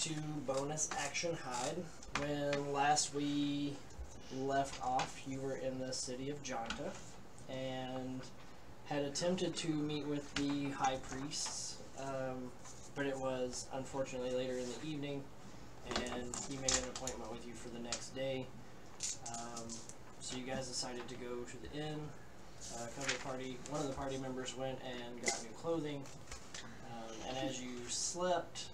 to bonus action hide. When last we left off, you were in the city of Jonta and had attempted to meet with the high priests, but it was unfortunately later in the evening, and he made an appointment with you for the next day. So you guys decided to go to the inn. One of the party members went and got new clothing, and as you slept,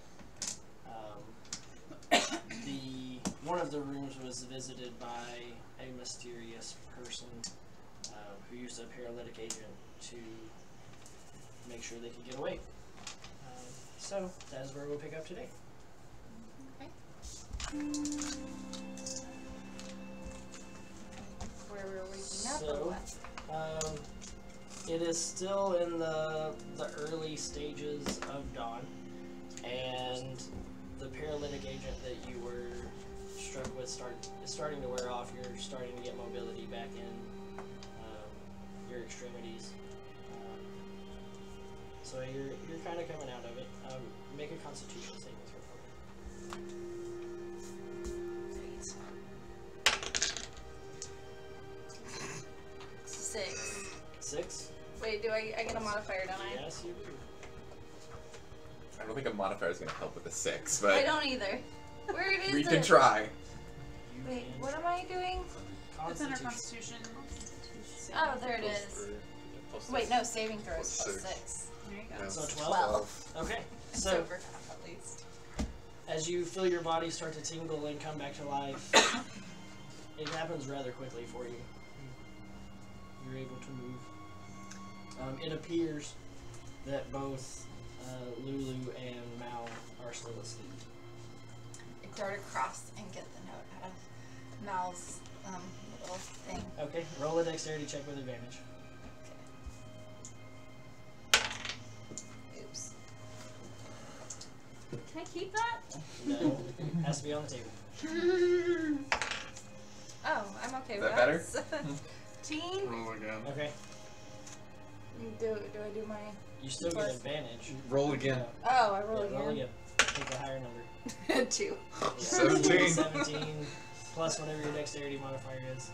one of the rooms was visited by a mysterious person who used a paralytic agent to make sure they could get away. So that is where we'll pick up today. Okay. Where we're waking up or what? It is still in the early stages of dawn, and the paralytic agent that you were struck with is starting to wear off. You're starting to get mobility back in your extremities. So you're kind of coming out of it. Make a Constitution saving throw for me. 6. 6? Wait, do I get a modifier, don't I? Yes, you do. I don't think a modifier is going to help with a 6, but I don't either. Where is we it? can try. Wait, what am I doing? It's under Constitution. Oh, there it is. Wait, no, saving throws plus 6. There you go. No. So 12? Okay. It's So over half at least. as you feel your body start to tingle and come back to life, it happens rather quickly for you. You're able to move. It appears that both Lulu and Mal are still asleep. I throw it across and get the note out of Mal's little thing. Okay, roll a dexterity check with advantage. Oops. Can I keep that? No, it has to be on the table. Oh, I'm okay Is with that better? that. Teen? Roll again. Okay, Do I do my... you still get advantage. Roll again. Oh, I roll Yeah, roll again. again. Take a higher number. 2. Yeah. 17. 17 plus whatever your dexterity modifier is.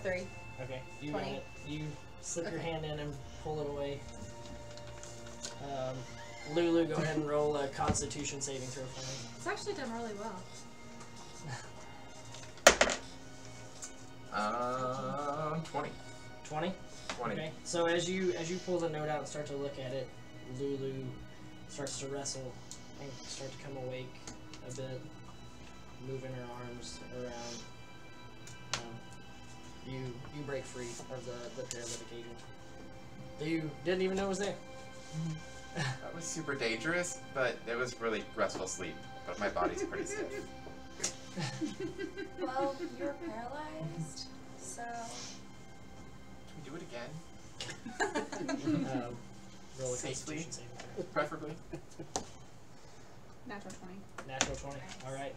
3. Okay, you got 20. it. You slip your hand in and pull it away. Lulu, go ahead and roll a Constitution saving throw for me. It's actually done really well. 20. 20? 20. Okay. So as you pull the note out and start to look at it, Lulu starts to wrestle and start to come awake a bit, moving her arms around. You break free of the paralytic agent that you didn't even know was there. That was super dangerous, but it was really restful sleep. But my body's pretty stiff. Well, you're paralyzed, so... Can we do it again? Roll a Safely. Constitution saving throw. Preferably. Natural 20. Natural 20. All right.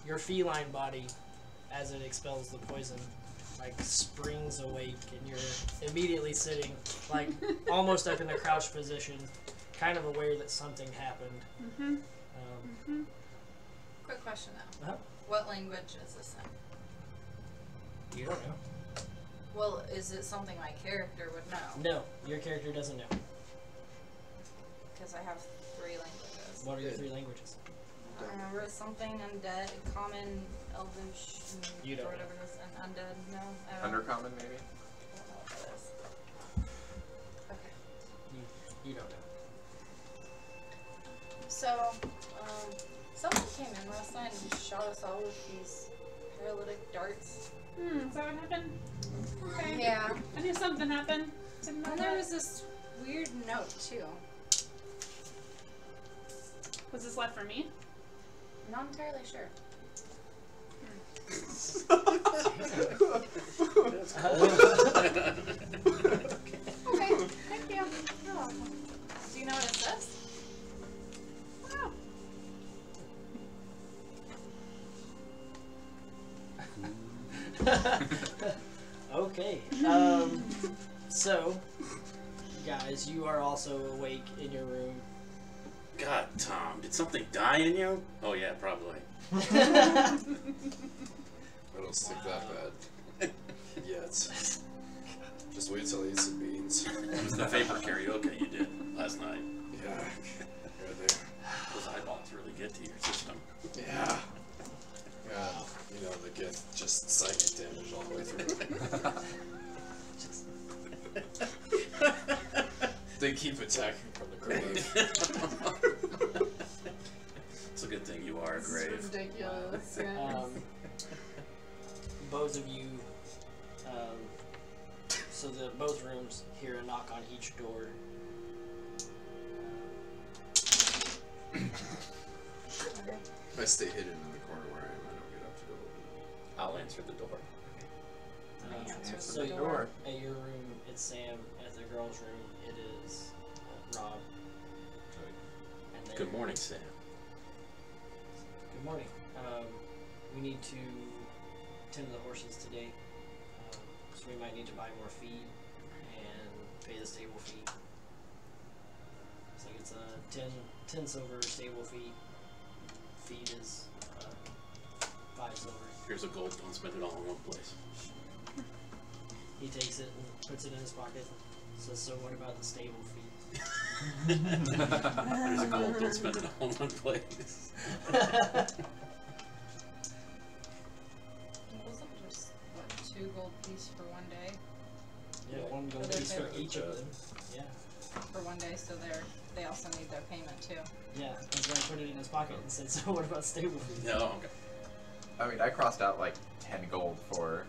Your feline body, as it expels the poison, like springs awake, and you're immediately sitting, like almost up in the crouch position, kind of aware that something happened. Quick question though. Uh-huh. What language is this in? You don't know. Well, is it something my character would know? No, your character doesn't know. Because I have 3 languages. What are your 3 languages? I remember it's something undead, common, elvish, You don't or whatever it is, and undead. No, I don't. Undercommon, maybe? I don't know what that is. Okay. You don't know. So, someone came in last night and shot us all with these paralytic darts. Is that what happened? Okay. Yeah. I knew something happened. Didn't know And what. there was this weird note too. Was this left for me? Not entirely sure. Okay, thank you. You're welcome. Do you know what it says? Wow. Okay. So, guys, you are also awake in your room. God, Tom, did something die in you? Oh yeah, probably. I don't stink that bad. Yet. Just wait till I eat some beans. It was the vapor karaoke you did last night. Yeah. Right there. Those eyeballs really get to your system. Yeah. Yeah. You know, they get just psychic damage all the way through. They keep attacking from the grave. It's a good thing you are a grave. It's ridiculous. Both of you, so both rooms hear a knock on each door. I stay hidden in the corner where I am. I don't get up to go open. I'll answer the door. Answer So the door. at your room, it's Sam. At the girls' room, it is Rob. And Good morning, Sam. Good morning. We need to tend to the horses today, so we might need to buy more feed and pay the stable fee. It's like it's a 10 silver stable fee. Feed is 5 silver. Here's a gold. Don't spend it all in one place. He takes it and puts it in his pocket. Says, "So what about the stable fee?" Here's a gold. Don't spend it all in one place. Wasn't just what, 2 gold piece for one day? Yeah, 1 gold For their piece for payment. each of them. Yeah, For one day, so they also need their payment too. yeah. That's why I put it in his pocket and said, "So what about stable fee?" No, okay. I mean, I crossed out like 10 gold for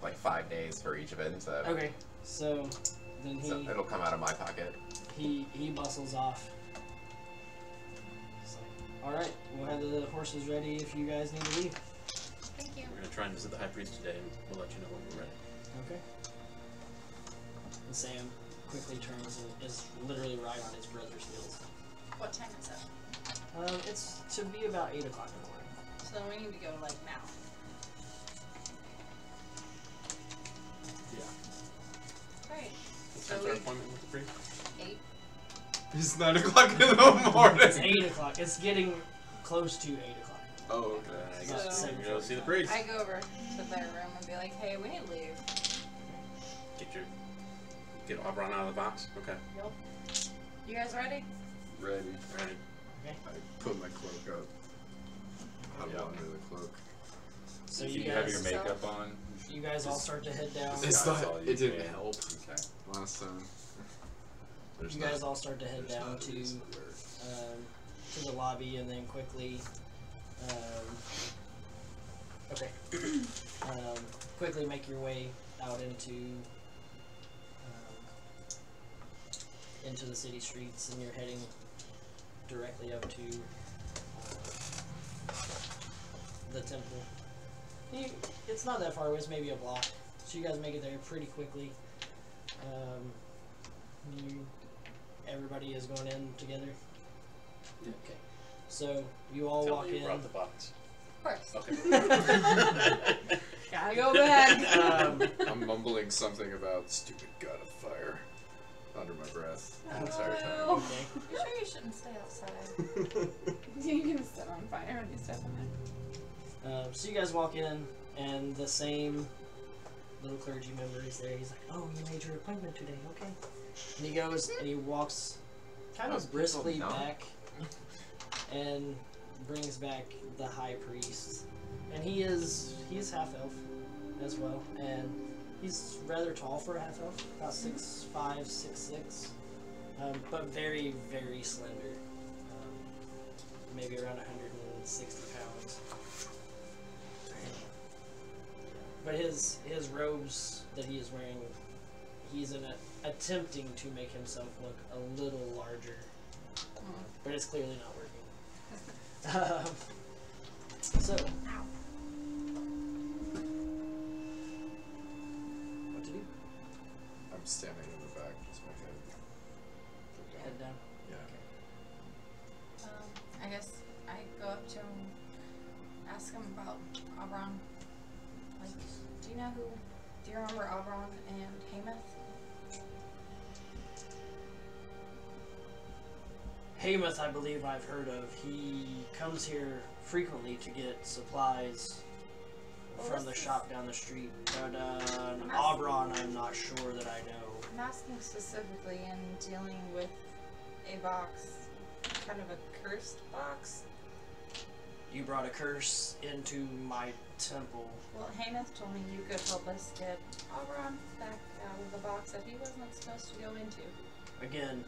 like 5 days for each of it, so, Okay, so then so it'll come out of my pocket. he bustles off. It's like, all right, we'll have the horses ready if you guys need to leave. Thank you. We're gonna try and visit the high priest today, and we'll let you know when we're ready. Okay. And Sam quickly turns and is literally right on his brother's heels. What time is it? It's to be about 8 o'clock in the morning. So then we need to go like now. Yeah. Great. What's So our we- appointment with the priest? 8. It's 9 o'clock in the morning. It's 8 o'clock. It's getting close to 8 o'clock. Oh, okay. I So- guess we go see the priest. I go over to their room and be like, hey, we need to leave. Get Aubron out of the box. Okay. Yep. You guys ready? Ready. Ready. Okay. I put my cloak up. Huddle Yeah. under the cloak. So If you you have guys, your makeup on. you guys all start to head down. It's That's not. all you It didn't can. help Okay. last time. There's You guys not- all start to head there's down not to this alert. the lobby and then quickly quickly make your way out into the city streets, and you're heading directly up to the temple. It's not that far away, it's maybe a block, so you guys make it there pretty quickly. Everybody is going in together. Yeah. Okay, so you all Tell walk me you in. brought the box. Of course. Okay. Gotta go back. I'm mumbling something about stupid god of fire under my breath the entire time. Oh. Okay. You sure you shouldn't stay outside? You're gonna set on fire when you step in there. So you guys walk in, and the same little clergy member is there. He's like, "Oh, you made your appointment today, okay?" And he goes and he walks kind Most of people briskly don't. back and brings back the high priest. And he's half elf as well, and he's rather tall for a half elf, about 6'5", 6'6", but very, very slender. Maybe around 160 pounds. But his robes that he is wearing, he's attempting to make himself look a little larger, but it's clearly not working. So, what to do? I'm standing in the back, just my head. Head down. Yeah. I guess I go up to him, ask him about Aubron. Like, do you remember Aubron and Hamath? Hamath, I believe I've heard of. He comes here frequently to get supplies from the shop down the street. But Aubron, I'm not sure that I know. I'm asking specifically in dealing with a box, kind of a cursed box. You brought a curse into my temple. Well, Hamath told me you could help us get Aubron back out of the box that he wasn't supposed to go into. Again,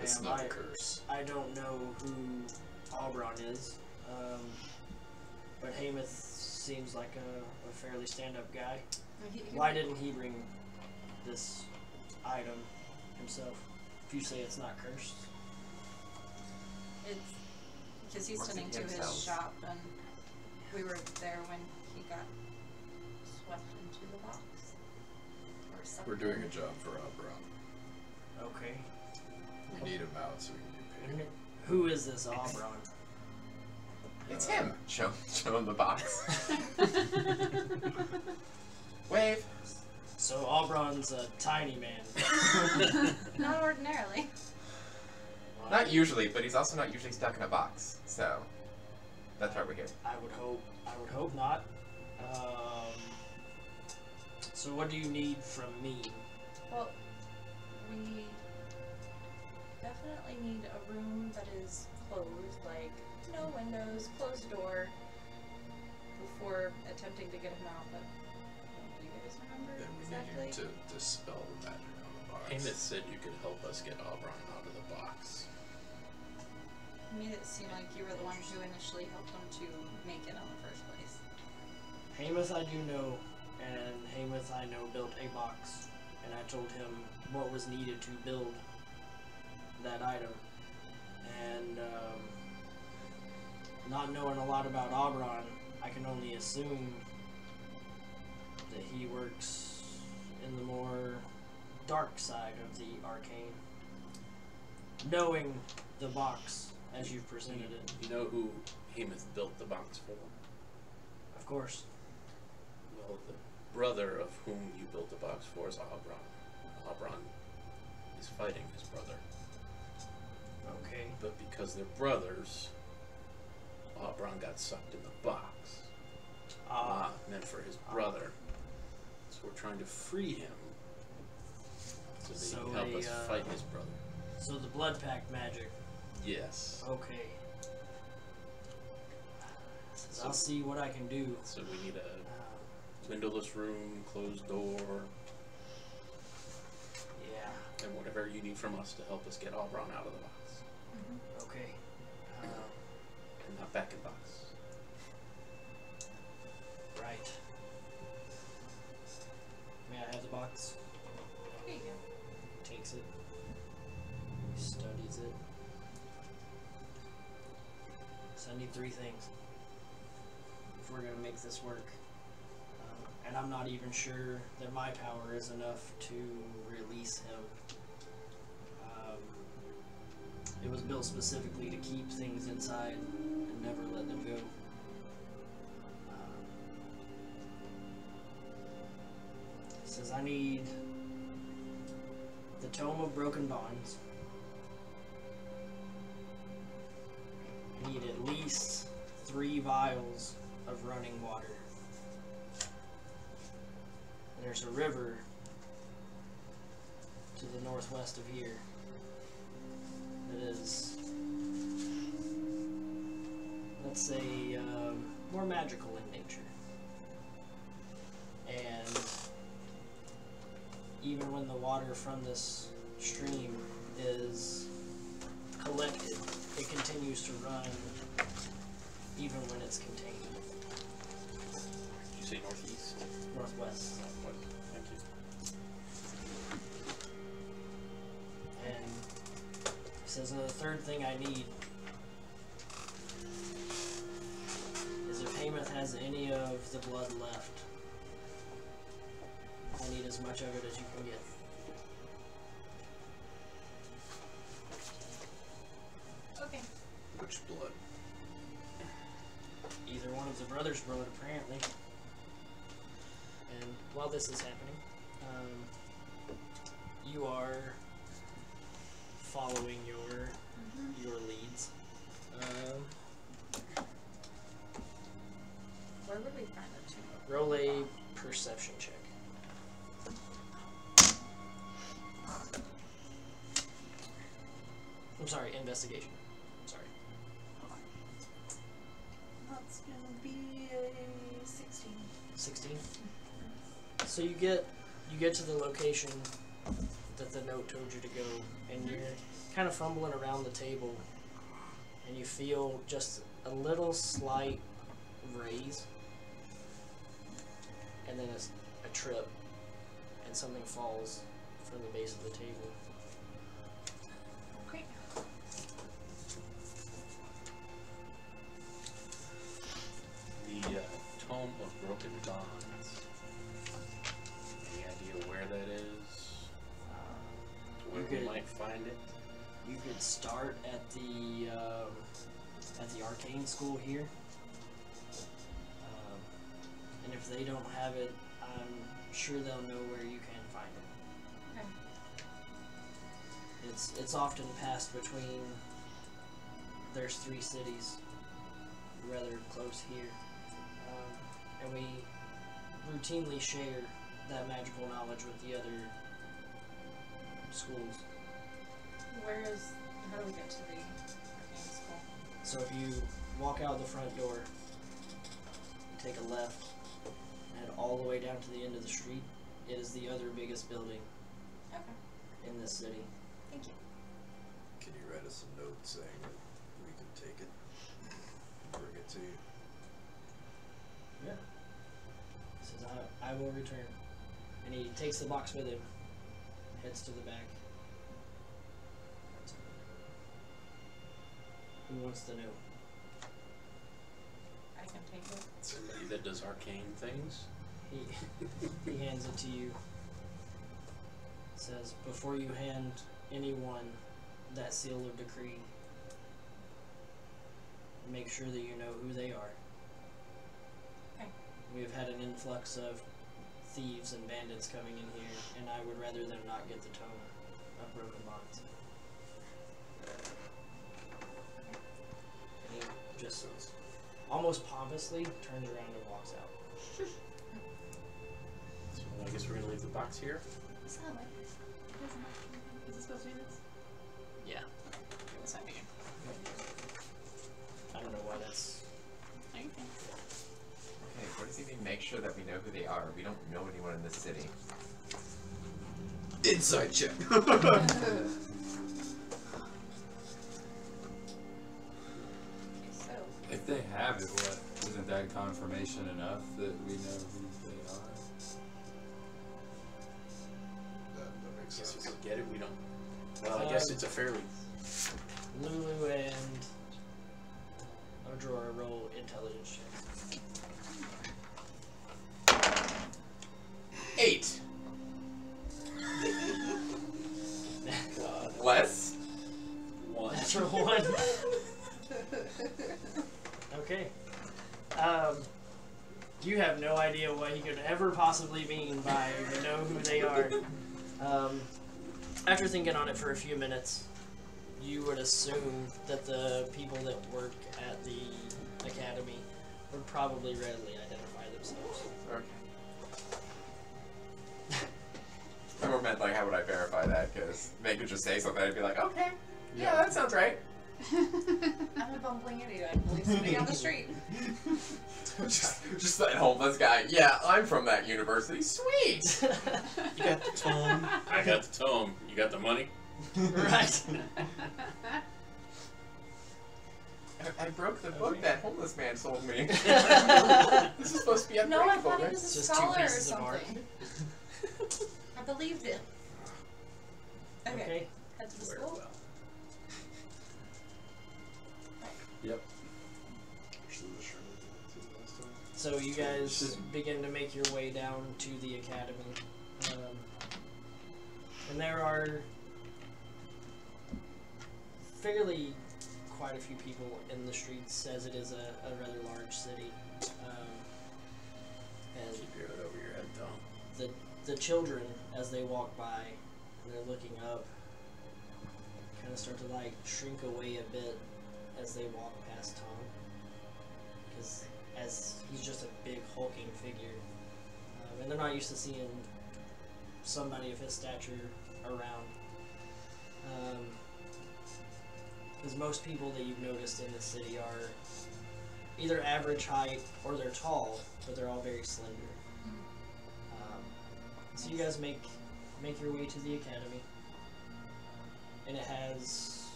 It's ma'am, not a curse. I don't know who Aubron is, but Hamath seems like a fairly stand-up guy. Why didn't he bring this item himself? If you say it's not cursed. It's because he's What's tending it to his himself? shop, and we were there when he got swept into the box. Or something. We're doing a job for Aubron. Okay. We need him out so we can get paid. Who is this Aubron? It's him. Show him the box. Wave. So Aubron's a tiny man. Not ordinarily. Not usually, but he's also not usually stuck in a box. So that's why we're here. I would hope not. So what do you need from me? Well, we definitely need a room that is closed, like no windows, closed door, before attempting to get him out. But do you guys remember Then we exactly? need you to dispel the magic on the box. Hamath said you could help us get Aubron out of the box. You made it seem like you were the one who initially helped him to make it in the first place. Hamath I do know, and Hamath I know built a box, and I told him what was needed to build that item. And not knowing a lot about Aubron, I can only assume that he works in the more dark side of the arcane. Knowing the box as you've presented it, You know who Hamath built the box for? of course. Well, the brother of whom you built the box for is Aubron. Aubron is fighting his brother. Okay. But because they're brothers, Aubron got sucked in the box. Meant for his brother. So we're trying to free him so that So he can help us fight his brother. So the blood pact magic. Yes. Okay. So- I'll see what I can do. So we need a windowless room, closed door, Yeah. and whatever you need from us to help us get Aubron out of the box. Okay. And not back in box. Right. May I have the box? Here you go. Takes it. Studies it. So I need 3 things if we're gonna make this work. And I'm not even sure that my power is enough to release him. It was built specifically to keep things inside and never let them go. It says I need the Tome of Broken Bonds. I need at least 3 vials of running water. There's a river to the northwest of here that is, let's say, more magical in nature. And even when the water from this stream is collected, it continues to run even when it's contained. Did you say northeast? Northwest. Northwest. Thank you. And it says the third thing I need is if Hamath has any of the blood left, I need as much of it as you can get. Okay. Which blood? Either one of the brothers' blood, apparently. And while this is happening, you are following your your leads. Where would we find the tomb? Roll a perception check. I'm sorry, investigation. Sorry. That's gonna be a 16. 16. So you get to the location that the note told you to go, and you're kind of fumbling around the table, and you feel just a little slight raise, and then a trip, and something falls from the base of the table. Okay. The Tome of Broken Bonds. Any idea where that is? Where You we could- might find it? You could start at the arcane school here, and if they don't have it, I'm sure they'll know where you can find it. Okay. It's often passed between. There's 3 cities, rather close here, and we routinely share that magical knowledge with the other schools. How do we get to the arcane school? So if you walk out the front door, you take a left, and head all the way down to the end of the street, it is the other biggest building Okay. in this city. Thank you. Can you write us a note saying that we can take it and bring it to you? Yeah. He says, I will return. And he takes the box with him, heads to the back. Who wants to know? I can take it. Somebody that does arcane things? He hands it to you. Says, before you hand anyone that seal of decree, make sure that you know who they are. Okay. We have had an influx of thieves and bandits coming in here, and I would rather them not get the tome of broken bonds. And he just almost pompously turns around and walks out. So I guess we're gonna leave the box here. Is that like this? Is it supposed to be this? Yeah. Okay, what's that mean? I don't know why that's. Okay. Okay, what does he mean? Make sure that we know who they are. We don't know anyone in this city. Inside check. So, If they have it, what isn't that confirmation enough that we know who they are? That I makes guess sense. if we get it, we don't. Well, I guess it's a fairly. Lulu and Audrora roll intelligence check. 8. Less. One. Natural 1. Okay. You have no idea what he could ever possibly mean by "we know who they are." After thinking on it for a few minutes, you would assume that the people that work at the academy would probably readily identify themselves. Okay. I more meant like, how would I verify that? Because they could just say something and be like, okay, yeah, that sounds right. I'm a bumbling idiot. I believe somebody on the street. just that homeless guy. Yeah, I'm from that university. Sweet. You got the tome. I got the tome. You got the money. Right. I broke the book Okay. that homeless man sold me. This is supposed to be No, I unbreakable, thought he right? was a Just two scholar or pieces of art. something. I believed him. Okay. Okay. Head to the Very school. well. Yep. So you guys begin to make your way down to the academy, and there are fairly quite a few people in the streets, as it is a rather large city. And Keep your hood over your head, Tom. the children, as they walk by, and they're looking up, kind of start to like shrink away a bit as they walk past Tom, because as he's just a big hulking figure, and they're not used to seeing somebody of his stature around. Because most people that you've noticed in the city are either average height or they're tall, but they're all very slender. So you guys make your way to the academy, and it has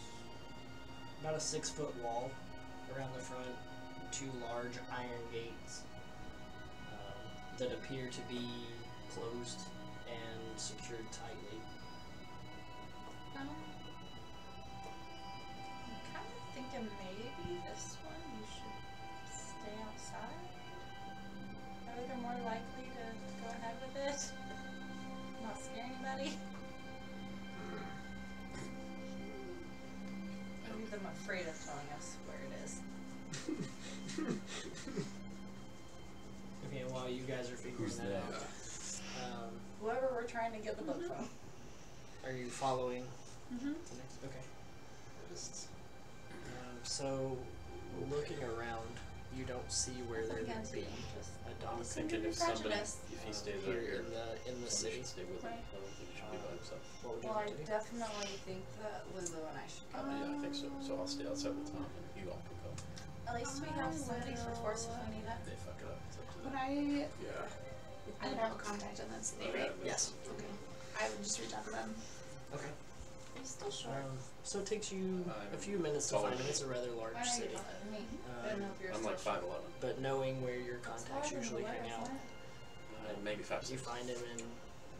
about a 6-foot wall around the front, 2 large iron gates that appear to be closed and secured tightly. I'm kind of thinking maybe this one you should stay outside. That way they're more likely to go ahead with it. Not scare anybody. I leave them afraid of telling us where it is. Okay, while you guys are figuring Who's that that? out, Whoever we're trying to get the book from. are you following? Mm-hmm. The next? Okay. So, looking around, you don't see where there would be a I'm dock thinking if somebody, if he stays out here here, in the somebody city. should stay with him. Right. I don't think he should be by himself. What would you Well, I like to do? definitely think that Lulu and I should go. Yeah, I think so. So I'll stay outside with Tom and you all can go. At least we have somebody for force if we need it. If they fuck it up, it's up to Would them. Yeah. I would have a contact in that city, right? Yes. Okay. I would just reach out to them. Okay. I'm still short. So it takes you a few minutes to taller find than him. It's a rather large Why are you city. taller than me? I don't know if you're I'm still like short. 5'11". But knowing where your contacts usually hang out, Maybe 5'6". you find him and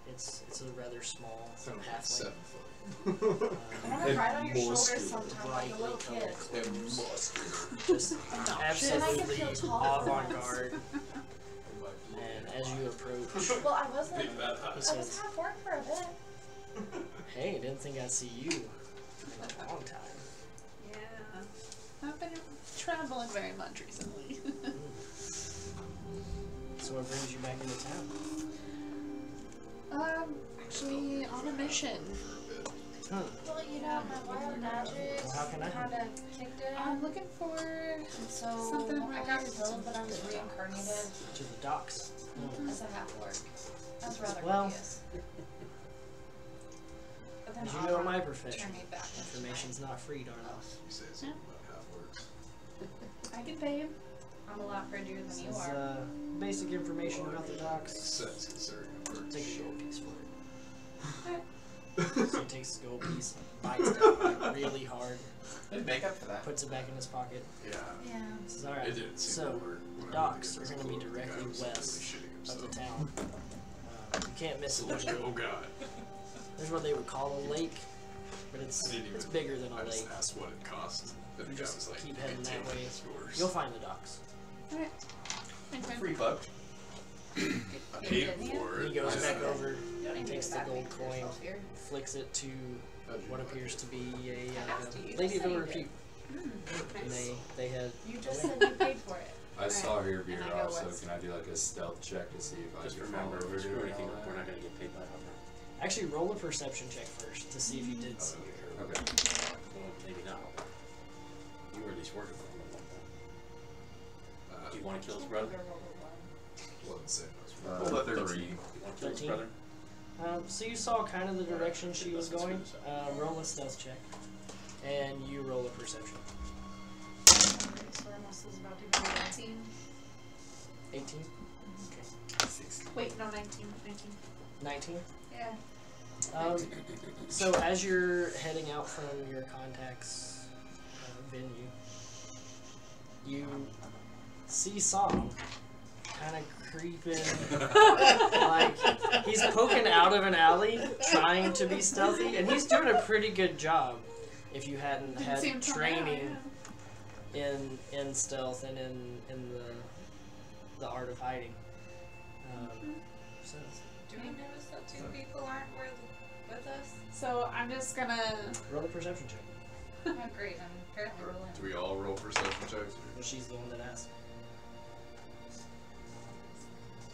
it's a rather small Sounds like halfling. 7 foot. I want to ride on your shoulders muscular. sometime like a little kid. And muscular. Just And I absolutely can feel tall for once. avant-garde. And as you approach, Well, I wasn't. Big bad he I was says, half work for a bit. "Hey, didn't think I'd see you in a long time." Yeah. I've been traveling very much recently. So what brings you back into town? Actually on a mission. Hmm. Well, you know, my wild magic Well, how can I help? kind of kicked in. I'm looking for So something I got really killed, but I was reincarnated To the docks. Hmm. as a half-orc. That's rather Well, hideous. But then As you know, Aubron my profession, turned me back into information's not free, darling. You say something about half works. I can pay him. I'm a lot prettier than This you is are. basic information about the docks. Sense considering it works. Take a gold piece for it. So he takes the gold piece, bites down like really hard, Did make up for that. puts it back in his pocket. Yeah. Yeah. Says, "All right, It didn't seem so to work. When I docks looked are at going to be this quote, the guy directly was really west shitting of the himself. town. You can't miss it. Like, oh god. There's what they would call a lake, but it's I didn't even, bigger than a I just lake. asked what it cost. And the You guy just was like, keep heading that "Take way. it, it's yours." You'll find the docks. Alright. Okay. Free bug. I paid didn't you? for it. He goes I back know. over, You don't need to takes get the back gold into coin, yourself here. flicks it to How'd you what know appears to be a I have to. You lady just of said ill you did. repute. And Nice. they had You just said you paid for it. I saw her veer And I go off, so west. can I do like a stealth check to see if I Just can remember, follow if we her do and anything, all we're not that? going to get paid by Aubron. actually roll a perception check first to see if you did see her. Okay. Well, maybe not. You were at least working for him at one point. Do you want to kill his brother? Wasn't saying it was Well, let her 13. read. You want to kill his 13? brother? So you saw kind of the direction she was going. Roll a stealth check, and you roll a perception. So our muscles about to go 19. 18. Okay. Wait, no, 19. 19. Yeah. So as you're heading out from your contact's venue, you see Song kind of creeping, like he's poking out of an alley, trying to be stealthy, and he's doing a pretty good job. If you hadn't Didn't had see him come out, training yeah. in stealth and in the art of hiding, so Do we notice that two people aren't with us? So I'm just gonna. roll a perception check. Oh, great. I'm apparently rolling. Do we all roll perception checks? Well, she's the one that asked.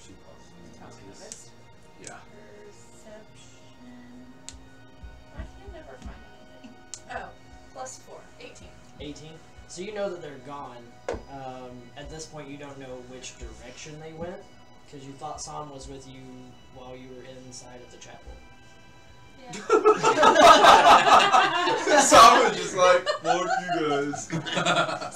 She I'll be honest. Yeah. Perception. I can never find anything. Oh, So you know that they're gone. At this point, you don't know which direction they went, because you thought San was with you while you were inside of the chapel. Yeah. Sam was just like, fuck you guys.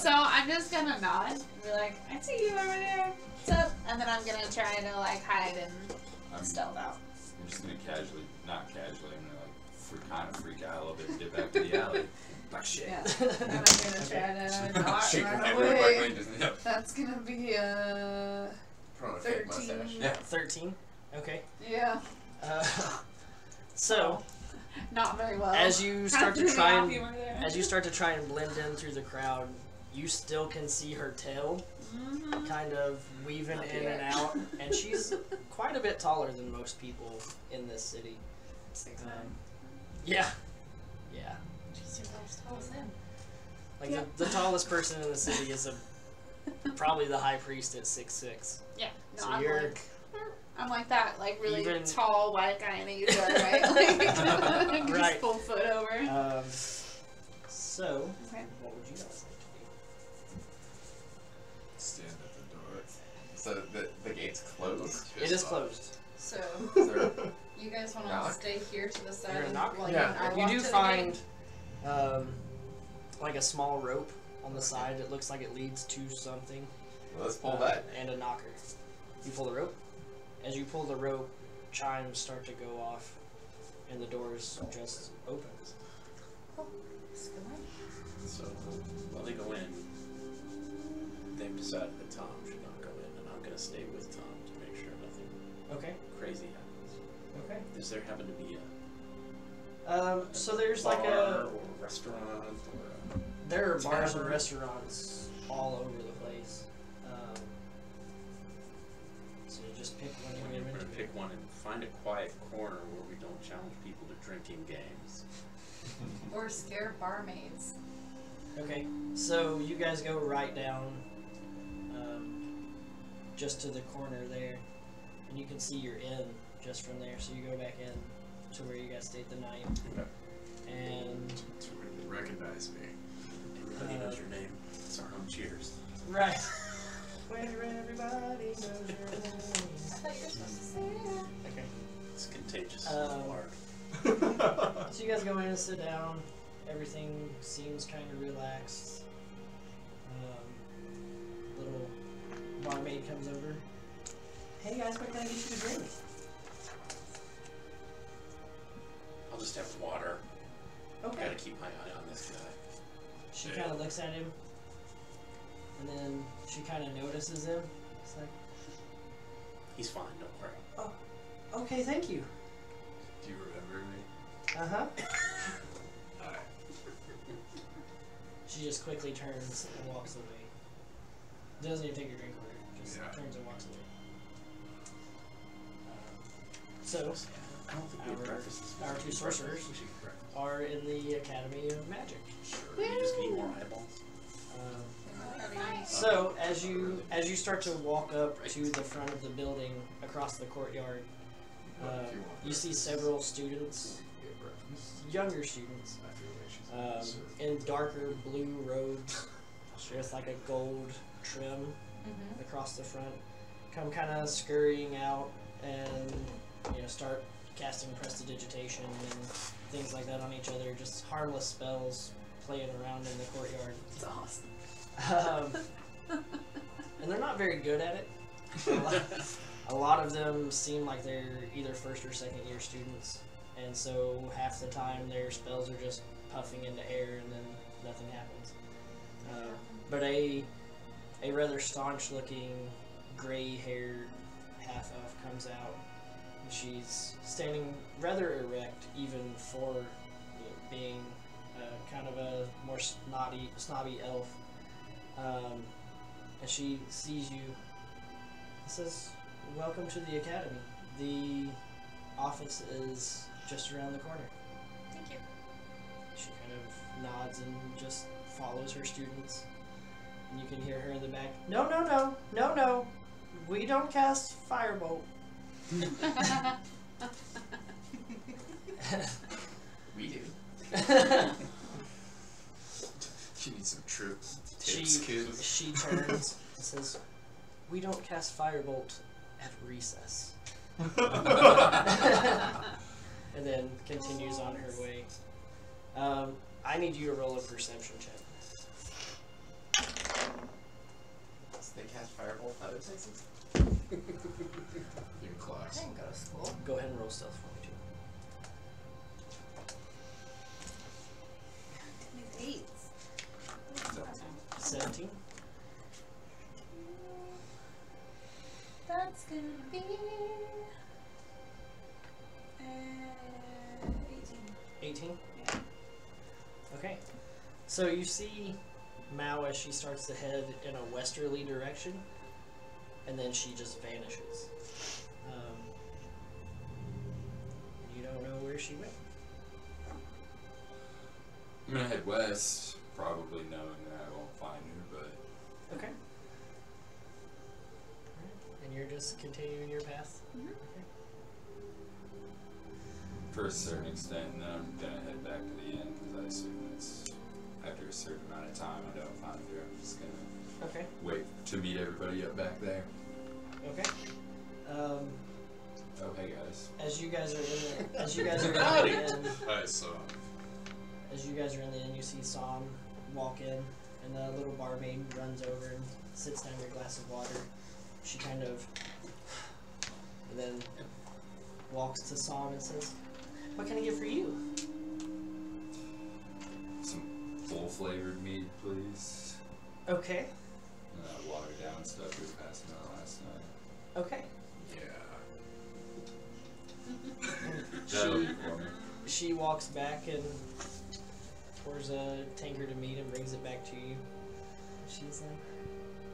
So I'm just gonna nod and be like, I see you over there. What's up? And then I'm gonna try to like hide and I'm stealth out. I'm just gonna casually, not casually, I'm gonna like kind of freak out a little bit and get back to the alley. Like shit. Yeah. And I'm gonna try to not Shake your run head real away. quickly. Just, yep. That's gonna be Put on a fake 13. mustache. Yeah, 13. Okay. yeah, So not very well. as you start to Kinda threw me try off and you were there. as you start to try and blend in through the crowd, you still can see her tail Mhm. kind of weaving Up in here. and out, and she's quite a bit taller than most people in this city. 6'9". Yeah, yeah. Jeez, you're as tall as him. Like Yeah. the tallest person in the city is probably the high priest at 6'6". Yeah. No, So I'm you're like, I'm like that, like really Even- tall white guy in Asia, right? Like, just Right. full foot over. So Okay. what would you guys like Stand at the door. So the gate's closed. to do? It is closed. So, Is there- you guys want Knock? to stay here to the side You're a and knock? while Yeah. I You walk do to the find gate? like a small rope on the side. It looks like it leads to something. Well, let's pull that. And a knocker. You pull the rope. As you pull the rope, chimes start to go off, and the doors just open. Let's go in. So while they go in, they've decided that Tom should not go in, and I'm gonna stay with Tom to make sure nothing Okay. crazy happens. Okay. Does there happen to be a So there's bar like or a. a restaurant or There are bars and tavern? restaurants all over the place. So you just pick one and we're get gonna into pick one and find a quiet corner where we don't challenge people to drinking games. Or scare barmaids. Okay, so you guys go right down, just to the corner there, and you can see you're in just from there. So you go back in to where you guys stayed the night, Okay. and That's where they recognize me. Everybody knows your name. It's our own cheers. right where everybody knows your name. I thought you were supposed to say that. Okay, It's contagious. Um, Hard. so you guys go in and sit down. Everything seems kind of relaxed. Little barmaid comes over. Hey guys, what can I get you to drink? I'll just have water. Okay. Gotta keep my eye on this guy. She Yeah. kind of looks at him, and then she kind of notices him. It's like, He's fine, don't worry. okay, thank you. Do you remember me? Uh-huh. Alright. She just quickly turns and walks away. Doesn't even take your drink order. Just Yeah. turns and walks away. So, I don't think we have Our- breakfast. our two sorcerers We should get breakfast. are in the Academy of Magic. Sure. You just need more eyeballs. So as you start to walk up to the front of the building across the courtyard, you see several students, Get breakfast. younger students, I feel like she's in darker blue robes with like a gold trim Mm-hmm. across the front, come kind of scurrying out and start casting prestidigitation and things like that on each other, just harmless spells playing around in the courtyard. It's awesome. And they're not very good at it. A lot of them seem like they're either first or second year students, and so half the time their spells are just puffing into air and then nothing happens. But a rather staunch looking gray haired half elf comes out. She's standing rather erect even for being kind of a more snobby elf. And she sees you and says, "Welcome to the academy. The office is just around the corner." Thank you. She kind of nods and just follows her students. And you can hear her in the back, No. We don't cast firebolt." We do. She needs some troops. She turns and says, "We don't cast Firebolt at recess." And then continues on her way. I need you to roll a perception check. They cast Firebolt out of Texas? In I class. didn't go to school. Go ahead and roll stealth for me, too. These 8s. 17. That's gonna be 18. 18? Okay. So you see Mao as she starts to head in a westerly direction, and then she just vanishes. You don't know where she went. I'm gonna head west, probably knowing that I won't find her, but Okay. And you're just continuing your path? Okay. for a certain extent, and then I'm gonna head back to the end because I assume it's after a certain amount of time I don't find her. I'm just gonna Okay. wait to meet everybody up back there. Okay. Oh hey guys. As you guys are in the, as you guys are in Howdy. the inn, I saw. as you guys are in the inn, you see Sam walk in, and the little barmaid runs over and sits down your glass of water. She kind of, and then walks to Sam and says, "What can I get for you?" Some full flavored meat, please. Okay. Watered down stuff we were passing out last night. Okay. Yeah. That'll She be for me. she walks back and pours a tankard of meat and brings it back to you. She's like,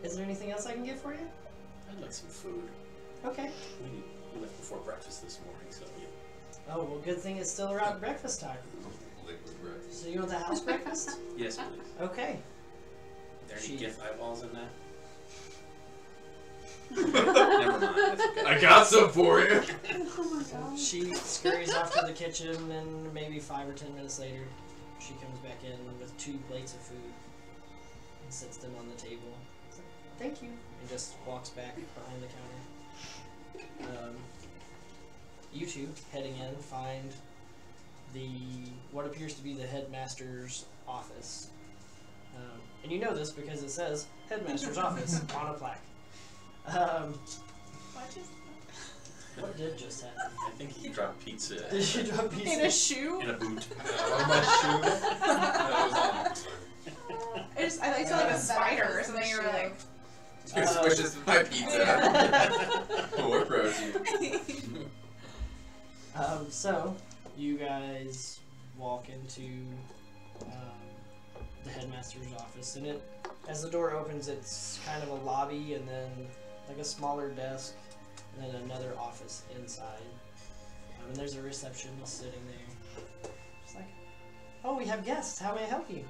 "Is there anything else I can get for you?" I'd like some food. Okay. We left before breakfast this morning, so yeah. Oh, well, good thing it's still around breakfast time. Liquid breakfast. So you want the house breakfast? Yes, please. Okay. Are there any She- gift eyeballs in that? Never mind. That's okay. I got some for you. She scurries off to the kitchen, and maybe 5 or 10 minutes later, she comes back in with 2 plates of food and sets them on the table. She's like, "Thank you," and just walks back behind the counter. You two, heading in, find what appears to be the headmaster's office. And you know this because it says headmaster's office on a plaque. What did just happen? I think he dropped pizza Did you drop pieces? In a shoe? in a boot. On my shoe. That was on. I thought you said like a spider or something. You were like, Two squishes with my pizza. More protein. So, you guys walk into the headmaster's office, and as the door opens, it's kind of a lobby, and then like a smaller desk, and then another office inside. And there's a receptionist sitting there. She's like, "Oh, we have guests. How may I help you?"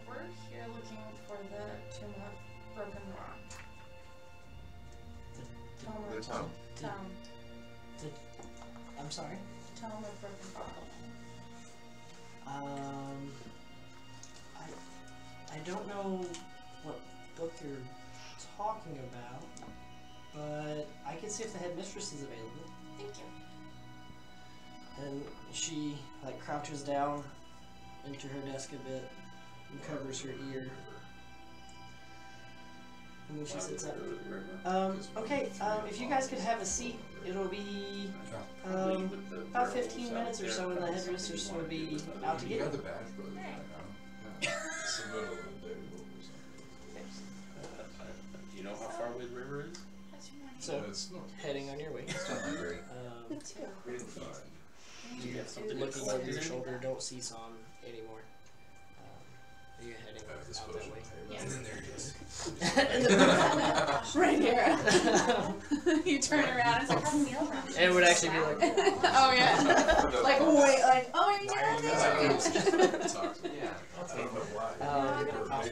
We're here looking for the Tomb of Broken Rock. The tongue? Tome. I'm sorry. Tome of Broken Rock. I don't know what book you're talking about, but I can see if the headmistress is available. Thank you. And she like crouches down into her desk a bit and covers her ear. And then she sits up. Okay, if you guys could have a seat, it'll be about 15 minutes or so, and the headmistress will be out to You get got you. the badge, but I know. Yeah. It's the middle of the day. Do you know how far away the river is? So, It's not. heading on your way. It's not that great. Do you have something to Looking collect over your in? shoulder, don't see Sam anymore. Are you heading This out that potion. way? And then there he is. right here. You turn around and it's like, Have a meal around. It would actually be like, oh yeah. Like, wait, like, oh yeah. Talk to me. Yeah.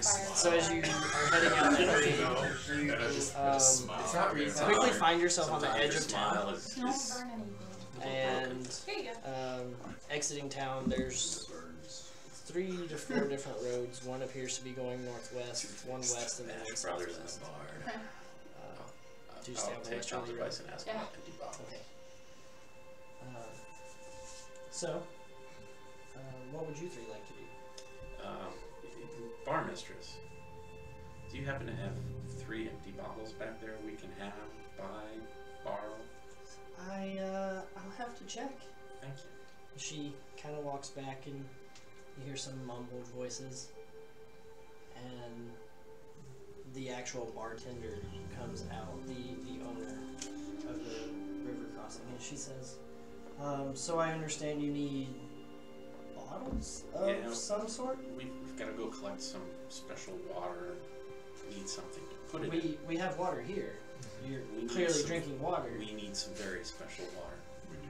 so as you are heading out that way, And I just smile. It's not reason. quickly find yourself on the Sometimes edge your of town, smile is Don't burn anything. and Here you go. exiting town, there's 3 to 4 different roads. One appears to be going northwest, one west, and then one brothers in southwest. the barn. Do you stay on I'll the take westerly John's road? advice and ask Yeah. about empty bottles. Okay. So, what would you 3 like to do? Bar mistress, do you happen to have 3 empty bottles back there we can have, buy, borrow? I'll have to check. Thank you. She kind of walks back and you hear some mumbled voices, and the actual bartender comes out, the owner of the river crossing, and she says, so I understand you need bottles of some sort? We've got to go collect some special water. We need something to put it in. We have water here. You're We need clearly some- drinking water. We need some very special water.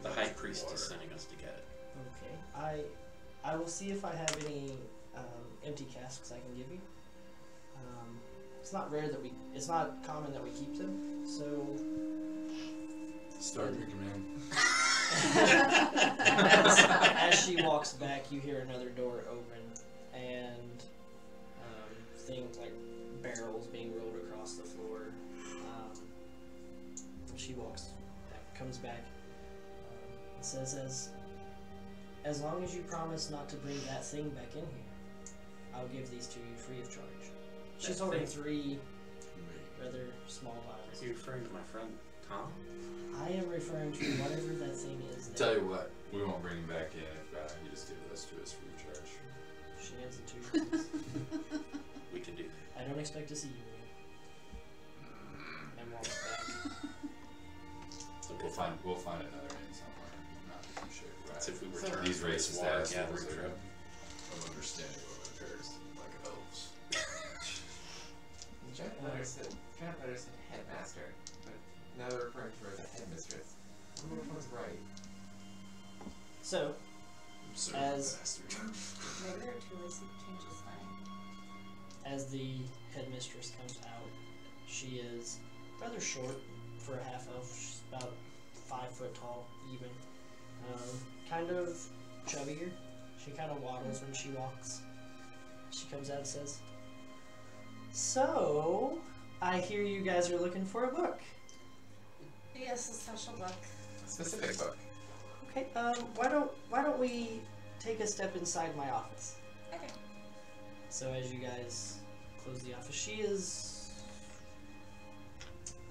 The high priest is sending us to get it. Okay. I will see if I have any empty casks I can give you. It's not rare that it's not common that we keep them, so Start drinking, man. as she walks back, you hear another door open and things like barrels being rolled across the floor. She walks back, comes back, and says, as long as you promise not to bring that thing back in here, I'll give these to you free of charge. She's That holding thing? 3 rather small vials. Are you referring to my friend Tom? I am referring to whatever that thing is there. Tell you what, we won't bring him back in if you just give those to us free of charge. She has the 2 things. We can do that. I don't expect to see you again. And walks back. We'll find another inn somewhere. Not too sure. That's if we were So to these races water last gathering longer. trip. I'm understanding what occurs like elves. Jonathan understood headmaster, but now they're referring to her as a headmistress. I wonder which one's right. So, I'm sorry, As- bastard. Maybe there are 2 ways you could change his name. as the headmistress comes out, she is rather short for a half elf. She's about 5 foot tall, even. Kind of chubbier. She kind of waddles when she walks. She comes out and says, so, I hear you guys are looking for a book. Yes, a special book. Specific book. Okay, why don't we take a step inside my office? Okay. So as you guys close the office,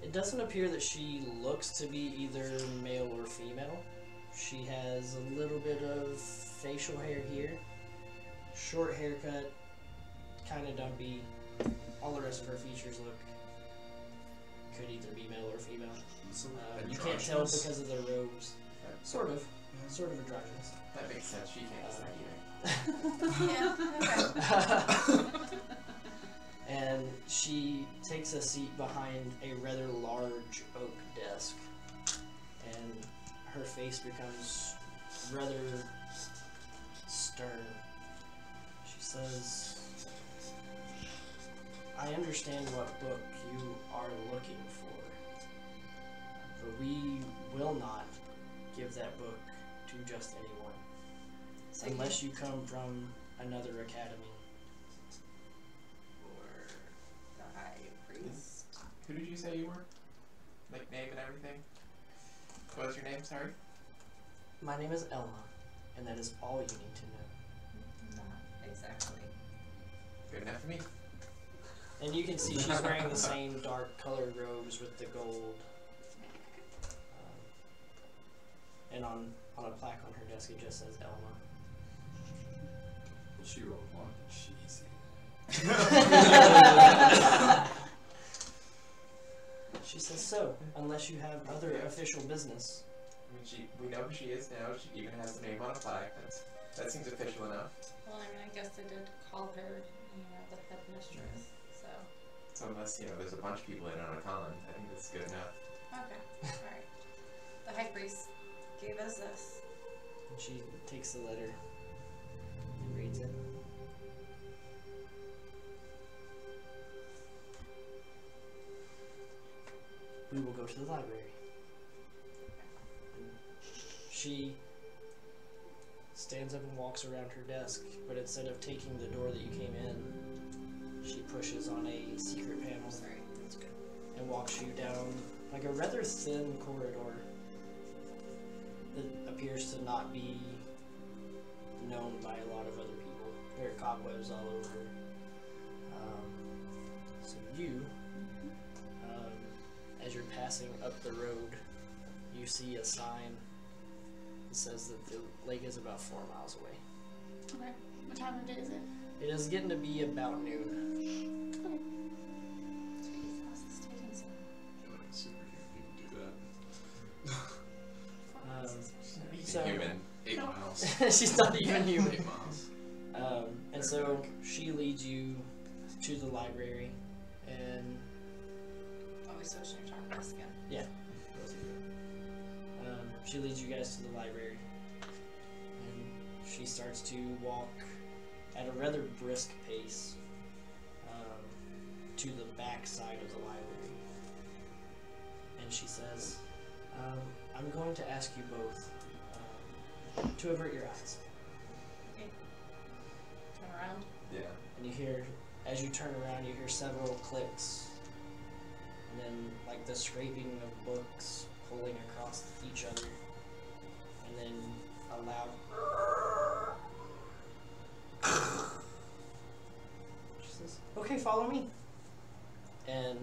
it doesn't appear that she looks to be either male or female. She has a little bit of facial hair here, short haircut, kind of dumpy. All the rest of her features could either be male or female. You can't tell because of the robes. Sort of androgynous. That makes sense. She can't decide either. Yeah, okay. And she takes a seat behind a rather large oak desk, and her face becomes rather stern. She says, I understand what book you are looking for, but we will not give that book to just anyone, So unless you come from another academy. or the high priest. Who did you say you were? Like name and everything? What was your name? Sorry. My name is Elma, and that is all you need to know. Not exactly. Good enough for me. And you can see she's wearing the same dark colored robes with the gold. And on a plaque on her desk it just says Elma. Well, she rolled 1. She's She says, so, unless you have other official business. I mean, we know who she is now. She even has the name on a plaque. That seems official enough. Well, I mean, I guess they did call her, the headmistress, so. So unless, there's a bunch of people in on a con, I think that's good enough. Okay, alright. The high priest gave us this. And she takes the letter and reads it. We will go to the library. She stands up and walks around her desk, but instead of taking the door that you came in, she pushes on a secret panel and walks you down like a rather thin corridor that appears to not be known by a lot of other people. There are cobwebs all over. So you, as you're passing up the road, you see a sign that says that the lake is about 4 miles away. Okay. What time of day is it? It is getting to be about noon. Okay. So human. 8 miles. she's not even human. 8 miles. And so she leads you to the library, and Oh, we switched your talk desk again. yeah, she leads you guys to the library, and she starts to walk at a rather brisk pace to the back side of the library, and she says, I'm going to ask you both to avert your eyes. Okay. Turn around. Yeah. And you hear, as you turn around, you hear several clicks, and then like the scraping of books pulling across each other, and then a loud she says, okay, follow me. And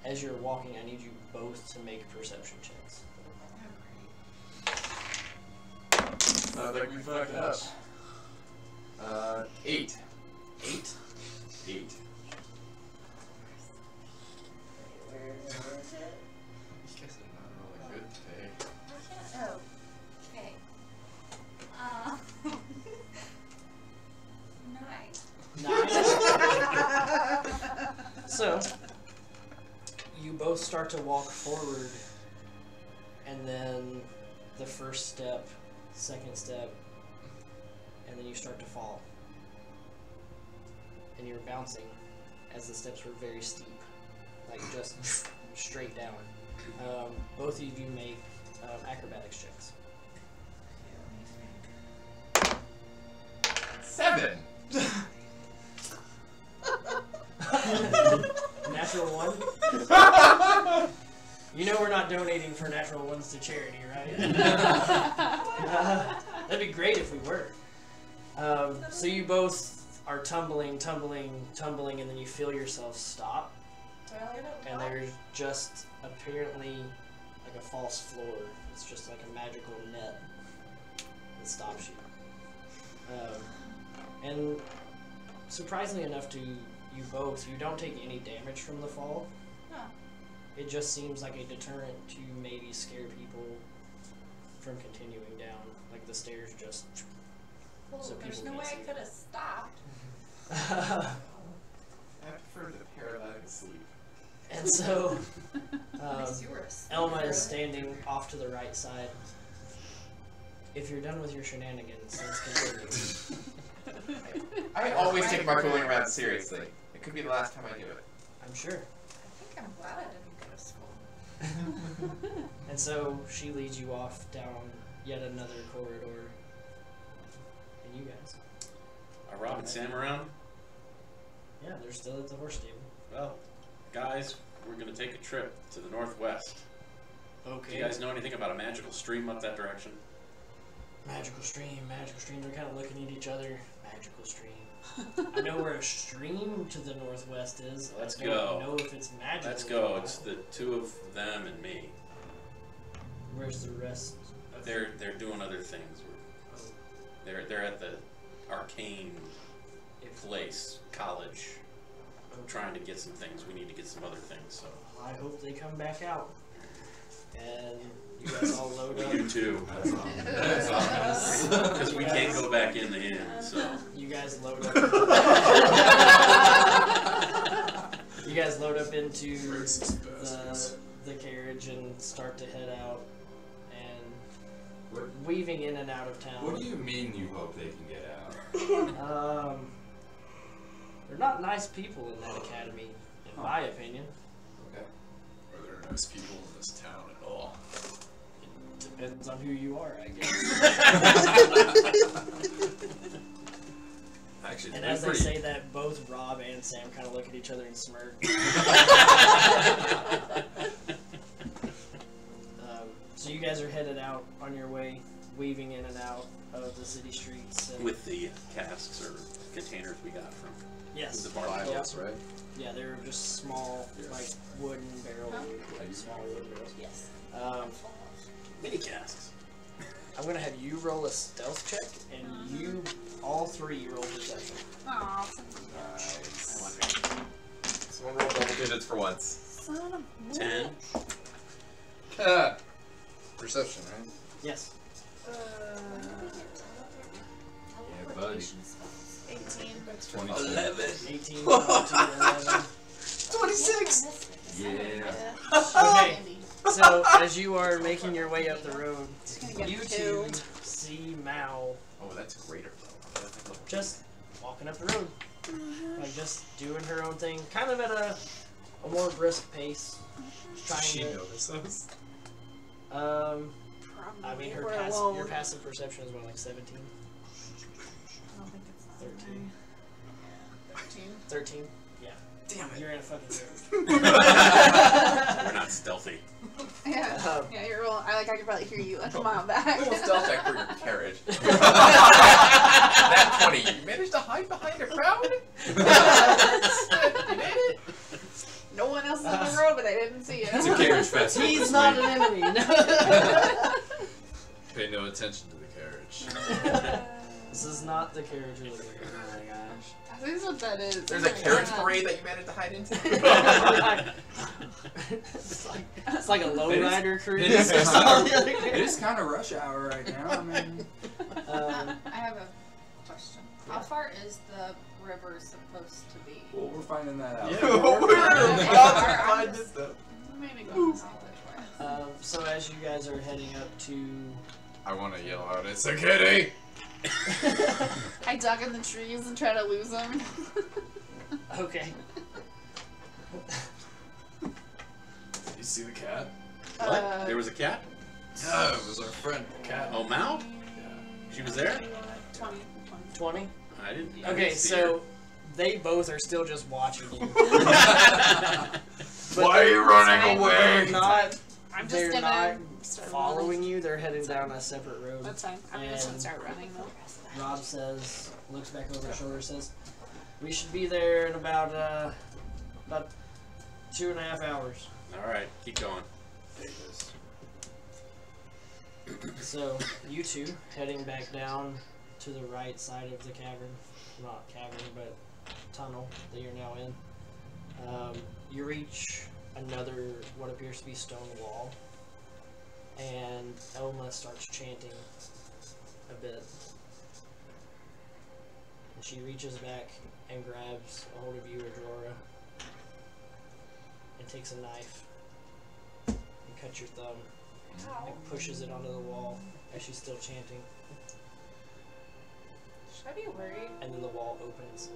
as you're walking, I need you both to make perception checks. Sounds like we fucked up. 8. 8. 8. Where is it? You guys are not really good today. Oh, okay. 9. So, you both start to walk forward, and then the first step, second step, and then you start to fall. And you're bouncing as the steps were very steep, like just straight down. Both of you make acrobatics checks. 7. Natural 1? You know we're not donating for natural ones to charity, right? That'd be great if we were. So you both are tumbling, and then you feel yourself stop. And there's just apparently like a false floor. It's just like a magical net that stops you. And surprisingly enough to you both, you don't take any damage from the fall. Huh. It just seems like a deterrent to maybe scare people from continuing down. Like the stairs just... Well, so there's people no way can't I see could have stopped. I prefer the paralytic sleep. And so, At least you were asleep, Elma is really. standing off to the right side. If you're done with your shenanigans, let's continue. I always take my fooling around seriously. It could be the last time I do it. I'm sure. I think I'm glad I didn't go to school. And so she leads you off down yet another corridor. And you guys? Are Rob and Sam around? Yeah, they're still at the horse stable. Well, guys, we're gonna take a trip to the northwest. Do Okay. you guys know anything about a magical stream up that direction? Magical stream. They're kind of looking at each other. Magical stream. I know where a stream to the northwest is. Let's I go. don't know if it's magical. Let's go. It's the two of them and me. Where's the rest? They're doing other things. They're at the arcane place, college. I'm trying to get some things. We need to get some other things. So I hope they come back out. And you guys all load up. you too. Because we can't go back in the inn. So You guys load up. You guys load up into the carriage and start to head out, and What, weaving in and out of town. what do you mean you hope they can get out? They're not nice people in that academy, in my opinion. Okay. Are there nice people in this town at all? It Depends on who you are, I guess. Actually, And it's as they pretty. say that, both Rob and Sam kind of look at each other and smirk. So you guys are headed out on your way, weaving in and out of the city streets. And With the casks or containers we got from yes, the bar. Vials, right? yeah, they're just small, like wooden barrels, like small wooden barrels. Yes. Mini casks. I'm gonna have you roll a stealth check, and you all three roll perception. Aw, Nice. Someone roll double digits for once. son of a 10. Perception, right? Yes. Yeah, buddy. 18. 22. 11. 18, 22, 11. 26! Yeah. Okay, so as you are making your way up the road, gonna get you two killed. see Mao Oh, that's greater though. just walking up the road, like just doing her own thing, kind of at a more brisk pace. Trying She to, notices. I Probably. mean, We're your alone. passive perception is what, like 17, I don't think it's that 13, high. 13. 13. Yeah, Damn it. you're in a fucking We're not stealthy. Yeah. Yeah, you're rolling. I could probably hear you like a mile back. Roll a stealth check for your carriage. That 20. You managed to hide behind a crowd? You did it? No one else is on the road, but I didn't see It's a it. carriage festival. He's this not week. an enemy. Pay no attention to the carriage. This is not the carriage you're looking at. Oh my gosh. This is what that is. There's Oh a my carriage God. parade that you managed to hide into? it's like a lowrider cruise. It is or something. It is kind of rush hour right now. I mean, I have a question. How far is the river supposed to be? well, we're finding that out. Yeah. I did that. Maybe go Knowledge wise. So as you guys are heading up to, I want to yell out, "It's a kitty!" I duck in the trees and try to lose them. okay, You see the cat? What? There was a cat? No, it was our friend, cat. Oh, Mao? Yeah. She was there? 20. 20. I didn't. Okay, so they both are still just watching you. But Why are you running they're away? not I'm They're just not gonna start following running. you. They're heading down a separate road. That's fine. I'm just gonna And- start running though. Rob says, looks back over his shoulder, says, "We should be there in about 2.5 hours." Alright, keep going. So you two heading back down to the right side of the cavern, not cavern, but tunnel that you're now in. You reach another what appears to be stone wall, and Elma starts chanting a bit. And she reaches back and grabs a hold of you, Adrora, and takes a knife and cuts your thumb and pushes it onto the wall as she's still chanting, Should I be worried? and then the wall opens.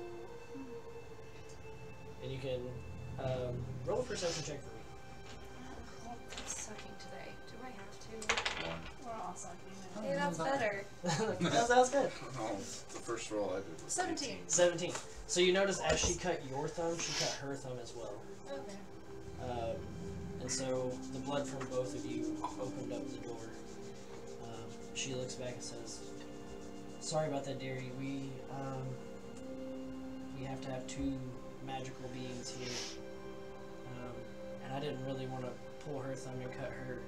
And you can roll a perception check for me. It's sucking today. Do I have to? We're all sucking. Hey, that's better. that was good. Oh, the first roll I did was 17. 17. So you notice as she cut your thumb, she cut her thumb as well. Okay. And so the blood from both of you opened up the door. She looks back and says, "Sorry about that, dearie. We have to have 2 magical beings here. And I didn't really want to pull her thumb and cut her.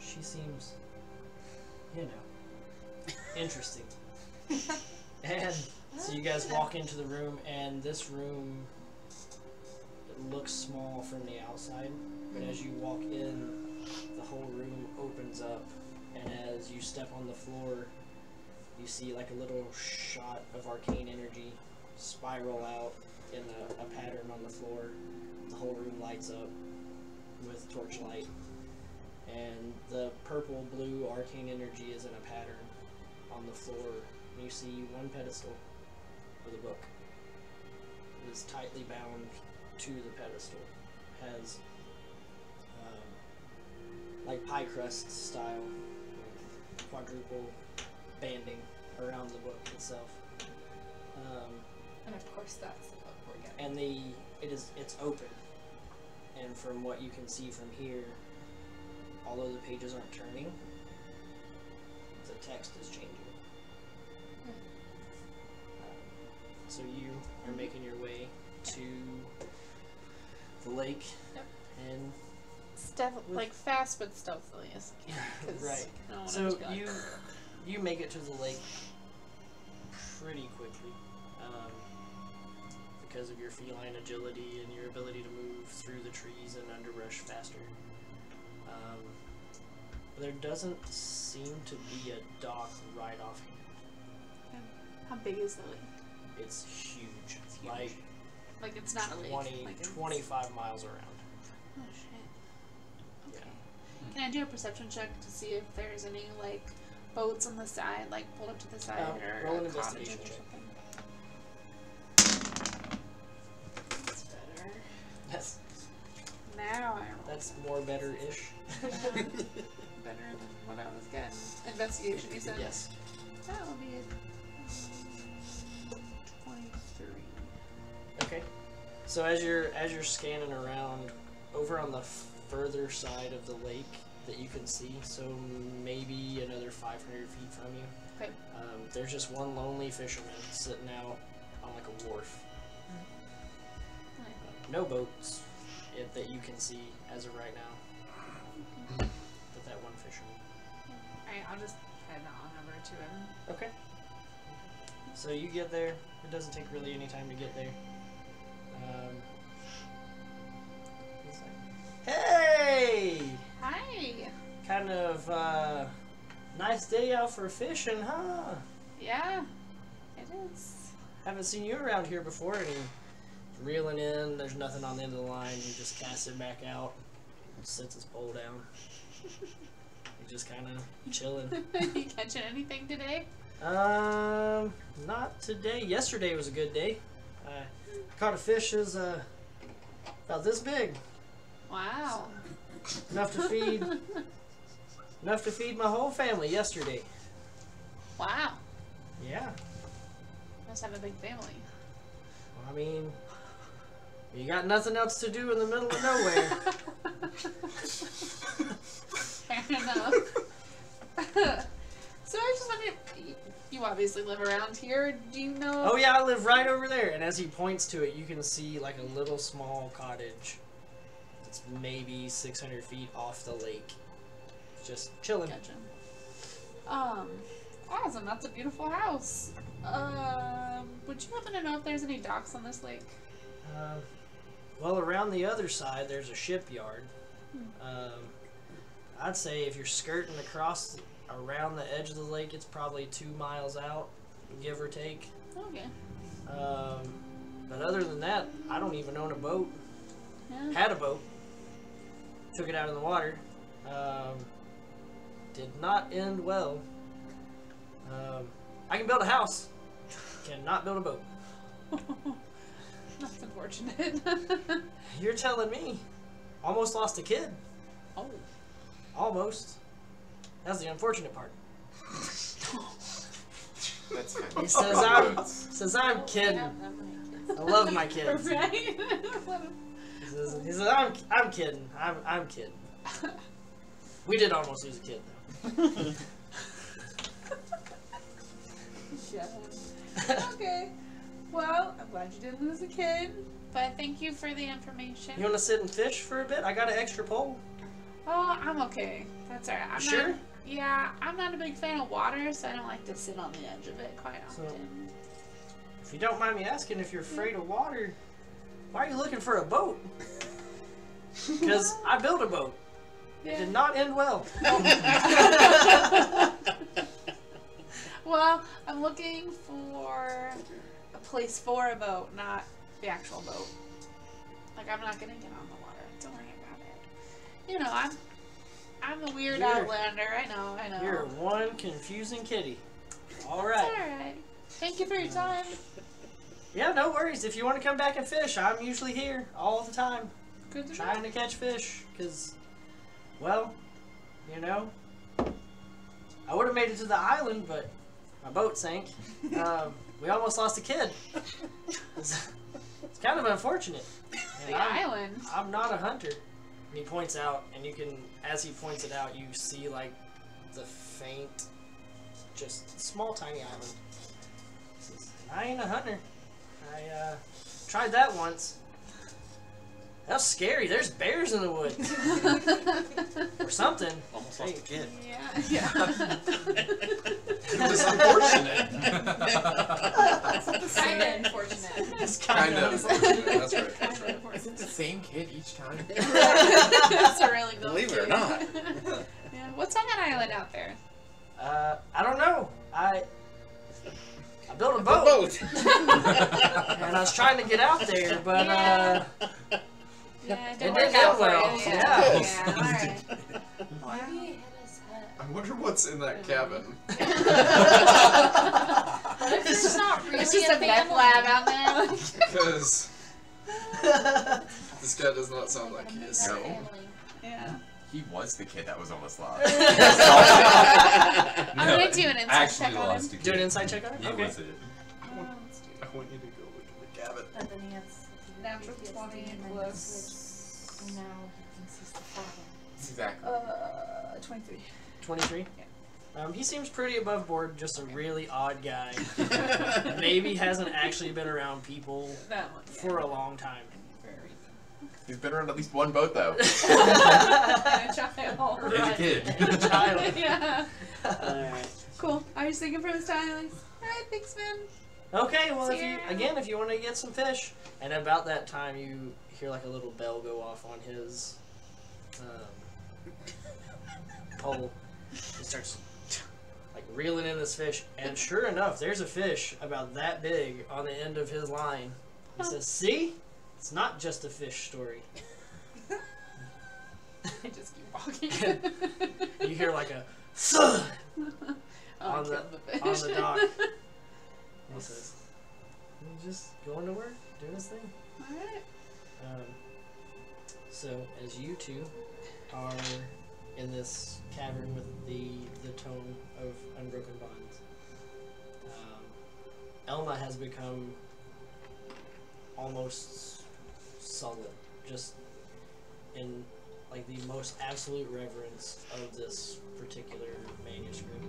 She seems, interesting." And so you guys walk into the room, and this room, it looks small from the outside, but as you walk in, the whole room opens up, and as you step on the floor, you see like a little shot of arcane energy spiral out in a pattern on the floor. The whole room lights up with torchlight, and the purple-blue arcane energy is in a pattern on the floor. And you see one pedestal with a book. It is tightly bound to the pedestal. Has like pie crust style, quadruple banding around the book itself. And of course, that's the book we're getting. And it's open, and from what you can see from here, although the pages aren't turning, the text is changing. So you are making your way to the lake. Yep. And like fast but stealthily as I can. right. So you make it to the lake pretty quickly because of your feline agility and your ability to move through the trees and underbrush faster. There doesn't seem to be a dock right off here. How big is the lake? It's huge. It's huge. Like it's not a lake. 25 miles around. Oh shit. Okay. Yeah. Can I do a perception check to see if there's any like boats on the side, like pulled up to the side, or roll an cottages investigation or check. something? That's better. Yes. Now I roll. That's more better-ish. Better than what I was getting. Investigation, you said? Yes. That will be a 23. Okay. So as you're scanning around, over on the further side of the lake that you can see, so maybe another 500 feet from you, Okay. there's just one lonely fisherman sitting out on like a wharf. No boats that you can see as of right now. But that one fisherman. Alright, I'll just head on over to him. Okay. So you get there. It doesn't take really any time to get there. He's like, hey! Hi! Kind of nice day out for fishing, huh? Yeah, it is. Haven't seen you around here before. And he's reeling in. There's nothing on the end of the line. He just casts it back out. Sets his pole down. He's just kind of chilling. You catching anything today? Not today. Yesterday was a good day. I caught a fish that's about this big. Wow. Enough to feed my whole family yesterday. Wow. Yeah. Must have a big family. Well, I mean, you got nothing else to do in the middle of nowhere. Fair enough. So I just wondered, you obviously live around here. Do you know? Oh yeah, I live right over there. And as he points to it, you can see like a little small cottage. It's maybe 600 feet off the lake. Just chilling. Gotcha. Awesome. That's a beautiful house. Would you happen to know if there's any docks on this lake? Well, around the other side, there's a shipyard. I'd say if you're skirting across around the edge of the lake, it's probably 2 miles out, give or take. Okay. But other than that, I don't even own a boat. Yeah. Had a boat. Took it out in the water. Did not end well. I can build a house. Cannot build a boat. That's unfortunate. You're telling me. Almost lost a kid. Oh. Almost. That's the unfortunate part. That's He says I'm kidding. I love my kids. Right? He says I'm kidding. I'm kidding. We did almost lose a kid though. Yeah. Okay. Well, I'm glad you didn't lose a kid. But thank you for the information. You want to sit and fish for a bit? I got an extra pole. Oh, I'm okay. That's alright. I'm Sure? Not, yeah, I'm not a big fan of water, so I don't like to sit on the edge of it quite often. So, if you don't mind me asking, if you're afraid of water, why are you looking for a boat? Because I built a boat. It did not end well. Well, I'm looking for a place for a boat, not the actual boat. Like, I'm not gonna get on the water. Don't worry about it. You know, I'm a weird outlander. I know. You're one confusing kitty. All It's right. alright. Thank you for your time. Yeah, no worries. If you want to come back and fish, I'm usually here all the time. Good to know. Trying to catch fish. Because, well, you know. I would have made it to the island, but my boat sank. We almost lost a kid. It's kind of unfortunate. And The island. I'm not a hunter. And he points out, and you can, as he points it out, you see like the faint, just small, tiny island. He says, I ain't a hunter. I tried that once. That was scary. There's bears in the woods. Or something. Almost lost a kid. Yeah. Yeah. It was unfortunate. Kind of unfortunate. It's Kind of. unfortunate. That's right. That's right. Is it the same kid each time? That's a really good Believe it or not. Yeah. What's on that island out there? I don't know. I built a boat. And I was trying to get out there, but Yeah, it It didn't did work out go well, for you. yeah. Yeah, alright. Maybe he hit his head. I wonder what's in that cabin. What if there's not really It's just a meth family? lab out there. Because this guy does not sound like he is. No. Yeah. He was the kid that was almost lost. I'm gonna do an insight Actually check on lost him. a do an kid. insight check on it? He Okay. was it. I want you to go look at the cabin. And then he has Natural 20 plus. Now he thinks he's the father. Exactly. 23. 23? He seems pretty above board, just a really odd guy. Maybe hasn't actually been around people That one. Yeah. for a long time. He's been around at least one boat though. And a child. And a kid. Child. Yeah. Alright. Cool. I was thinking from his time. Alright, thanks, man. Okay, well, See ya. if you want to get some fish, and about that time you hear like a little bell go off on his pole. He starts like reeling in this fish, and sure enough, there's a fish about that big on the end of his line. He says, "See, it's not just a fish story." I just keep walking. You hear like a thud Oh, on I the killed the fish. on the dock. He says, "He's just going to work, doing his thing." Alright. So as you two are in this cavern with the tome of unbroken bonds, Elma has become almost sullen, just in like the most absolute reverence of this particular manuscript.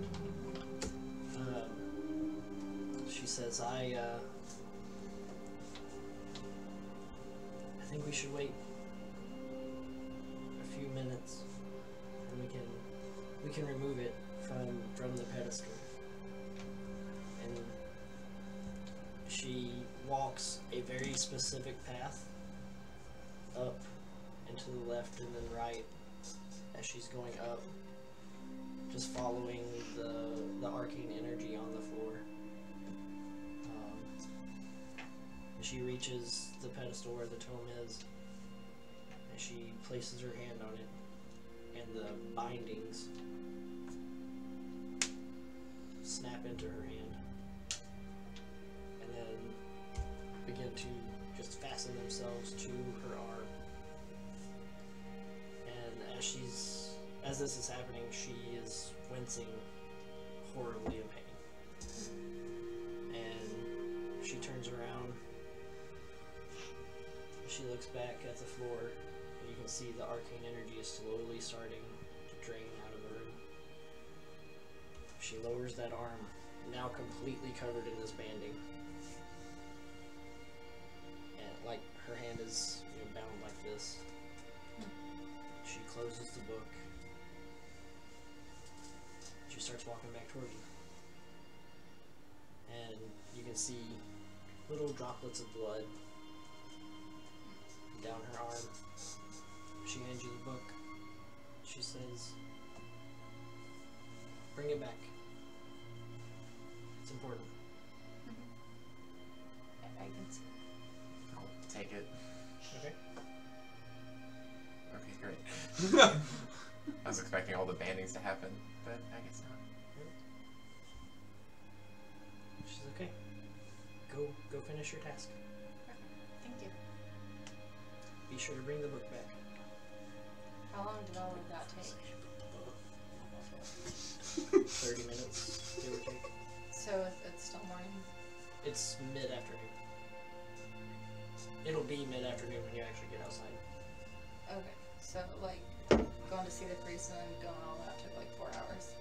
She says, I think we should wait a few minutes, and we can remove it from the pedestal." And she walks a very specific path up and to the left and then right as she's going up, just following the arcane energy on the floor. She reaches the pedestal where the tome is, and she places her hand on it, and the bindings snap into her hand, and then begin to just fasten themselves to her arm. And as this is happening, she is wincing horribly in pain. And she turns around. She looks back at the floor, and you can see the arcane energy is slowly starting to drain out of the room. She lowers that arm, now completely covered in this banding. And like her hand is bound like this. She closes the book. She starts walking back toward you. And you can see little droplets of blood down her arm. She hands you the book. She says, "Bring it back. It's important." I can see. I'll take it. Okay. Okay, great. I was expecting all the bandings to happen, but I guess not. She's okay. Go finish your task. Thank you. Be sure to bring the book back. How long did all of that take? 30 minutes, give or take. So it's still morning. It's mid-afternoon. It'll be mid-afternoon when you actually get outside. Okay, so like going to see the priest and then going all that took like 4 hours,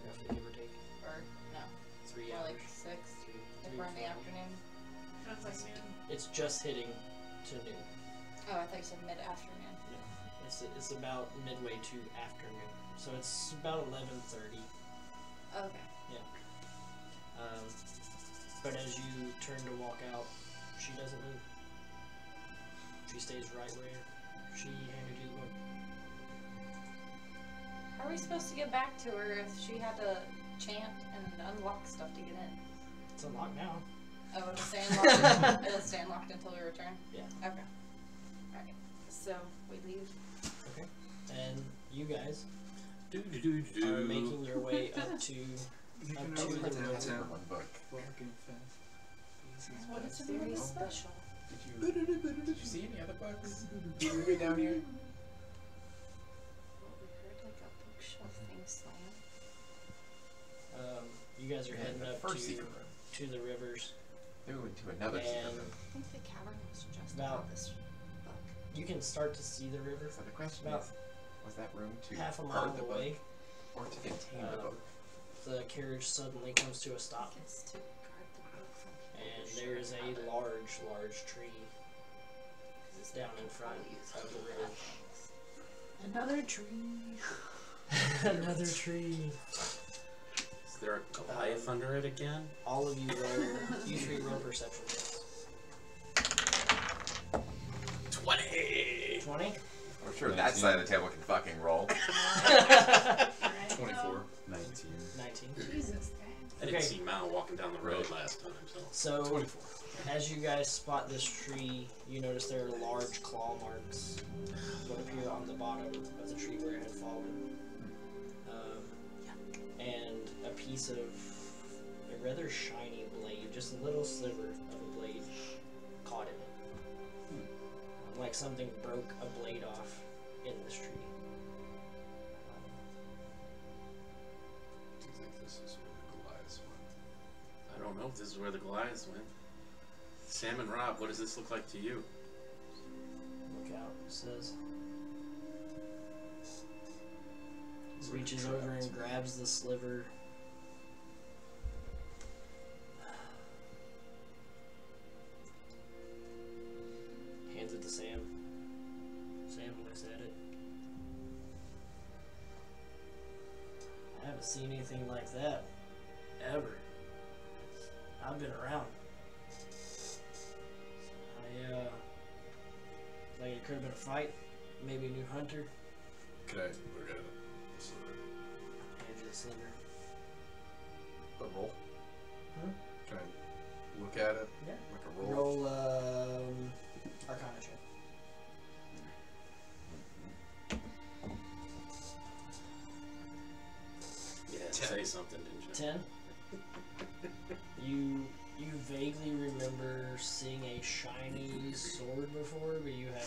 Roughly, give or take. or no, 3 more hours. like 6 Three, if we're in the afternoon. Sounds like noon. It's just hitting to noon. Oh, I thought you said mid-afternoon. It's about midway to afternoon. So it's about 11:30. Okay. But as you turn to walk out, she doesn't move. She stays right where she handed you the book. How are we supposed to get back to her if she had to chant and unlock stuff to get in? It's unlocked now. Oh, it'll stay unlocked. It'll stay unlocked until we return. Yeah. Okay. Alright. So we leave. Okay. And you guys Do do do do. are making your way up to the river. One book. What is very special? Did you see any other books? Moving down here? Well, we heard like a bookshelf thing slam. You guys are heading the up first secret room. to the rivers. Then we went to another secret And room. I think the cavern was just About- above this book. You can start to see the river So the question About is, was that room to half a guard mile the away. book or to contain the Um, book? The carriage suddenly comes to a stop, It's to guard the book from people and who there is a shouldn't have it. large tree 'Cause this down book in can front probably use of the bad river. things. Another tree. Another tree. Is there a Goliath under it again? All of you roll. You three roll perception checks. 20. 20. I'm sure that side of the table can fucking roll. 24. 19. 19. Jesus, dang. I didn't Okay. see Mao walking down the road last time, so. So 24. as you guys spot this tree, you notice there are large claw marks what appear on the bottom of the tree where it had fallen. And a piece of a rather shiny blade, just a little sliver of a blade, caught in it. Like something broke a blade off in this tree. Do you think this is where the Goliaths went? I don't know if this is where the Goliaths went. Sam and Rob, what does this look like to you? Look out, it says. It's like Reaches a over trap. and grabs the sliver. Hands it to Sam. Sam looks at it. I haven't seen anything like that. Ever. I've been around. Like it could have been a fight. Maybe a new hunter. Can I look at it? So, Hands you the sliver. a roll? Hmm? Can I look at it? Yeah. Like a roll? Roll Arcana check. Yeah, say something, didn't you? 10. You vaguely remember seeing a shiny sword before, but you have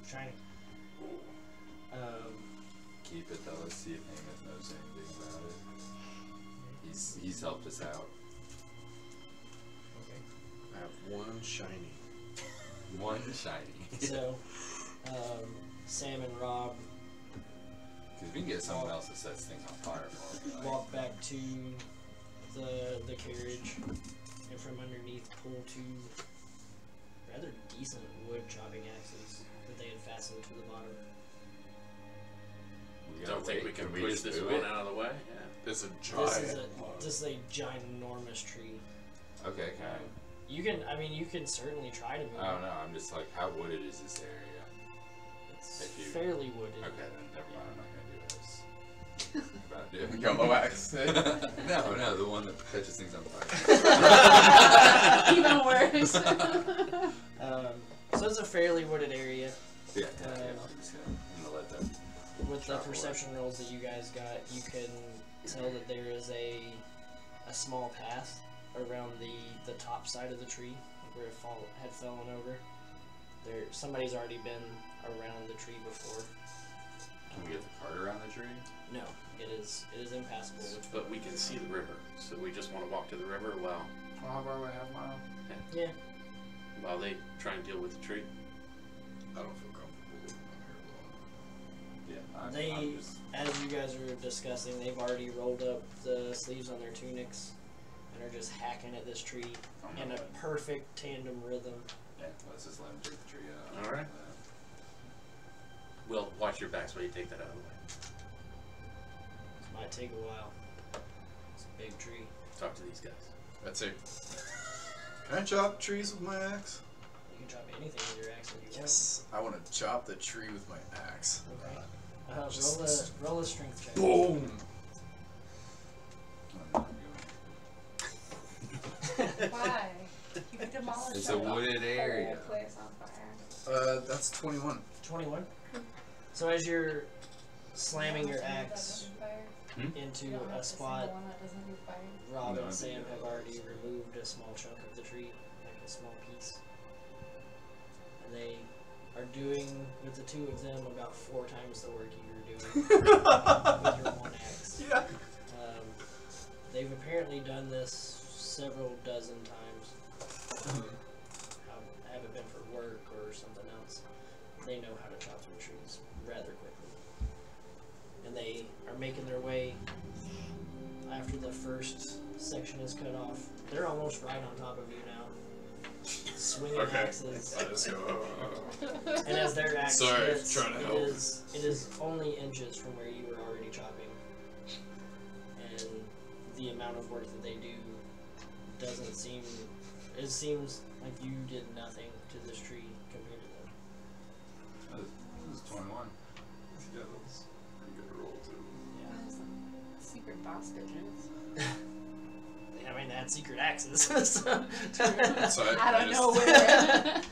shiny. Keep it though. Let's see if Amos knows anything about it. He's helped us out. Okay. I have one shiny. One shiny. So, Sam and Rob Because we can get someone else that sets things on fire for me. walk back to the carriage, and from underneath pull two rather decent wood chopping axes that they had fastened to the bottom. We gotta Don't think wait. we can we push just this do one it? out of the way? Yeah. It's a This is giant. this is a ginormous tree. Okay, can I? You can certainly try to move. I don't know. I'm just like, how wooded is this area? It's If you- fairly wooded. Okay, then never mind. I'm not gonna do this. I'm about to do. Yellow axe. No, the one that catches things on fire. Even worse. So it's a fairly wooded area. Yeah, I'm just gonna let them. With the Chop away. perception rolls that you guys got, you can tell that there is a small path around the top side of the tree where it had fallen over. somebody's already been around the tree before. Can we get the cart around the tree? No, it is impassable. But we can see the river, so we just want to walk to the river while How far away? Half mile? Yeah. while they try and deal with the tree. I don't feel comfortable living Yeah. They, as you guys are discussing, they've already rolled up the sleeves on their tunics and are just hacking at this tree in a perfect tandem rhythm. Yeah, let's just let him take the tree out. All right. Well, watch your backs while you take that out of the way. This might take a while. It's a big tree. Talk to these guys. That's it. Can I chop trees with my axe? You can chop anything with your axe if you Yes. I want to chop the tree with my axe. want. Okay. Just- Roll a strength check. Boom! Why? You could demolish It's the a wooded area. whole place on fire. That's 21. 21. So as you're slamming your You don't have axe to fire. into You don't have a to spot, single one that doesn't do fire. Rob No, and I Sam think have that- already removed a small chunk of the tree, like a small piece. And they are doing, with the two of them, about 4 times the work you're doing with your one axe. Yeah. They've apparently done this several dozen times. Have it been for work or something else. They know how to chop through trees rather quickly. And they are making their way after the first section is cut off. They're almost right on top of you now. Swinging axes. I just go. And as their axe Sorry, hits, trying to it help. is only inches from where you were already chopping. And the amount of work that they do doesn't seem... It seems like you did nothing to this tree compared to them. This is 21. Yeah, that's a pretty good roll, too. Yeah. Secret boss bitches. I mean, they had secret axes. so. So I don't know just, where.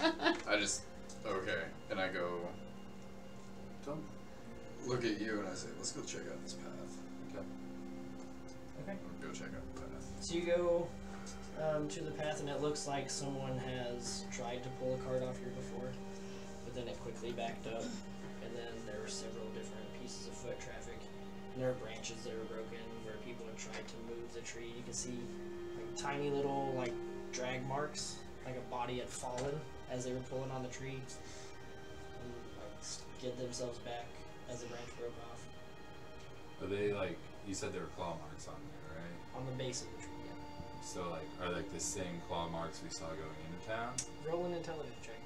I just, okay. And I go, Don't. look at you, and I say, let's go check out this path. Okay. Okay. Go check out the path. So you go to the path, and it looks like someone has tried to pull a cart off here before, but then it quickly backed up, and then there were several different pieces of foot traffic, and there are branches that are broken where people have tried to move the tree. You can see like tiny little like drag marks, like a body had fallen as they were pulling on the tree, and like skid themselves back as the branch broke off Are they like, you said there were claw marks on there, right? on the base of the tree. So like, are like the same claw marks we saw going into town? Yeah. Roll an intelligence check.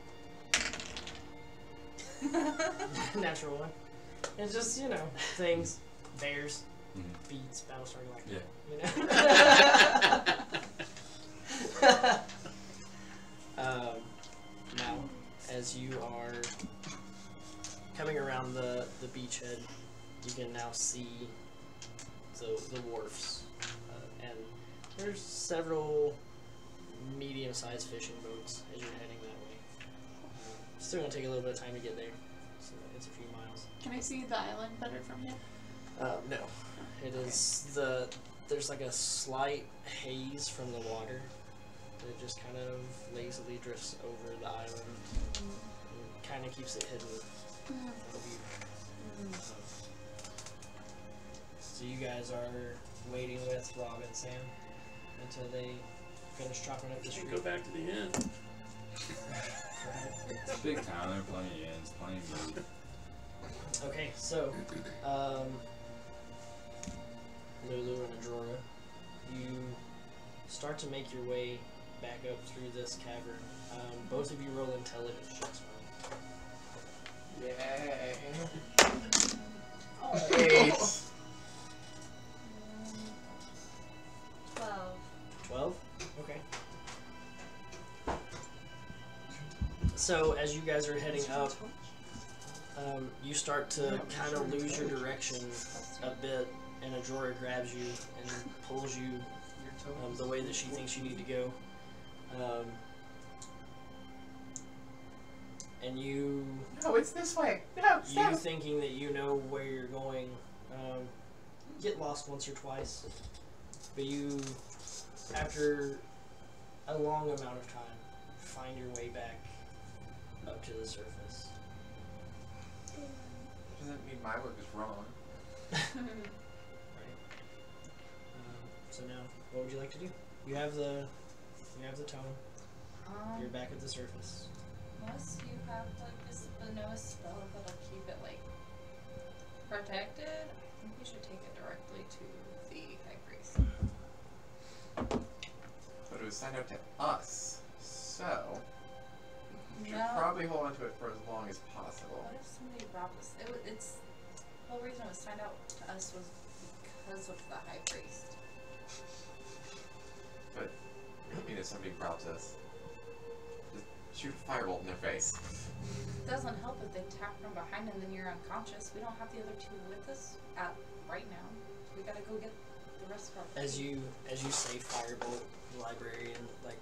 Natural one. It's just, you know, things. Bears, beats, Battlestar Galactica. You know? Now, as you are coming around the beachhead, you can now see the wharfs. And there's several medium-sized fishing boats as you're heading that way. Still gonna take a little bit of time to get there, so it's a few miles. Can I see the island better from here? No, it is there's like a slight haze from the water that just kind of lazily drifts over the island and kind of keeps it hidden from view. So you guys are waiting with Rob and Sam until they finish chopping up the We tree. go back to the inn. It's a big town, there are plenty of inns, plenty of meat. Okay, so Lulu and Adrora, you start to make your way back up through this cavern. Both of you roll intelligence checks for me. Yay. Oh. 8. 12. 12? Okay. So as you guys are heading up, you start to kind of lose your direction a bit, and Adrora grabs you and pulls you the way that she thinks you need to go. And you... No, it's this way. No, You thinking that you know where you're going, get lost once or twice, but you, after a long amount of time, find your way back up to the surface. Doesn't mean my work is wrong. Right. So now, what would you like to do? You have the tome. You're back at the surface. Unless you have like this vanilla spell that'll keep it like protected, I think we should take it directly to the high priest. But it was signed up to us, so we should No. probably hold on to it for as long as possible. What if somebody robbed us? It's the whole reason it was signed out to us was because of the high priest. But I mean, if somebody robs us, just shoot a firebolt in their face. It doesn't help if they tap from behind and then you're unconscious. We don't have the other two with us at right now. We gotta go get the rest of our As you say firebolt, the librarian like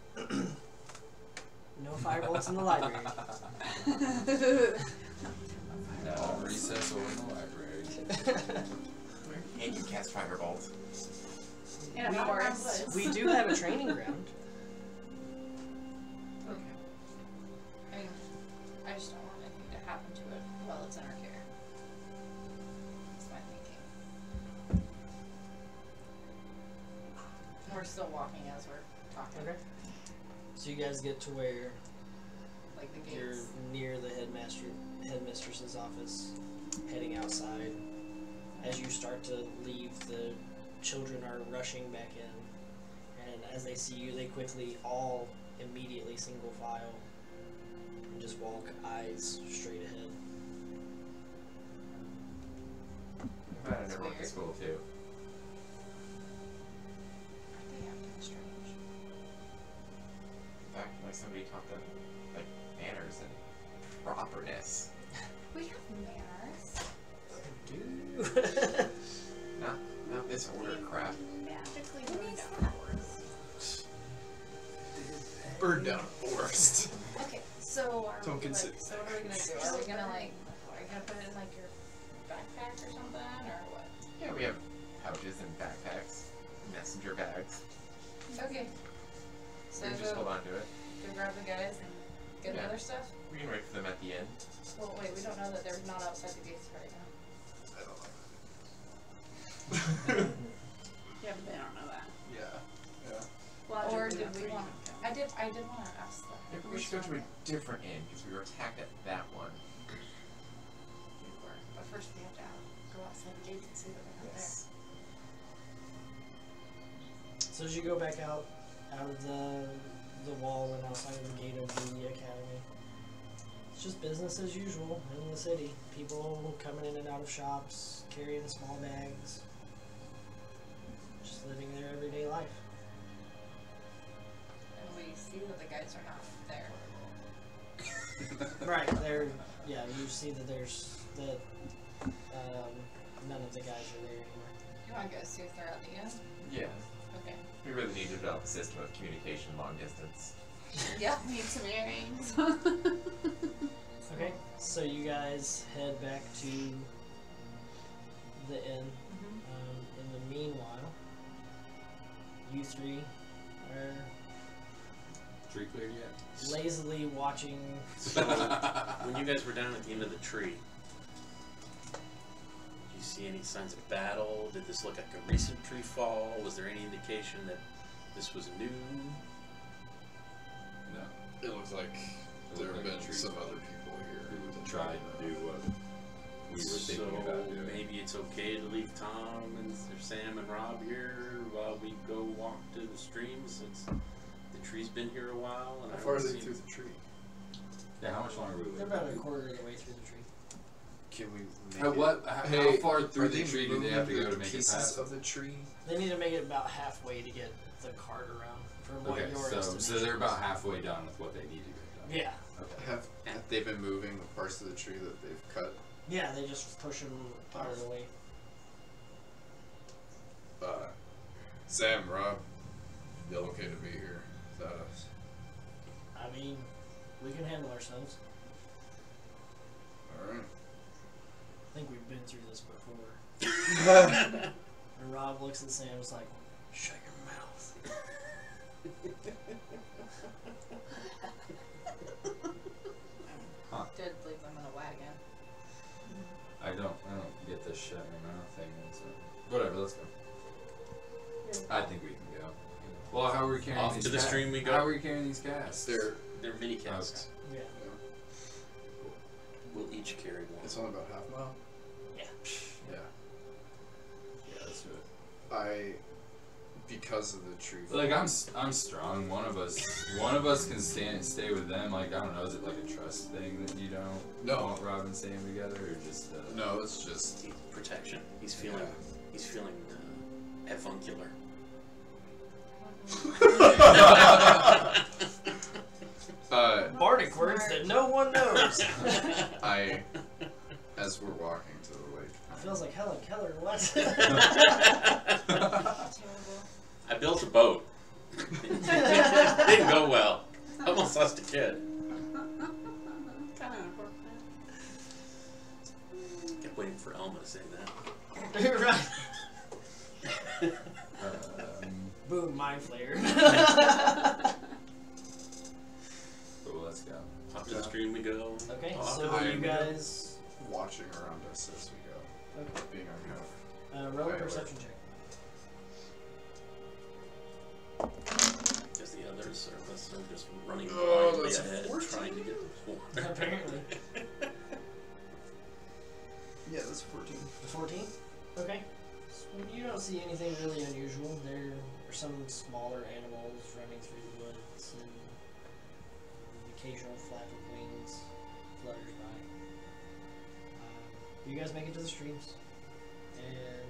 no firebolts in the library. Recess or in the library. Where can you cast firebolts? in a forest. We do have a training ground. Okay. I mean, I just don't want anything to happen to it while it's in our care. That's my thinking. We're still walking as we're talking. Okay. So you guys get to where Like the you're gates. near the headmistress's office, heading outside. As you start to leave, the children are rushing back in, and as they see you, they quickly all immediately single file and just walk eyes straight ahead. I'm glad I never went to school too. Aren't they acting strange? In fact, like somebody taught them like manners and properness. We have manners. Not this order crap. Magically Who burned needs down that? forest. Burn down a forest. Okay, so are Don't we consider like, so what are we gonna do? Are we gonna like, are you gonna put it in like your backpack or something, or what? Yeah, we have pouches and backpacks, messenger bags. Okay. So We can just go, hold on to it. go grab the guys and get the Yeah. other stuff? We can wait for them at the end. Well, wait, we don't know that they're not outside the gates right now. I don't know. Yeah, but they don't know that. Yeah. Or Logically, did that's we where you want? would go. I did want to ask them. Maybe we should go to a different inn because we were attacked at that one. But first we have to go outside the gates and see that they're not Yes. So as you go back out of the wall and outside of the gate of the academy, it's just business as usual in the city. People coming in and out of shops, carrying small bags, just living their everyday life. there. And we see that the guys are not there. Right, yeah, you see that none of the guys are there anymore. You want to go see if they're at the end? Yeah. Okay. We really need to develop a system of communication long distance. Yeah. Need some earrings. Okay, so you guys head back to the inn. In the meanwhile, you three are Tree cleared yet? lazily watching. So, when you guys were down at the end of the tree, did you see any signs of battle? Did this look like a recent tree fall? Was there any indication that this was new? No. It looks like there have been some other people here We that tried to do what we were thinking about doing. Maybe it's okay to leave Tom and Sam and Rob here while we go walk to the stream since the tree's been here a while. And How I far are don't they see- through the tree? Yeah, how much longer will we They're about a quarter of the way through the tree. Can we make How far through are the tree do they have to go to make it pieces past? of the tree? They need to make it about halfway to get the cart around. From what Okay, your so estimation they're is. about halfway done with what they need to get done. Yeah, Okay. Have they been moving the parts of the tree that they've cut? yeah, they just push them out of the way. Sam, Rob, y'all okay to be here without us? I mean, we can handle ourselves. Alright. I think we've been through this before. And Rob looks at Sam and is like, shut your mouth. shut my mouth thing. So. Whatever, let's go. I think we can go. Well, how are we carrying Off these to the casts? stream we go. How are we carrying these casts? They're mini casks. Yeah. We'll each carry one. It's only about half a mile. Yeah. Yeah. Yeah, let's do it. Because of the tree. Like I'm strong. One of us can stay with them. Like I don't know. Is it like a trust thing that you don't want Robin staying together, or just? No, it's just Protection. He's feeling. He's feeling avuncular. Bardic words that no one knows. As we're walking to the lake. Feels like Helen Keller. What? Terrible. I built a boat. Didn't go well. Almost lost a kid. Kind of important. Kept waiting for Elma to say that. Right. Boom, mind flayer. Cool, let's go. Up to the stream we go. Okay, Off so to the- you guys Watching around us as we go. okay. Being on kind of Roll a Wayward. perception check. Just the others are just running Oh, blindly that's a ahead, 14. trying to get the water. Apparently. Yeah, that's 14. The 14? Okay. So you don't see anything really unusual. There are some smaller animals running through the woods, and the occasional flap of wings flutters by. You guys make it to the streams, and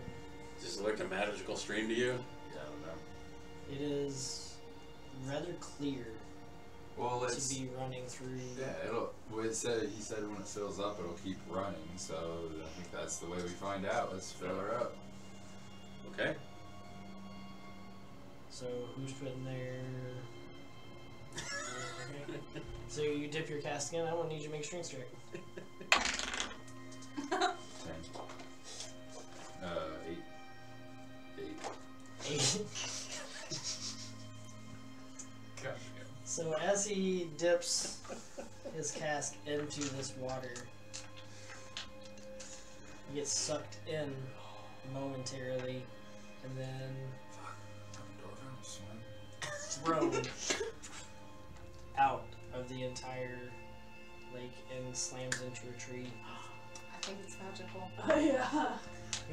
Is this like a magical stream to you? Yeah, I don't know. it is rather clear Well, to let's. be running through. Yeah, he said when it fills up, it'll keep running. So I think that's the way we find out. Let's fill her up. Okay. So who's putting their? Okay. So you dip your cask in. I won't need you to make a strength check. 10. 8. 8. Gosh, So as he dips his cask into this water, he gets sucked in momentarily, and then thrown out of the entire lake and slams into a tree. I think it's magical. Oh yeah.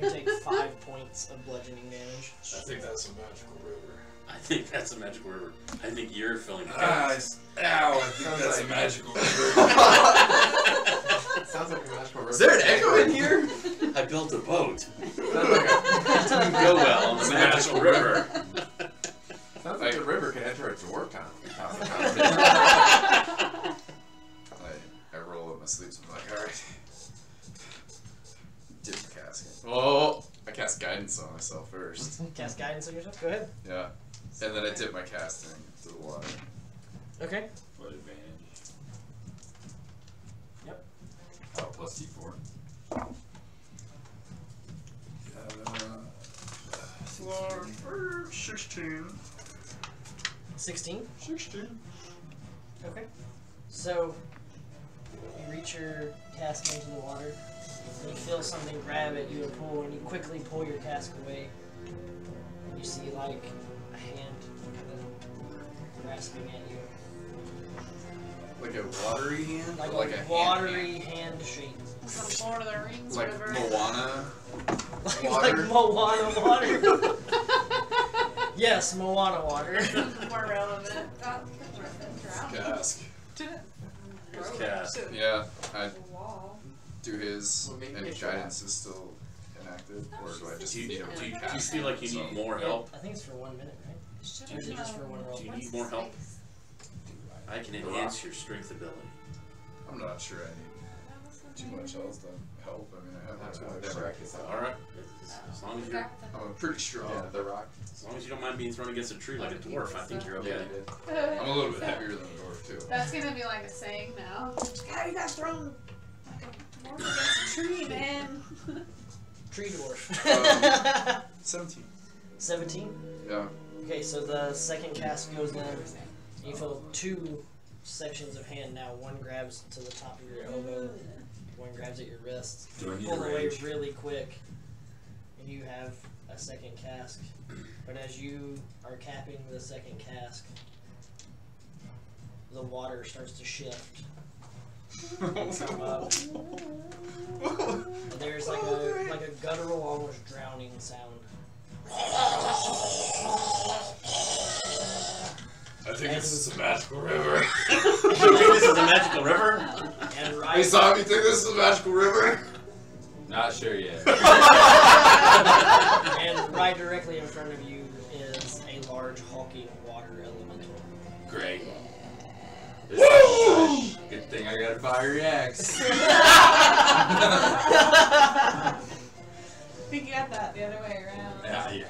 You take 5 points of bludgeoning damage. I think that's a magical river. I think that's a magical river. I think you're filling the Ow, gas. I think that's a magical river. Sounds like a magical river. Is there an echo in here? I built a boat. Sounds like Didn't go well on the magical river. sounds like a river can enter a dwarf town. I roll up my sleeves and I'm like, alright. Dip the casket. Oh, I cast guidance on myself first. Cast guidance on yourself. Go ahead. Yeah. And then I dip my casting into the water. Okay. What advantage? Yep. Oh, plus D4. 16. 16. 16. Okay. So you reach your cask into the water. And you feel something grab at you and pull, and you quickly pull your cask away. You see like a hand kind of grasping at you, Like a watery hand? like Or a hand watery hand shape, Some Lord of the Rings Like river. Moana? like Water? Moana water. Yes, Moana water. More relevant. Cask. Here's Cass. Yeah, I Wall. do his, Well, maybe and it's guidance is still enacted, or do I just Do you, need do to you cast feel like you it, need so- more help? I think it's for 1 minute, right? Should Or is it just for one roll? Do you need more help? I can enhance your strength ability. I'm not sure I need too much else to help. I mean, I have That's too what much. never actually sounds. All right. As long as you're, I'm pretty strong. Yeah, the rock. as long as you don't mind being thrown against a tree like a dwarf, I think you're Yeah, okay. you did. I'm a little bit heavier than a dwarf too. That's gonna be like a saying now. God, you got thrown like a dwarf against a tree, man. Tree dwarf. 17. 17. Yeah. Okay, so the second cast goes in. You feel 2 sections of hand now. One grabs to the top of your elbow, one grabs at your wrist. Do I need Pull to away rage? really quick, you have a second cask, but as you are capping the second cask, the water starts to shift. Come up. And there's like a guttural, almost drowning sound. I think this is a magical river. You think this is a magical river? And Hey, right, Sam, you think this is a magical river? Not sure yet. and right directly in front of you is a large hulking water elemental. Great. Good thing I got a fiery axe. We got that the other way around. Yeah.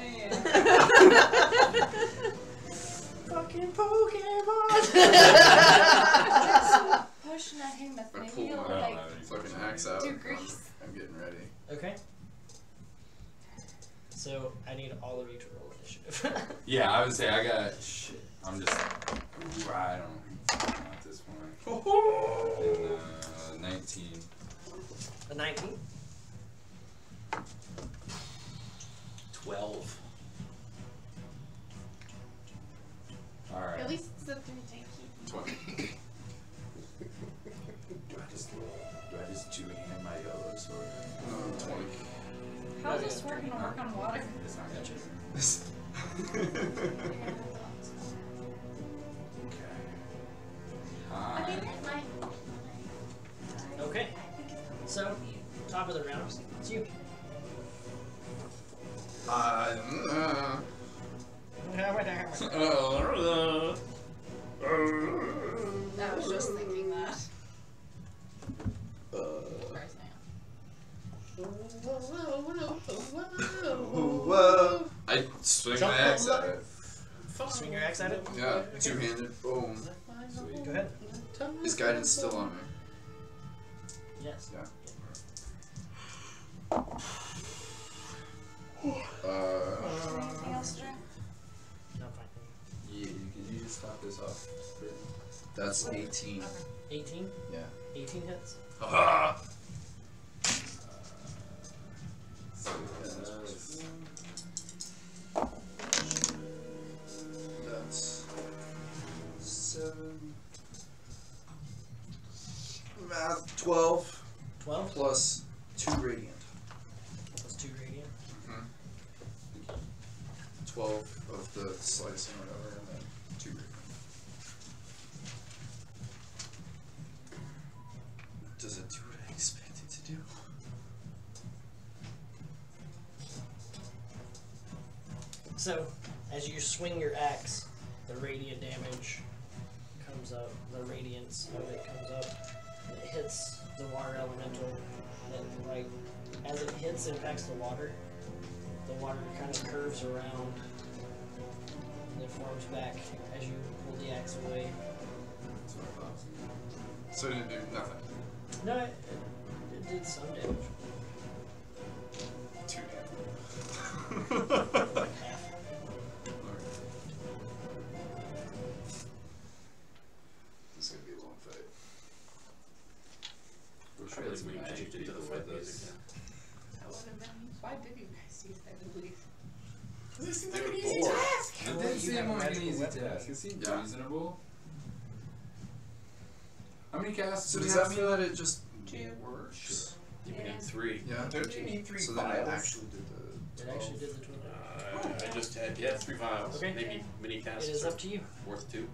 Fucking Pokemon! Pushing that him, I maybe pull you'll my like fucking axe out. do grease. I'm getting ready. Okay. So I need all of you to roll initiative. Yeah, I would say I got shit. I'm just. Ooh, I don't at this point. And, 19. A 19. 12. All right. At least it's a 3 tanky. 20. Do I just two-hand my yellow sword? 20. How is this sword gonna work on water? It's not gonna change. I mean, Hi. it might. Okay. So, top of the round. It's you. I was just thinking that. Whoa. I swing my axe at it. Swing your axe at it. Yeah, two-handed. Boom. Sweet. Go ahead. Is guidance still on me? Yes. Yeah. Anything else, Jen? No, fine. Yeah, could you just top this off? That's 18. 18? Yeah. 18 hits. Ah! That's 7. Math 12 12 plus 2 radiant. plus 2 radiant. 12 of the slicing or whatever, and then 2 radiant. Does it do what I expect it to do? So, as you swing your axe, the radiant damage comes up, the radiance of it comes up, and it hits the water elemental, and like, as it hits, impacts the water kind of curves around, and it forms back as you pull the axe away. So it didn't do nothing. No, it did some damage. 2 damage. Like half. This is gonna be a long fight. I feel like we changed it to the fight music. That would have been. Why did you guys use that at least? This seems They like were an easy bored. task. It You did have seem a like an magical easy weapon. task. It seemed Yeah. reasonable. How many casts So do we does have that mean that it just 2. works? You need 3. Yeah. Don't you need 3 So then it vials? actually did the. It actually did the 12. I just had 3 vials. Okay. Maybe mini casts It is up to you. worth 2.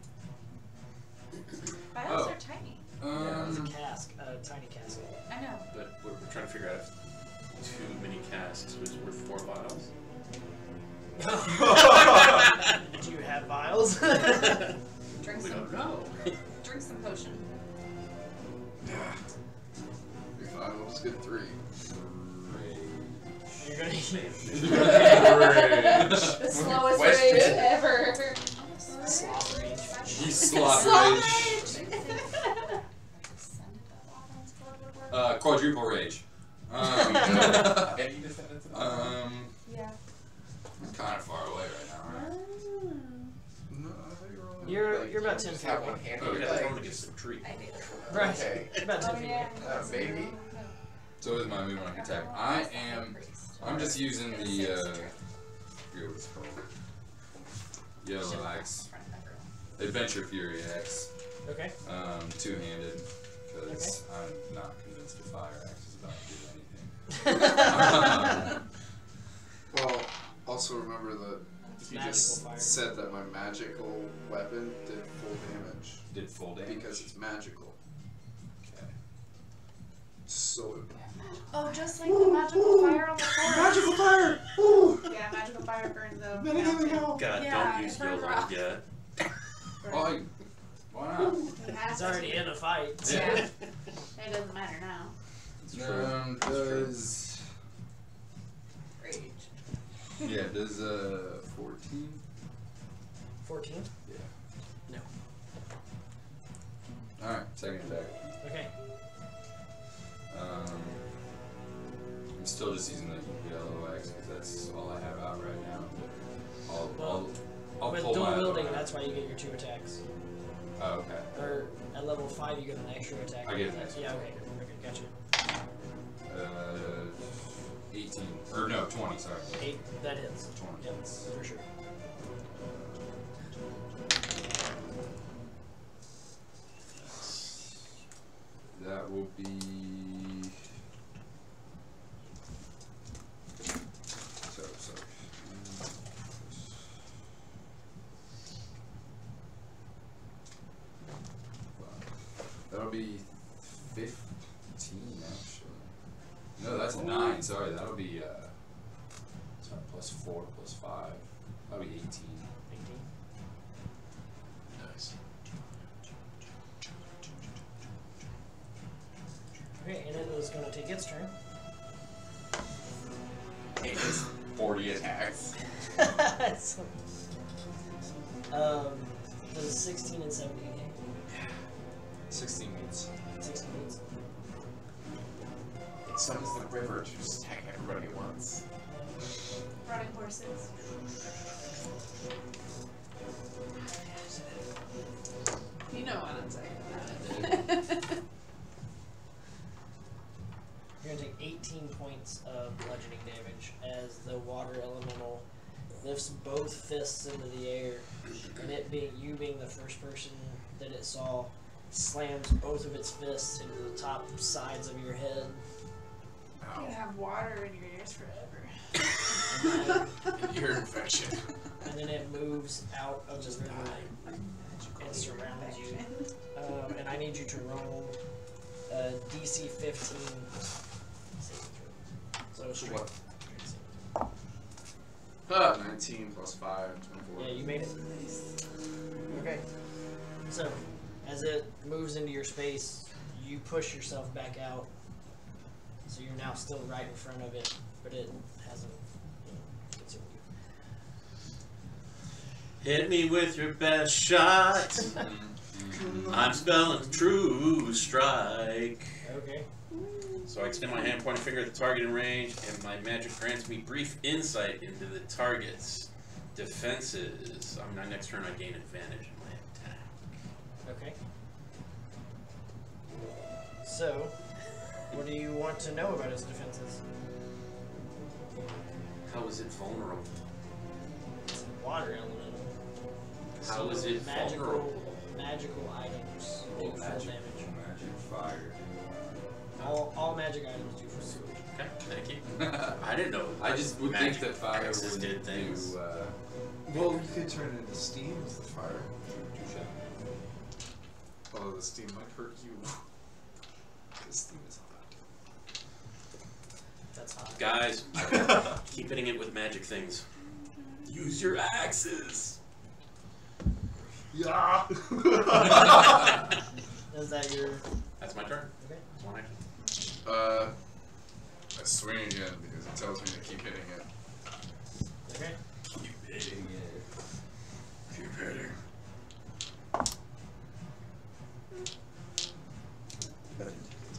Vials Oh. are tiny. It's a cask, a tiny cask. I know. But we're trying to figure out if 2 mini casks was worth 4 vials. Do you have vials? Drink We some. don't know. Drink some potion. Yeah. Be fine. We'll just get 3. You're gonna The slowest West rage Bend. ever. slot rage. He's slot Slot rage. rage. Quadruple rage. Any descendants of Yeah. I'm kind of far away right now, right? No, I thought you were only. You're about 10 just feet have away. one hand Oh, we in got your to leg. throw against the tree. I did. Right. Okay. About 10 Oh, feet yeah. away. Maybe. So with my move when I can attack, I'm just using the, I forget what it's called. Yellow axe. Adventure Fury axe. Okay. Two-handed, because I'm not convinced a fire axe is about to do anything. Well, also remember that you Magical just fire. said that my magical weapon did full damage. Did full damage? Because it's magical. Okay. So Oh, just like the magical fire on the forest. magical fire! Ooh! Yeah, magical fire burns the God, Yeah, don't use it burns YOLO rock. yet. Why not? It's already in a fight. So. Yeah. It doesn't matter now. Does Rage. yeah, does 14? 14? Yeah. No. Alright, second attack. Okay. I'm still just using the yellow axe because that's all I have out right now. But I'll With pull dual my wielding, other- that's why you get your 2 attacks. Oh, okay. Or at level 5, you get an extra attack. I get an extra. Yeah, okay. Okay, gotcha. 18. Or no, 20, sorry. 8, that hits. 20. Yep, for sure. That will be... Sorry. That'll be 15, actually. No, that's 9. Sorry, that'll be plus 4 plus 5. That'll be 18. 18. nice. Okay, and it is going to take its turn. It is 40 attacks. So, does 16 and 17 hit? 16 meets. 16 hits. It summons the river to just attack everybody at once. Running horses. You know what I'm saying about it. You're going to take 18 points of bludgeoning damage as the water elemental lifts both fists into the air, and it being you being the first person that it saw, slams both of its fists into the top sides of your head. You have water in your ears forever. An ear infection. And then it moves out of the river and surrounds you. And I need you to roll a DC 15 saving throw. So straight. What? 19 plus 5, 24. Yeah, you made it. Okay. So, as it moves into your space, you push yourself back out. So you're now still right in front of it, but it hasn't consumed you. Hit me with your best shot. I'm spelling true strike. Okay. So I extend my hand, point a finger at the target in range, and my magic grants me brief insight into the target's defenses. On my next turn, I gain advantage in my attack. Okay. So, what do you want to know about his defenses? How is it vulnerable? It's water elemental. How is it vulnerable? Magical items do full damage. Magic fire. All magic items do full damage. Okay, thank you. I didn't know. I just would think magic that fire axes would did things. do, Well, you could turn it into steam as the fire. Although the steam might hurt you. Because steam is hot. That's hot. Guys, keep hitting it with magic things. Use your axes. Yeah! Is that your... That's my turn. Okay. That's one action. I swing again because it tells me to keep hitting it. Okay. Keep hitting it. Keep hitting.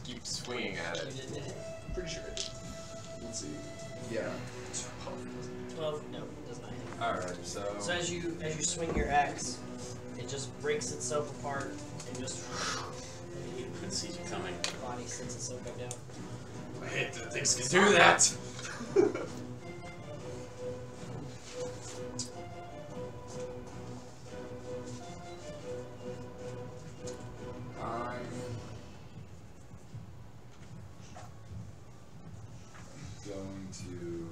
Keep swinging at You it. didn't hit. Pretty sure it did. Let's see. Yeah. 12? No, it does not hit. Alright, so... So as you swing your axe, it just breaks itself apart and just It sees you coming. the body sits itself back down. I hate that things can do that. I'm going to.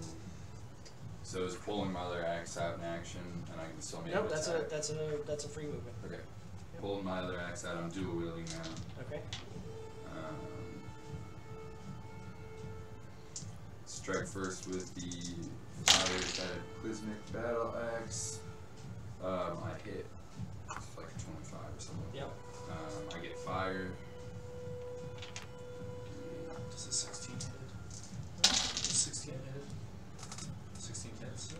So is pulling my other axe out in action, and I can still make Nope, an attack. that's a free movement. Okay. Pulling my other axe out. I'm dual wielding now. Okay. Strike first with the cataclysmic battle axe. I hit. It's like a 25 or something. Yep. I get fire. Does a 16 hit? 16 hit? 16 hits?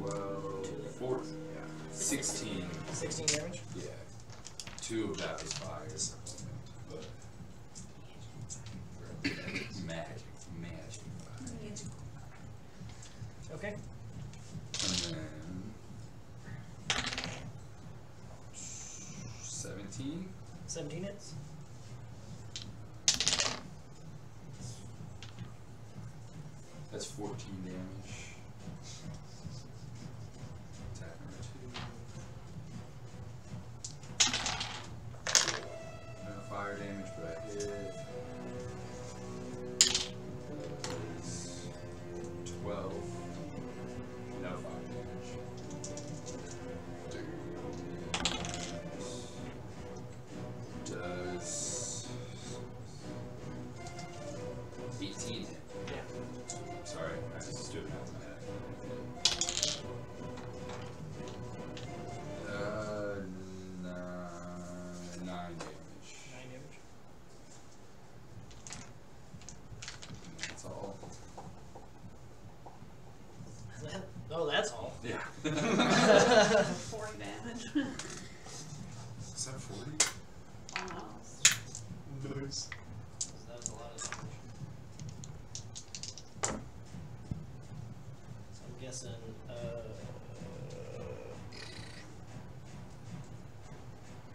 12, 4, yeah. 16. 16 damage? Yeah. 2 of that was fire. But magic fire. Okay. And then 17. 17 hits. That's 14 damage. Attack number 2. No fire damage, but I hit. That's 12. No fire damage. Does 18 hit? Yeah. Sorry, I just do it out of my head. 9 damage. 9 damage. That's all. Oh, that's all. Yeah. 40 damage. Is that 40? Almost. Nice. That was a lot of damage. So I'm guessing,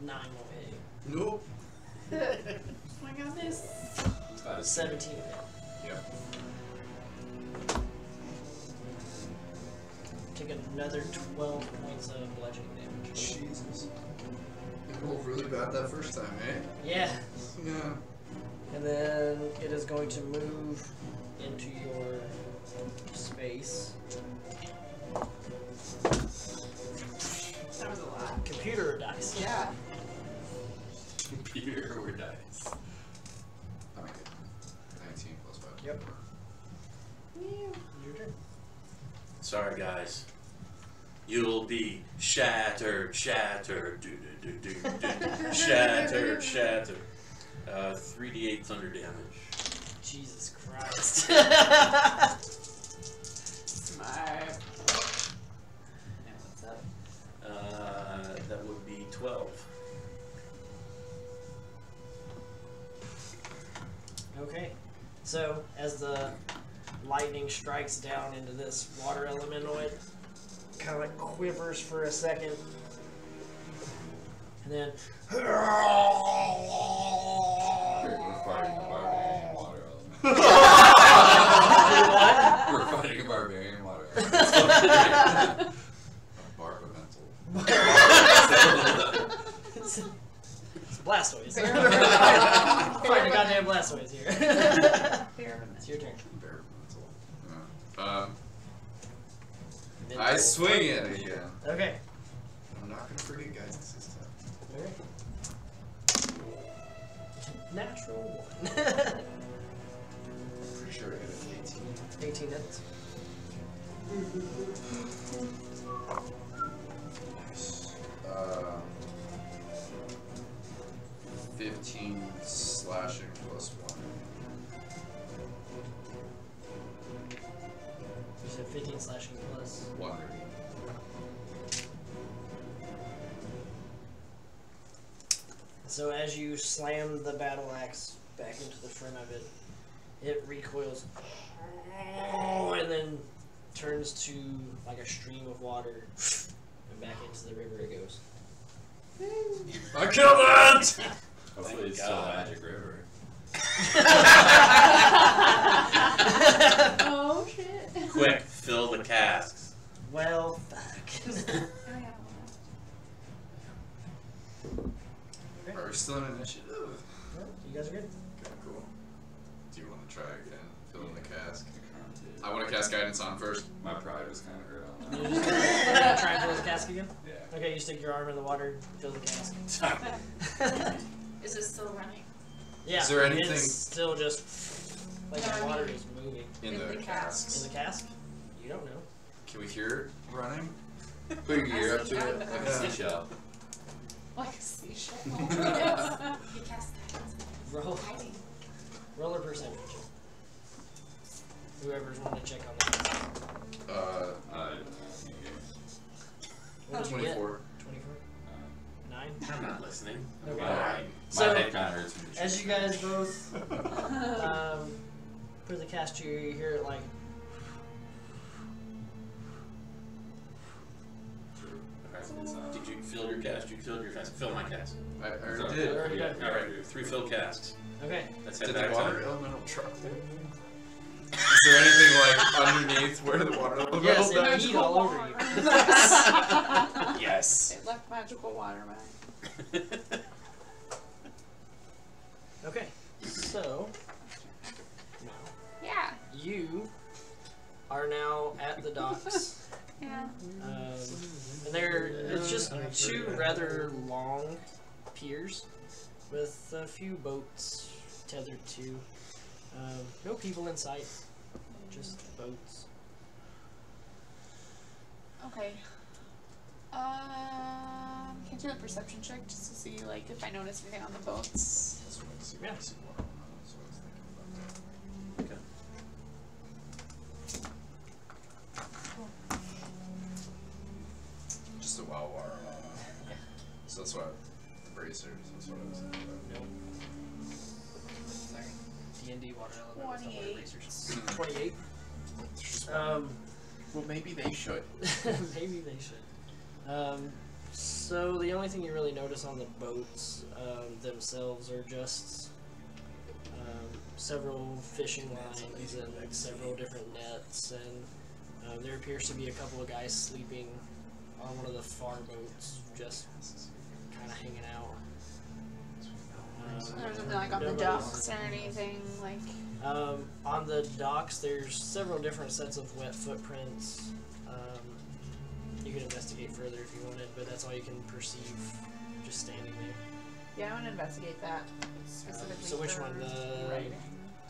9 won't hit you. Nope. Oh my goodness. 17 hit. Yep. Take another 12 points of bludgeoning damage. Jesus. It rolled really bad that first time, eh? Yeah. Yeah. And then it is going to move into your space. That was a lot. Computer or dice? Yeah. Computer or dice? I make it 19 plus 5. Yep. Your turn. Sorry, guys. You'll be shattered, shattered, do do do do do, shattered, shattered. 3d8 thunder damage. Jesus Christ. Smart. And what's up? That would be 12. Okay. So, as the lightning strikes down into this water elementoid, kind of like quivers for a second, and then We're fighting a barbarian water element. We're fighting a barbarian water element. A barbamental. it's Blastoise. Fighting a goddamn Blastoise here. It's your turn. Barbamental. I swing it again. Okay. I'm not gonna forget guidance this time. Okay. Natural 1. Pretty sure I hit an 18. 18 hits. Nice. 15 slashing plus 1. You said 15 slashing plus. 1. So as you slam the battle axe back into the front of it, it recoils and then turns to like a stream of water and back into the river it goes. I killed it! Hopefully it's still a magic river. Oh shit. Quick, fill the casks. Well, fuck. We're still in initiative. You guys are good. Okay, cool. Do you want to try again? Fill in the cask. I want to cast guidance on first. My pride was kind of hurt on that. You're just gonna try and fill the cask again? Yeah. Okay, you stick your arm in the water, fill the cask. Is it still running? Yeah, Is there anything- it's still just like No, the I water mean- is moving. In In the the casks. In the cask? You don't know. Can we hear it running? Put your ear up to Yeah. it like a Yeah. seashell. Like a seashell. He cast guidance. Roll a percentage. Whoever's wanting to check on that. What did you get? 24. 24? 9? I'm not listening. Okay. Alright. So, my head kind of hurts from the as you guys both put the cast, you hear it like. Did you fill your cask? You filled your cask. Fill my cask. I already Already did. done. Alright, 3 filled casks. Okay. Let's head Did back the water to elemental drop it? Is there anything like underneath where the water elemental Yes, it died? peed all over you. Yes. It left magical water behind. Okay. So. Yeah. You are now at the docks. Yeah. And it's just 2 rather long piers with a few boats tethered to. No people in sight, just boats. Okay. Can you do a perception check just to see like if I notice anything on the boats? That's what I see. Yeah. I see water elemental, that's what I was thinking about. Just a wild water elemental. So that's what the bracers. That's what I was thinking about. Sorry. D&D water element. 28. 28. Well, maybe they should. Maybe they should. So the only thing you really notice on the boats themselves are just several fishing lines and like several different nets, and there appears to be a couple of guys sleeping on one of the far boats, just kind of hanging out. There's nothing like on the docks or anything like. On the docks, there's several different sets of wet footprints. You can investigate further if you wanted, but that's all you can perceive just standing there. Yeah, I want to investigate that specifically. So which for one, writing.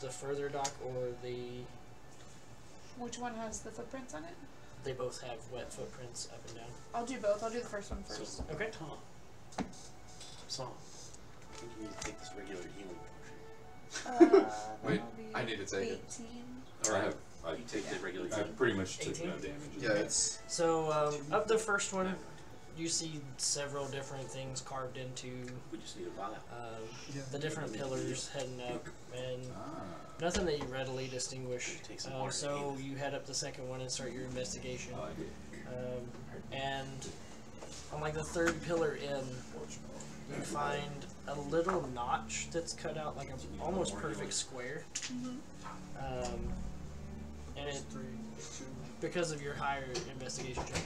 the further dock or the? Which one has the footprints on it? They both have wet footprints up and down. I'll do both. I'll do the first one first. So, Okay. Tom. I think you need to take this regular healing Wait, that'll be I need to take it. 18. potion. Alright. You take the regular I healing. pretty much took 18? no damage. Yeah, it's. So up the first one, you see several different things carved into We just need a vial. the different pillars heading up, and Ah. nothing that you readily distinguish. Take some water. So you head up the second one and start your investigation. I like it. And on like the third pillar in, you find a little notch that's cut out like an almost perfect square. And it, because of your higher investigation check,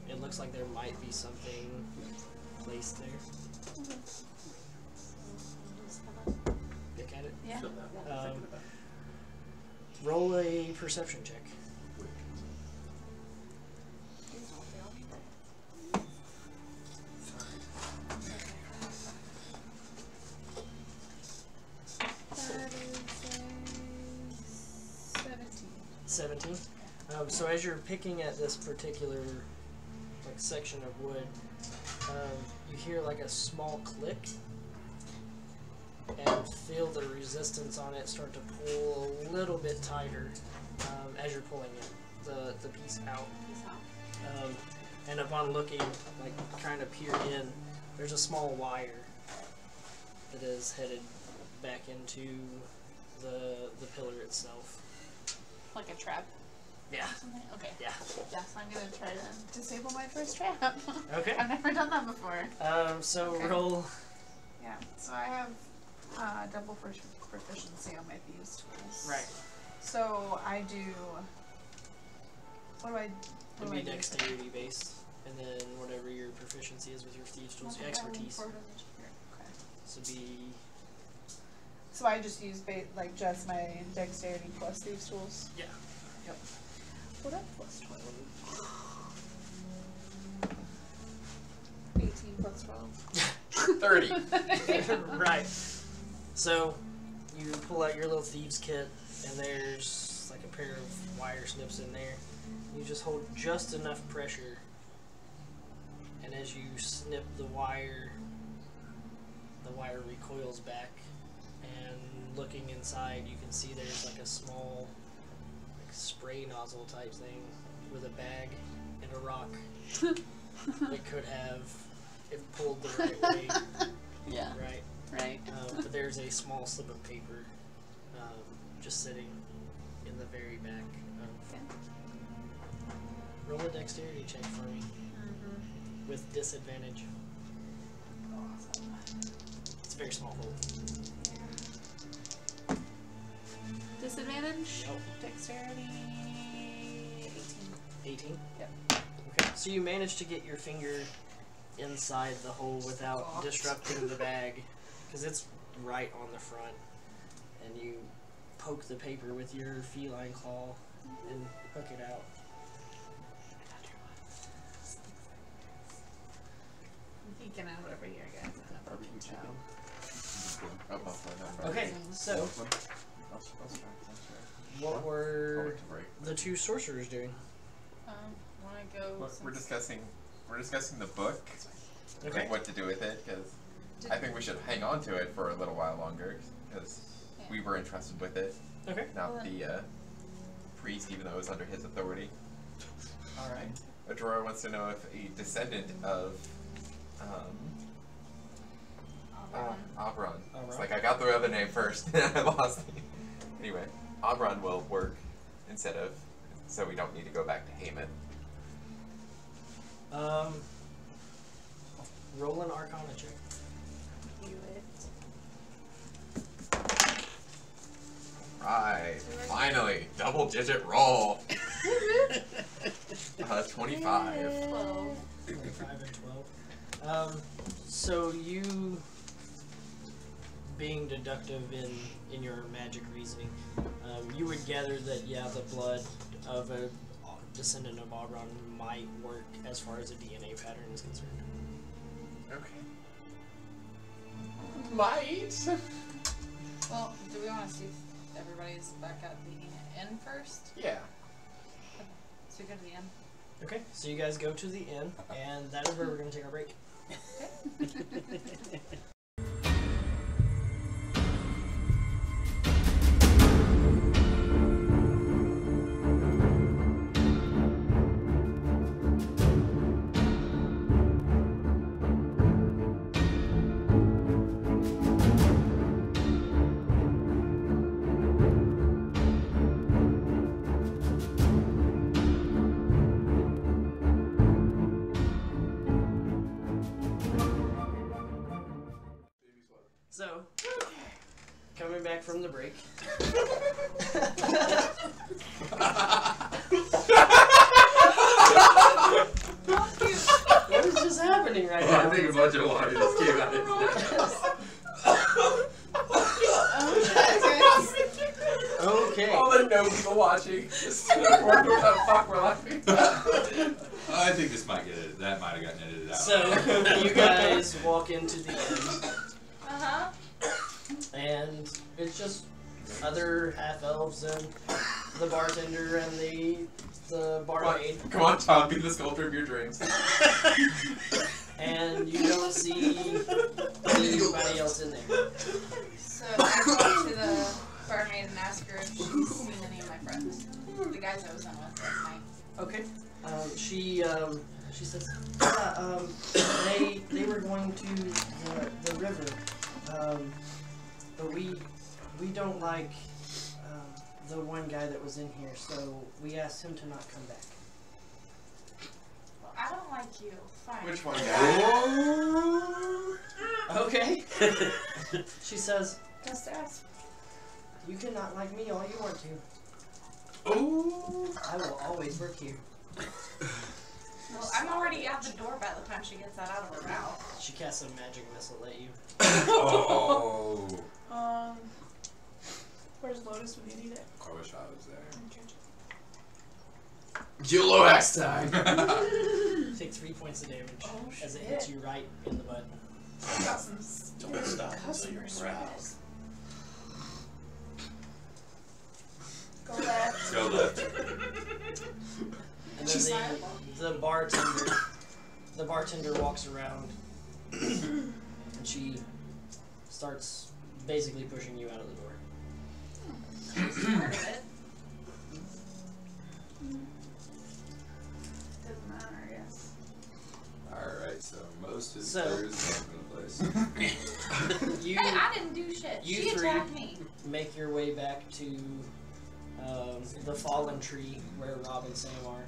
it looks like there might be something placed there. Look at it. Yeah. Fill that one. Thinking about it. Roll a perception check. That is a 17. 17. So as you're picking at this particular like section of wood, you hear like a small click and feel the resistance on it start to pull a little bit tighter as you're pulling it, the piece out. And upon looking, like trying to peer in, there's a small wire that is headed back into the pillar itself. Like a trap. Yeah. Or something? Okay. Yeah. Yes, I'm gonna try to disable my first trap. Okay. I've never done that before. So Okay. roll. Yeah. So I have double proficiency on my thieves tools. Right. So I do. What do I? It'd be dexterity based, and then whatever your proficiency is with your thieves tools, your expertise. Okay. So be. So I just use like just my dexterity plus thieves tools. Yeah. Yep. What up? Plus 12. 18 plus 12. 30. Right. So you pull out your little thieves kit, and there's like a pair of wire snips in there. You just hold just enough pressure, and as you snip the wire recoils back, and looking inside you can see there's like a small like spray nozzle type thing with a bag and a rock. It could have, if pulled the right way. Yeah. Right. Right. But there's a small slip of paper just sitting in the very back of. Okay. Roll a dexterity check for me with disadvantage. Awesome. It's a very small hole. Disadvantage? Nope. Dexterity 18. 18? Yep. Okay, so you managed to get your finger inside the hole without disrupting the bag, because it's right on the front, and you poke the paper with your feline claw and hook it out. I'm geeking out over here, guys. Barbecue chicken. Okay, so what were the two sorcerers doing? Wanna go? We're discussing the book. Okay. Like what to do with it, because I think we should hang on to it for a little while longer, because we were entrusted with it. Okay. Not the priest, even though it was under his authority. All right. Aurora wants to know if a descendant of Aubron. It's like I got the other name first, and I lost it. Anyway, Aubron will work instead of, so we don't need to go back to Heyman. Roll an Arcana check. Do it. Right, finally, double-digit roll. 25. 12. 25 and 12. So you, being deductive in your magic reasoning, you would gather that the blood of a descendant of Aubron might work as far as a DNA pattern is concerned. Okay. Might. Well, do we want to see if everybody's back at the inn first? Yeah. So we go to the inn. Okay, so you guys go to the inn, and that is where we're going to take our break. So, coming back from the break. What is just happening right now? I think a bunch of water just came out of his nose. Okay. All the no people watching. Just what the fuck we're laughing about. I think this might get edited. That might have gotten edited out. So, you guys walk into the inn, Uh-huh. and it's just other half-elves and the bartender and the barmaid. Come on, Tom, be the sculptor of your dreams. And you don't see anybody else in there. So I go up to the barmaid and ask her if she's seen any of my friends. The guys I was in with last night. Okay. She says, they were going to the river, but we don't like the one guy that was in here, so we asked him to not come back. Well, I don't like you. Fine. Which one, guy? Okay. She says, Just ask. you can not like me all you want to. Oh. I will always work here. Well, I'm already at the door by the time she gets that out of her mouth. She casts a magic missile at you. Oh. Where's Lotus when you need it? I wish I was there. YOLO axe time. You take 3 points of damage Oh, as it shit. hits you right in the butt. I got some Don't stop until you're customer proud. service. Go left. Go left. And then the bartender walks around and she starts basically pushing you out of the door. Part of it. Doesn't matter, I guess. Alright, so most of the So- players are in place. You Hey, I didn't do shit. you She three- attacked me. make your way back to the fallen tree where Rob and Sam are.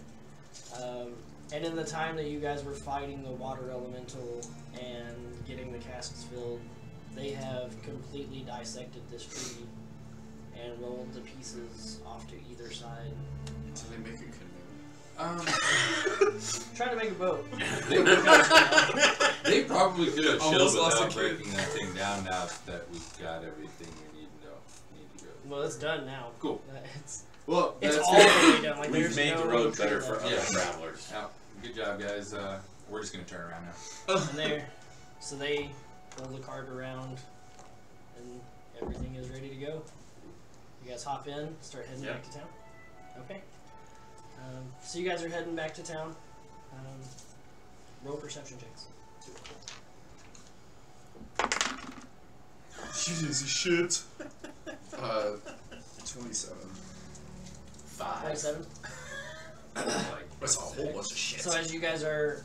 And in the time that you guys were fighting the water elemental and getting the casks filled, they have completely dissected this tree and rolled the pieces off to either side. Do they make a canoe? Trying to make a boat. They probably could have chilled Almost lost without a kid. breaking that thing down now that we've got everything we need to go. Well, it's done now. Cool. It's Well, it's that's all the way done. Like We've there's made no the road retreat better for left. other Yeah. travelers. Now, good job, guys. We're just gonna turn around now. And so they pull the cart around, and everything is ready to go. You guys hop in, start heading Yeah. back to town. Okay. So you guys are heading back to town. Roll perception checks. Jesus shit. 27. 5. 27. Like, That's a whole bunch of shit. So as you guys are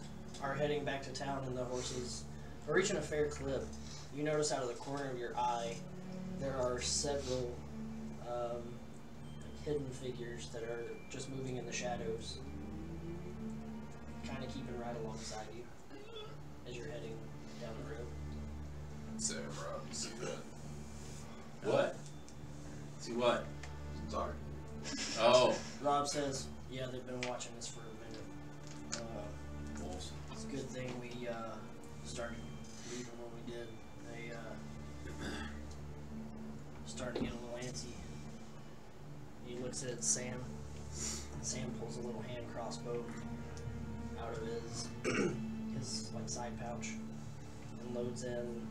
heading back to town and the horses are reaching a fair clip, you notice out of the corner of your eye there are several hidden figures that are just moving in the shadows, kind of keeping right alongside you as you're heading down the road. Sam, Rob, you see that? What? See what? Sorry. Oh. Rob says, yeah, they've been watching us for a minute. Wolves. It's a good thing we started leaving when we did. They started to get a little antsy. He looks at Sam. Sam pulls a little hand crossbow out of his like side pouch and loads in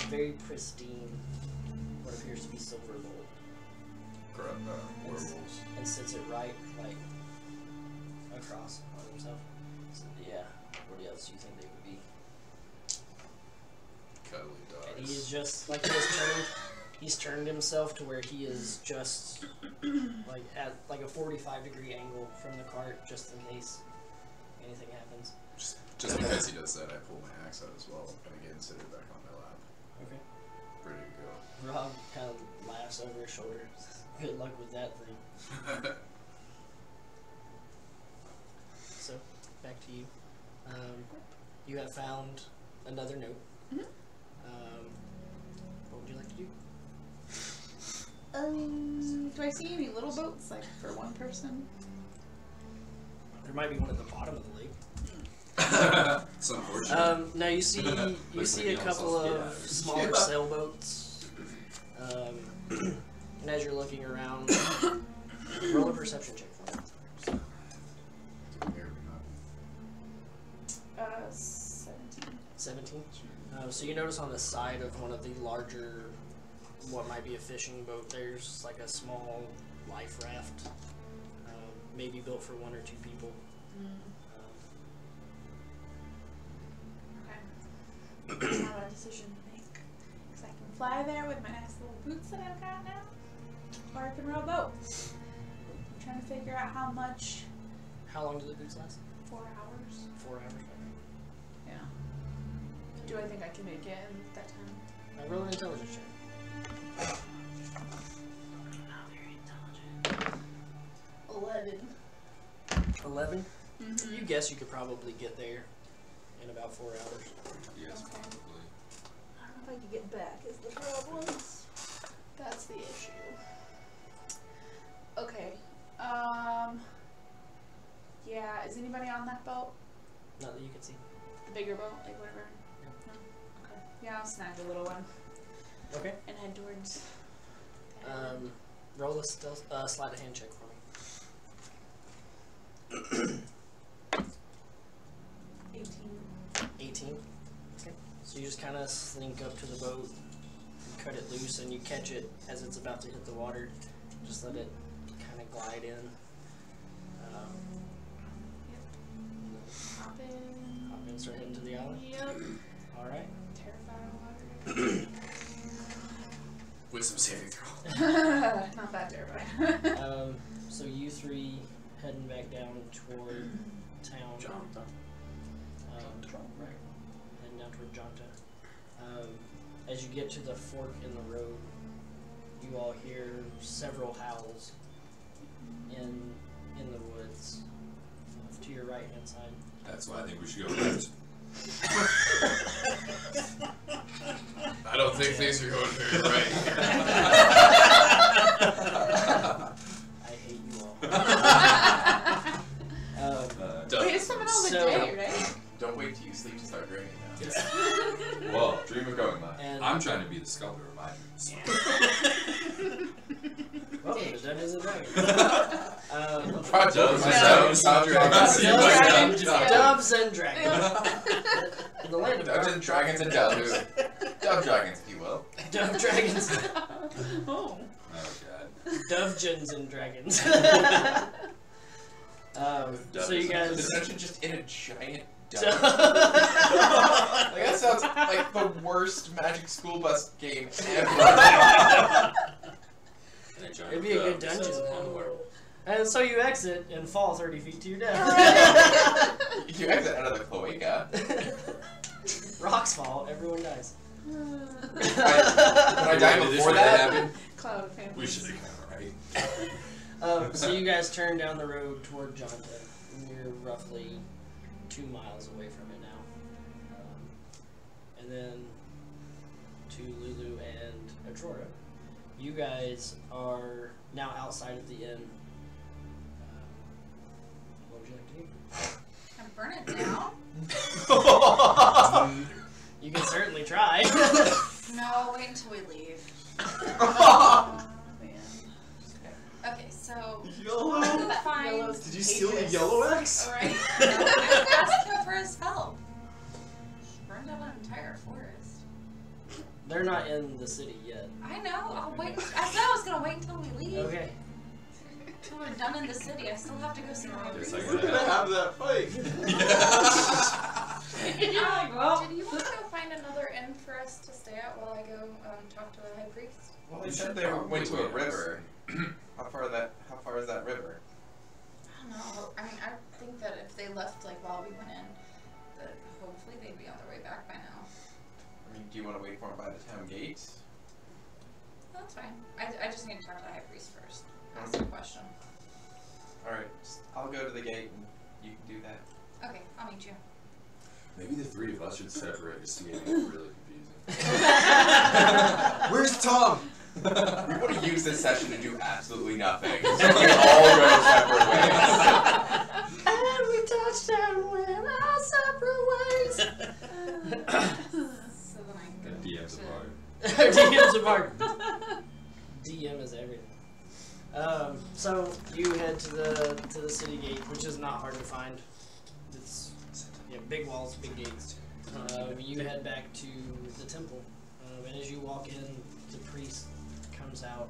a very pristine, what appears to be silver gold, Werewolves. and sits it right like across on himself. So, yeah, what else do you think they would be? Cuddly dogs. And he is just like he's turned himself to where he is just like at like a 45-degree angle from the cart, just in case anything happens. Just because he does that, I pull my axe out as well, and again, sit it back on my lap. Okay. Ready to Rob kind of laughs over his shoulder. Good luck with that thing. go. So, back to you. You have found another note. Mhm. What would you like to do? Do I see any little boats, like, for one person? There might be one at the bottom of the lake. It's unfortunate. No, you see a maybe couple also of smaller Yeah. sailboats. And as you're looking around, roll a perception check for me. Here we go. 17. 17. So you notice on the side of one of the larger, what might be a fishing boat, there's like a small life raft, maybe built for 1 or 2 people. Okay. I have a decision to make. Because I can fly there with my nice little boots that I've got now, or I can row a boat. I'm trying to figure out how much. How long do the boots last? 4 hours. 4 hours. Yeah. Do I think I can make it in that time? I roll an intelligence check. Not very intelligent. 11. 11. Mm-hmm. You guess you could probably get there in about 4 hours. Yes, Okay. probably. rowboat, like whatever. No? Okay. Yeah, I'll snag the little one. Okay. And head towards. Roll a sleight of hand check for me. 18. Okay. So you just kind of slink up to the boat, and cut it loose, and you catch it as it's about to hit the water. Just let it kind of glide in. Hop in. Hop in, start heading to the island. Yep. All right. Terrified of water. Wisdom saving throw. Not that terrified. So you three heading back down toward town. Jonathan. Right. Heading down toward Jonta. As you get to the fork in the road, you all hear several howls in the woods to your right hand side. That's why I think we should go left. I don't think things are going very right. I hate you all. Wait, it's coming all the day, right? Don't wait till you sleep to start dreaming now. Yes. Well, Dream of going live. And I'm trying to be the sculptor of my dreams. welcome to Dungeons and Dragons. Doves and Dragons. In the land of Doves and Dragons and Doves. Dove Dragons, if you will. Dove Dragons. Oh. Oh god. Dovegens and Dragons. So you guys. The dungeon just in a giant dove. Dove. Like, that sounds like the worst Magic School Bus game ever. It'd be a good dungeon. And so you exit and fall 30 feet to your death. You exit out of the cloaca. Rocks fall, everyone dies. When I died before that, Cloud of families. We should have gone right. So you guys turn down the road toward Jonta. You're roughly 2 miles away from it now. And then to Lulu and Atrora. You guys are now outside of the inn. What would you like to do? And burn it down? You can certainly try. No, wait until we leave. Oh, man. Okay, so Yellow. find. Did you steal the yellow axe? Alright. No, I asked him for his help. Burned down an entire forest. They're not in the city yet. I know. I'll wait. I said I was gonna wait until we leave. Okay. Until we're done in the city. I still have to go see my Yes, priest. I We're gonna have that fight. Did you want to go find another inn for us to stay at while I go talk to the high priest? well, they said they went to a river. How far is that river? I don't know. I mean, I think that if they left like while we went in, that hopefully they'd be on their way back by now. I mean, do you want to wait for them by the town gate? That's fine. I just need to talk to the high priest first. Ask a question. Alright, I'll go to the gate and you can do that. Okay, I'll meet you. Maybe the three of us should separate to see it really confusing. Where's Tom? We want to use this session to do absolutely nothing. So we all go separate ways. And we touched and went our separate ways. So then I can go DM's to... apart. DM's apart. DM is everything. So you head to the city gate, which is not hard to find. It's big walls, big gates. You head back to the temple, and as you walk in, the priest comes out.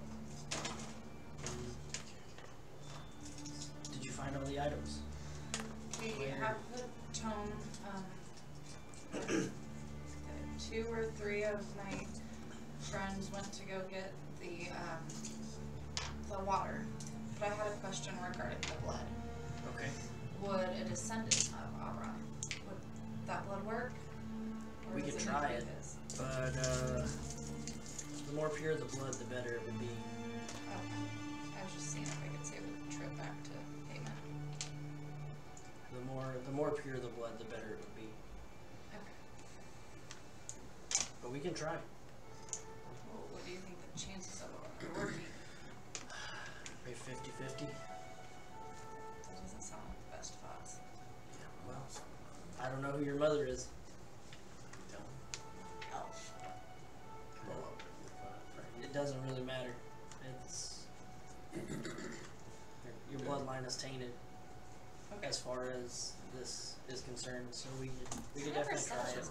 Did you find all the items? We have the tome. 2 or 3 of my friends went to go get the water, but I had a question regarding the blood. Okay. Would a descendant of Aubron, would that blood work? Or We does could need try to be it. his? But the more pure the blood, the better it would be. Okay. I was just seeing if I could save a trip back to payment. The more pure the blood, the better it would be. Okay. But we can try. Well, what do you think the chances of it working? Maybe 50-50. That doesn't sound like the best thoughts. Well, I don't know who your mother is. it doesn't really matter. It's your bloodline is tainted as far as this is concerned. So we could definitely try it.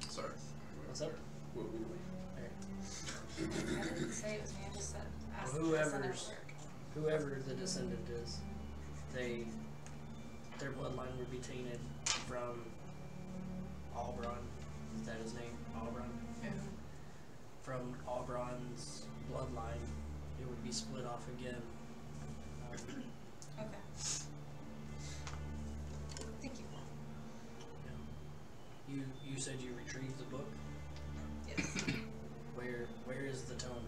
Sorry. What's up? What we I didn't say it was me. I just said ask Well, the descendant whoever's- work. Whoever the descendant is, their bloodline would be tainted from Aubron. Is that his name? Aubron? Yeah. From Aubron's bloodline, it would be split off again. Okay. Thank you. You said you retrieved the book? Yes. Where is the tome?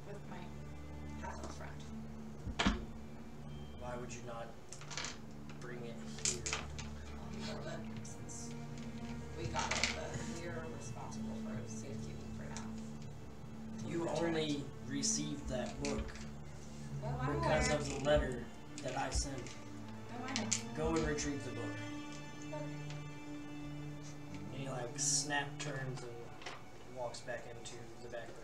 With my half friend. Why would you not bring it here? I'll be more than since we got it, but we're responsible for safekeeping for now. You only received that book Well, I'm because aware. of the letter that I sent. No, I know. Go and retrieve the book. And he like snap turns and walks back into the back room.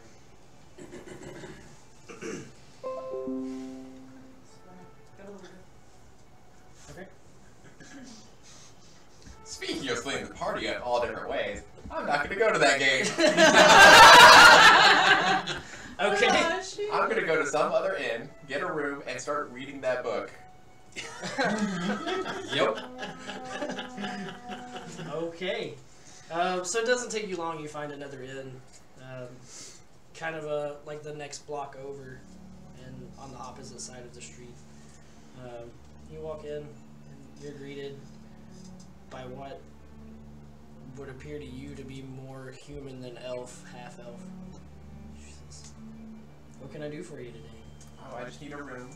Okay. Speaking of splitting the party in all different ways, I'm not gonna go to that game. Okay. I'm gonna go to some other inn, get a room, and start reading that book. Yep. Okay. So it doesn't take you long. You find another inn, kind of like the next block over, and on the opposite side of the street. You walk in, and you're greeted by what would appear to you to be more human than elf, half elf. She says, "What can I do for you today?" Oh, I just need a room.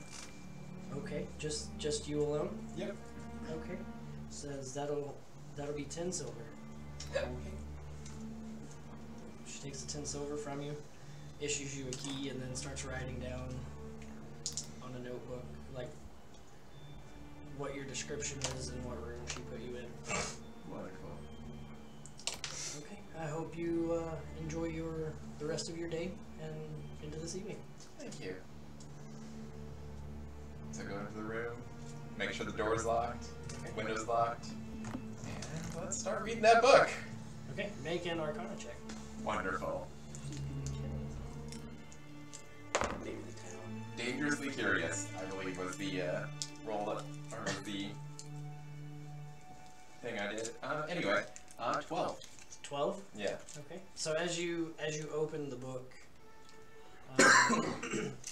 Okay, just you alone. Yep. Okay. Says that'll be 10 silver. Okay. She takes the 10 silver from you, issues you a key, and then starts writing down on a notebook like what your description is and what room she put you in. Wonderful. Okay. I hope you enjoy the rest of your day and into this evening. Thank you. So go into the room, make sure the door's locked, window's locked, and let's start reading that book. Okay. Make an Arcana check. Wonderful. Name of the town. Dangerously Curious, I believe, was the roll up, or was the thing I did. Anyway, 12. 12. Yeah. Okay. So as you open the book,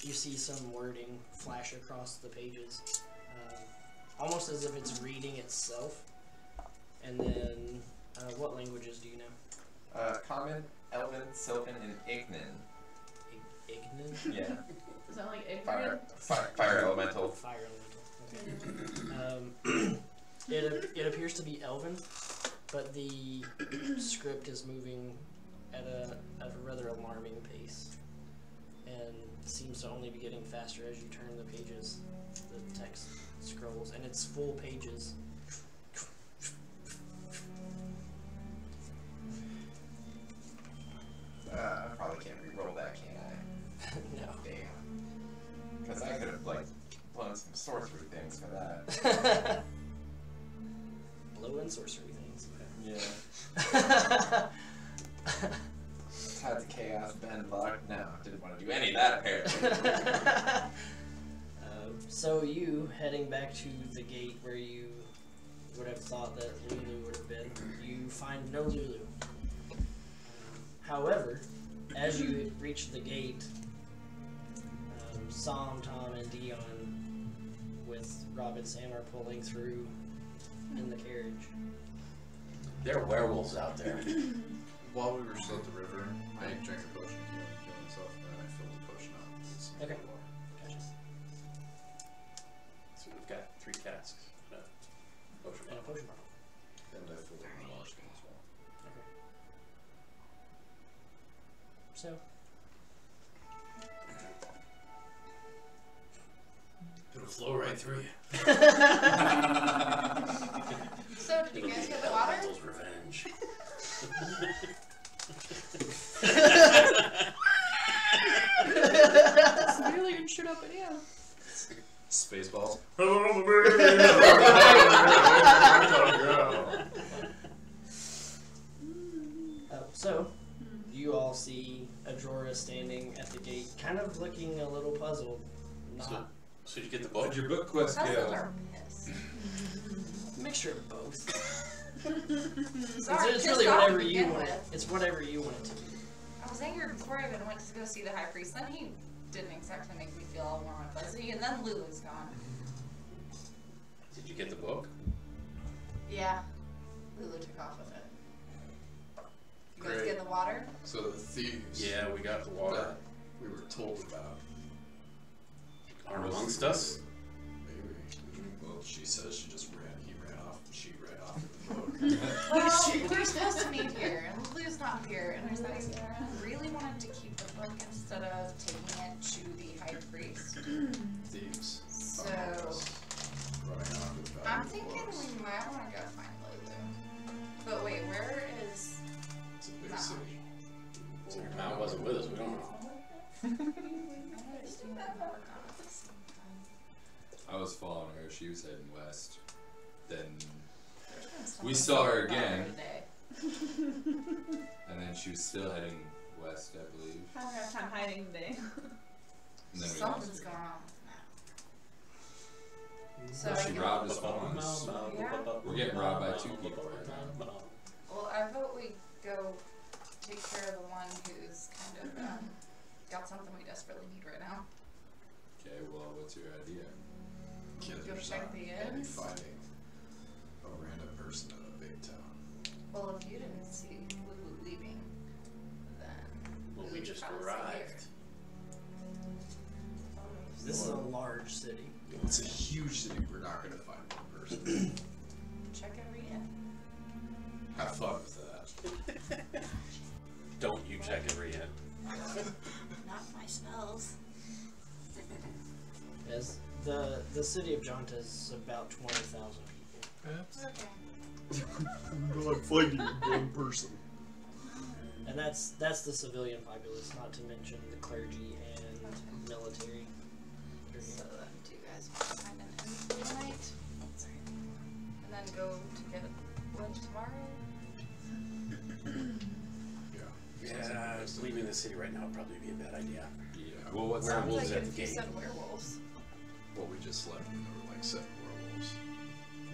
you see some wording flash across the pages, almost as if it's reading itself. And then, what languages do you know? Common, Elven, Sylvan, and Ignan. Ignan? Yeah. Is that like Fire elemental. Fire elemental. Okay. It appears to be Elven, but the script is moving at a rather alarming pace, and seems to only be getting faster as you turn the pages. The text scrolls, and it's full pages. I probably can't re-roll that, can I? No. Damn. Because I could have, like, blown some sorcery things for that. Blow and sorcery things. Yeah. Had the chaos bend luck. No, didn't want to do any of that, apparently. So you, heading back to the gate where you would have thought that Lulu would have been, you find no Lulu. However, as you reach the gate, Sam, Tom, and Dion with Rob and Sam are pulling through in the carriage. There are werewolves out there. While we were still at the river, I drank a potion to heal myself, and then I filled the potion up with some Okay. water. Gotcha. So we've got 3 casks. Potion And a bottle. potion bottle. And I filled it in the water skin as well. Okay. So, It'll flow right through you. So, did you guys get the water? Elemental's revenge. Spaceballs. So, you all see Adrora standing at the gate, kind of looking a little puzzled. Not So did you get the book? How'd your book quest Puzzled go? or pissed? mixture of both. Sorry, It's pissed really off whatever to you begin want. with. It's whatever you want it to be. I was angry before I even went to go see the high priest. Then he didn't exactly make me feel all warm and fuzzy, and then Lulu's gone. Did you get the book? Yeah, Lulu took off with it. You guys Great. get the water? So the thieves Yeah, we got the water. that we were told about. Aren't amongst us? Maybe. Well, she says he ran off with the book. Well, we're supposed to meet here, and Lulu's not here, and there's that I really wanted to keep the book instead of taking it to the high priest. Thieves. So, Running off with the I'm valuable thinking books. we might want to go find Lulu. But wait, where is... It's a big No. city. So your mount wasn't with us. We don't know. I noticed you went and worked on it at the same time. I was following her. She was heading west. Then, There's been something We saw her about again. today. and then she was still heading west, I believe. I don't have time hiding today. And then we Something's lost her. going on with So Well, she I robbed us once. Yeah. We're getting robbed by 2 people right now. Well, I vote we go take care of the one who's kind of got something we desperately need right now. Okay, well, what's your idea? Yeah, Go there's check not the any inns. fighting a random person in a big town. Well, if you didn't see Lulu leaving, then Well, we Lulu's just probably arrived. This is a large city. It's a huge city. We're not going to find one person. Check every inn. Have fun with that. Don't you check every inn. Not my spells. As the city of Jonta is about 20,000 people, Okay. I'm fighting one person. and that's the civilian populace, not to mention the clergy and military. So then, do you guys want to find an inn tonight? Sorry. And then go to get lunch tomorrow? Yeah, leaving the city right now would probably be a bad idea. Yeah. Well, what's Sounds Sounds Werewolves like at if the you gate. said werewolves. Well, we just left and there were like 7 werewolves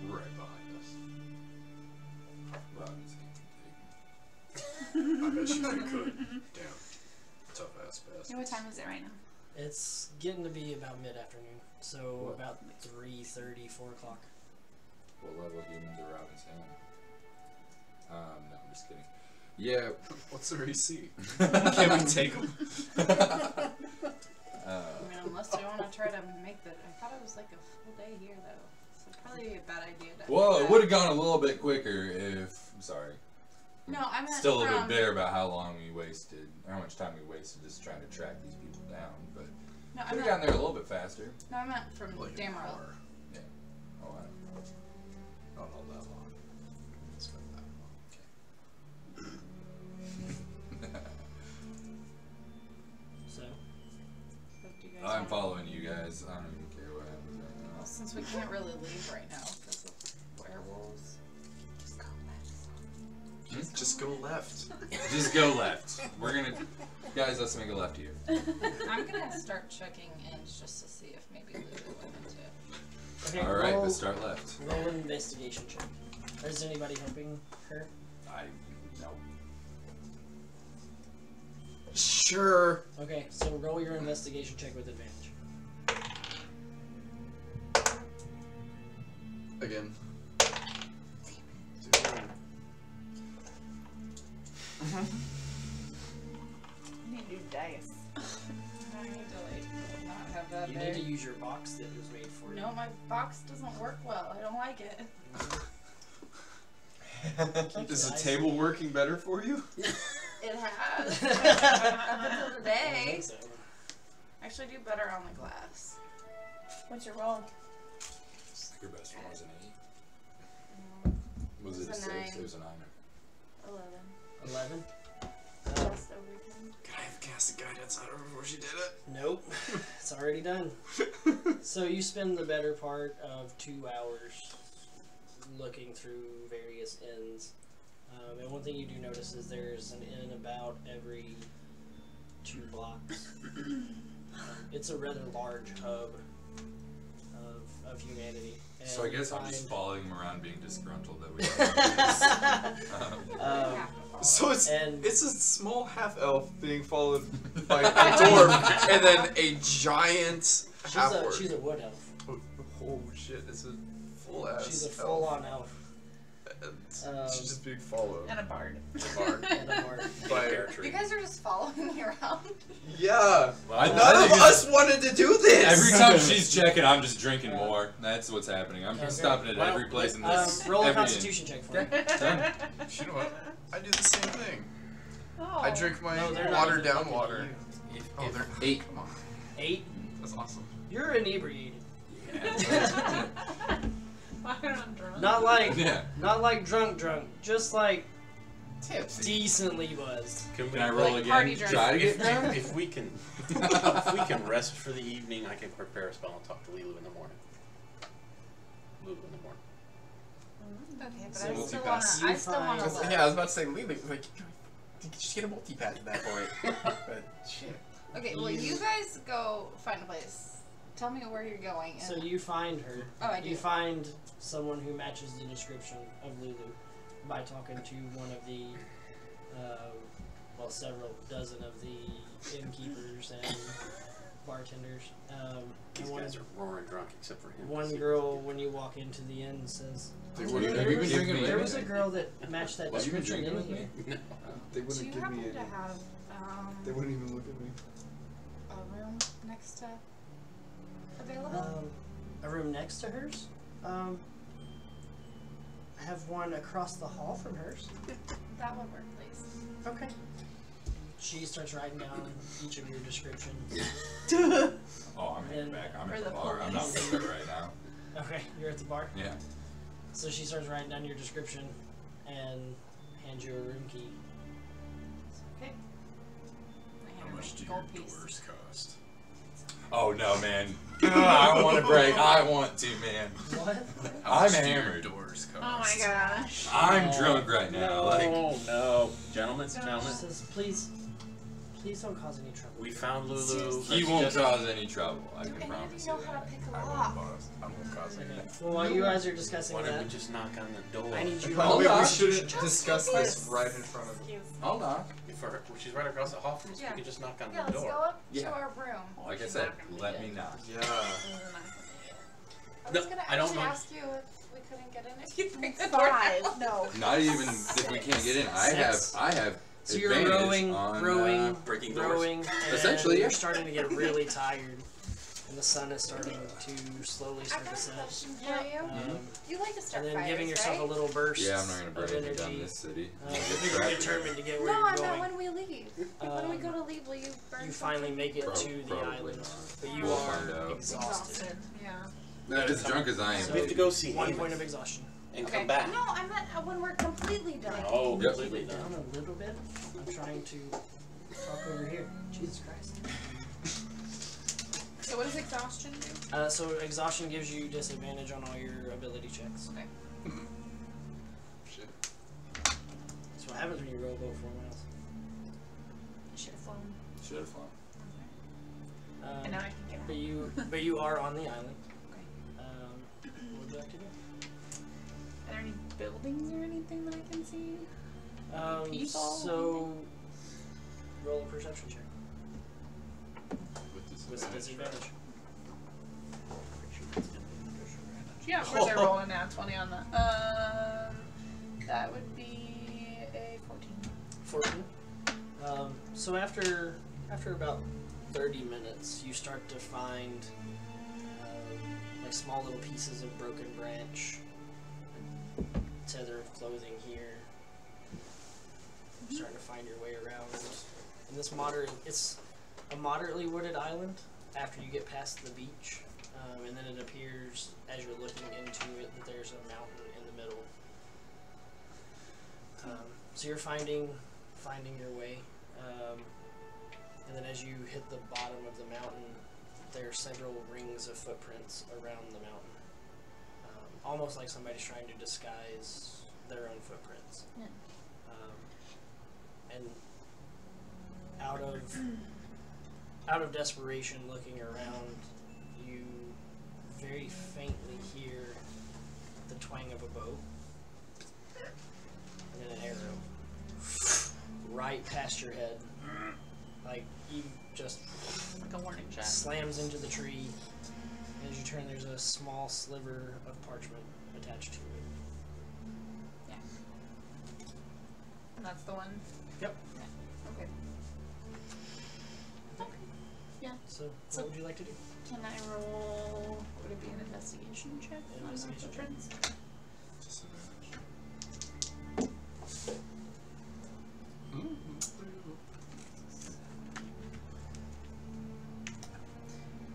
right behind us. Robin's I bet you could. Damn. Tough ass bastard. What time is it right now? It's getting to be about mid-afternoon, so What? about 3:30, 4 o'clock. What level humans are Robin's hand? No, I'm just kidding. Yeah. What's their AC? Can we take them? I mean, unless you want to try to make the... I thought it was like a full day here, though. So probably a bad idea to... Well, it would have gone a little bit quicker if. I'm sorry. No, I meant Still a little from... bit bitter about how long we wasted, or how much time we wasted just trying to track these people down. But No, I could have meant, gotten there a little bit faster. no, I meant from Like an Damaril. hour. Oh, I don't know. Not all that long. It's not that long. So, What do you guys I'm want? following you guys. I don't even care what happens right Well, since we can't really leave right now because of werewolves, just go left. Just go left. now. Just go left. We're gonna, guys. Let's make a left here. I'm gonna start checking inns just to see if maybe Lulu went into... okay, All right, roll, let's start left. roll an investigation check. Is anybody helping her? No. Sure. Okay, so roll your investigation check with advantage. Again. I need new dice. I need to like not have that You there. need to use your box that was made for you. No, my box doesn't work well. I don't like it. Keep Is the the ice table in. working better for you? It has. Up until I today. think so. Actually, do better on the glass. What's your roll? Your best one was an 8. Was It it a was a 6? 9. It was a 9. 11. 11. overtime. Can I have cast a guidance on her before she did it? Nope, it's already done. So you spend the better part of 2 hours looking through various inns. And one thing you do notice is there's an inn about every 2 blocks. It's a rather large hub of humanity. And So I guess I'm find- just following him around being disgruntled that we have to do this. So it's And- a small half elf being followed by a dwarf and then a giant half orc. she's a wood elf. Oh shit! It's a full ass. She's a full-on elf. She's just being followed. And a bard. Bard. And a bard. By You guys are just following me around. yeah. I None of think us wanted to do this. Every time she's checking, I'm just drinking more. That's what's happening. I'm Okay. stopping at every place in this. Roll a every Constitution check for me. Done. You know what? I do the same thing. Oh. I drink my No, they're not watered even down looking water. at you. Oh, they're 8. Come on. 8. That's awesome. You're inebriated. Why am I drunk? Not like Yeah. not like drunk, just like Tipsy. decently buzzed. Can Can I roll Like again? party drunk. Try to get drunk? If we can rest for the evening, I can prepare a spell and talk to Lulu in the morning. Lulu in the morning. Okay, but So I we'll still keep wanna. us. I You still wanna find- look. Yeah, I was about to say, Lily, like, you could just get a multi-pass at that point. But shit. Okay, well, you guys go find a place. Tell me where you're going. And So you find her. Oh, I do. You find someone who matches the description of Lulu by talking to one of the, several dozen of the innkeepers and bartenders. These and guys are roaring drunk except for him. one girl, when you walk into the inn, says, Have "There you been was- drinking there with was me? a girl that matched that Have you been description drinking in with here." me? No. They do wouldn't you give happen me to any. have They wouldn't even look at me. a room next to available? A room next to hers? I have one across the hall from hers. That would work, please. Okay. She starts writing down each of your descriptions. Oh, I'm heading back. I'm Or at the the bar. I'm not police. with her right now. Okay, you're at the bar? Yeah. So she starts writing down your description and hands you a room key. Okay. How much do your Gold piece. doors cost? Oh no, man. I want to break. I want to, man. What? How I'm much do your hammered. doors cost? Oh my gosh. I'm drunk right now. No. Like, Oh no, gentlemen, She gentlemen. says, please don't cause any trouble. We found Lulu. Seriously. he Let's won't just- cause any trouble. I Do can any of promise you you know how to that. pick a I lock? won't cause Okay. anything. Well, while you guys are discussing Why don't that, we just knock on the door? I need you to Probably roll we Constitution shouldn't check. discuss this right in front of them. I'll knock. If her, she's right across the hall from us. Yeah. We can just knock on Yeah, the let's door. go up Yeah. to our room. Like I She's said, not gonna let do me it. knock. Yeah. I No, was gonna I don't actually know. ask you if we couldn't get in if you bring the door Five. down. No. Not even if we can't get in. I Six. have So you're advantage on rowing, breaking doors. rowing, and Essentially, yeah. you're starting to get really tired, and the sun is starting to slowly I start got to a set. question for you. You like to start And then fires, giving yourself right? a little burst Yeah, I'm not gonna burn of anything down energy. this city. Uh, I'll get you're trapped. determined to get where No, you're I meant going. when we leave. when we go to leave, will you burn You finally make it to the Probably island, not. but you We'll are find out. exhausted. Yeah. Not as drunk as I am. So We have to go see 1 Amos point of exhaustion. and Okay. come back. No, I meant when we're completely done. Oh, Yep. completely Down done. a little bit. I'm trying to talk over here. Jesus Christ. So what does exhaustion do? So exhaustion gives you disadvantage on all your ability checks. Okay. Shit. That's what happens when you roll both for one else. Should have flown. Should have flown. And now I can get out. But you are on the island. Okay. What would you like to do? Are there any buildings or anything that I can see? People? So roll a perception check With with disadvantage. Yeah, of course I rolled a nat 20 on that. That would be a 14. 14. So after about 30 minutes, you start to find like small little pieces of broken branch, tether of clothing here. You're starting to find your way around. And this it's a moderately wooded island after you get past the beach, and then it appears as you're looking into it that there's a mountain in the middle. So you're finding your way. And then as you hit the bottom of the mountain, there are several rings of footprints around the mountain. Almost like somebody's trying to disguise their own footprints. Yeah. And out of desperation, looking around, you very faintly hear the twang of a bow and then an arrow right past your head. Like, you just Like a warning shot. slams into the tree. And as you turn, there's a small sliver of parchment attached to it. Yeah. And that's the one. Yep. Yeah. Okay. Okay. Yeah. So, So- what would you like to do? Can I roll? Would it be an investigation check? on my Investigation check. footprints? Disadvantage.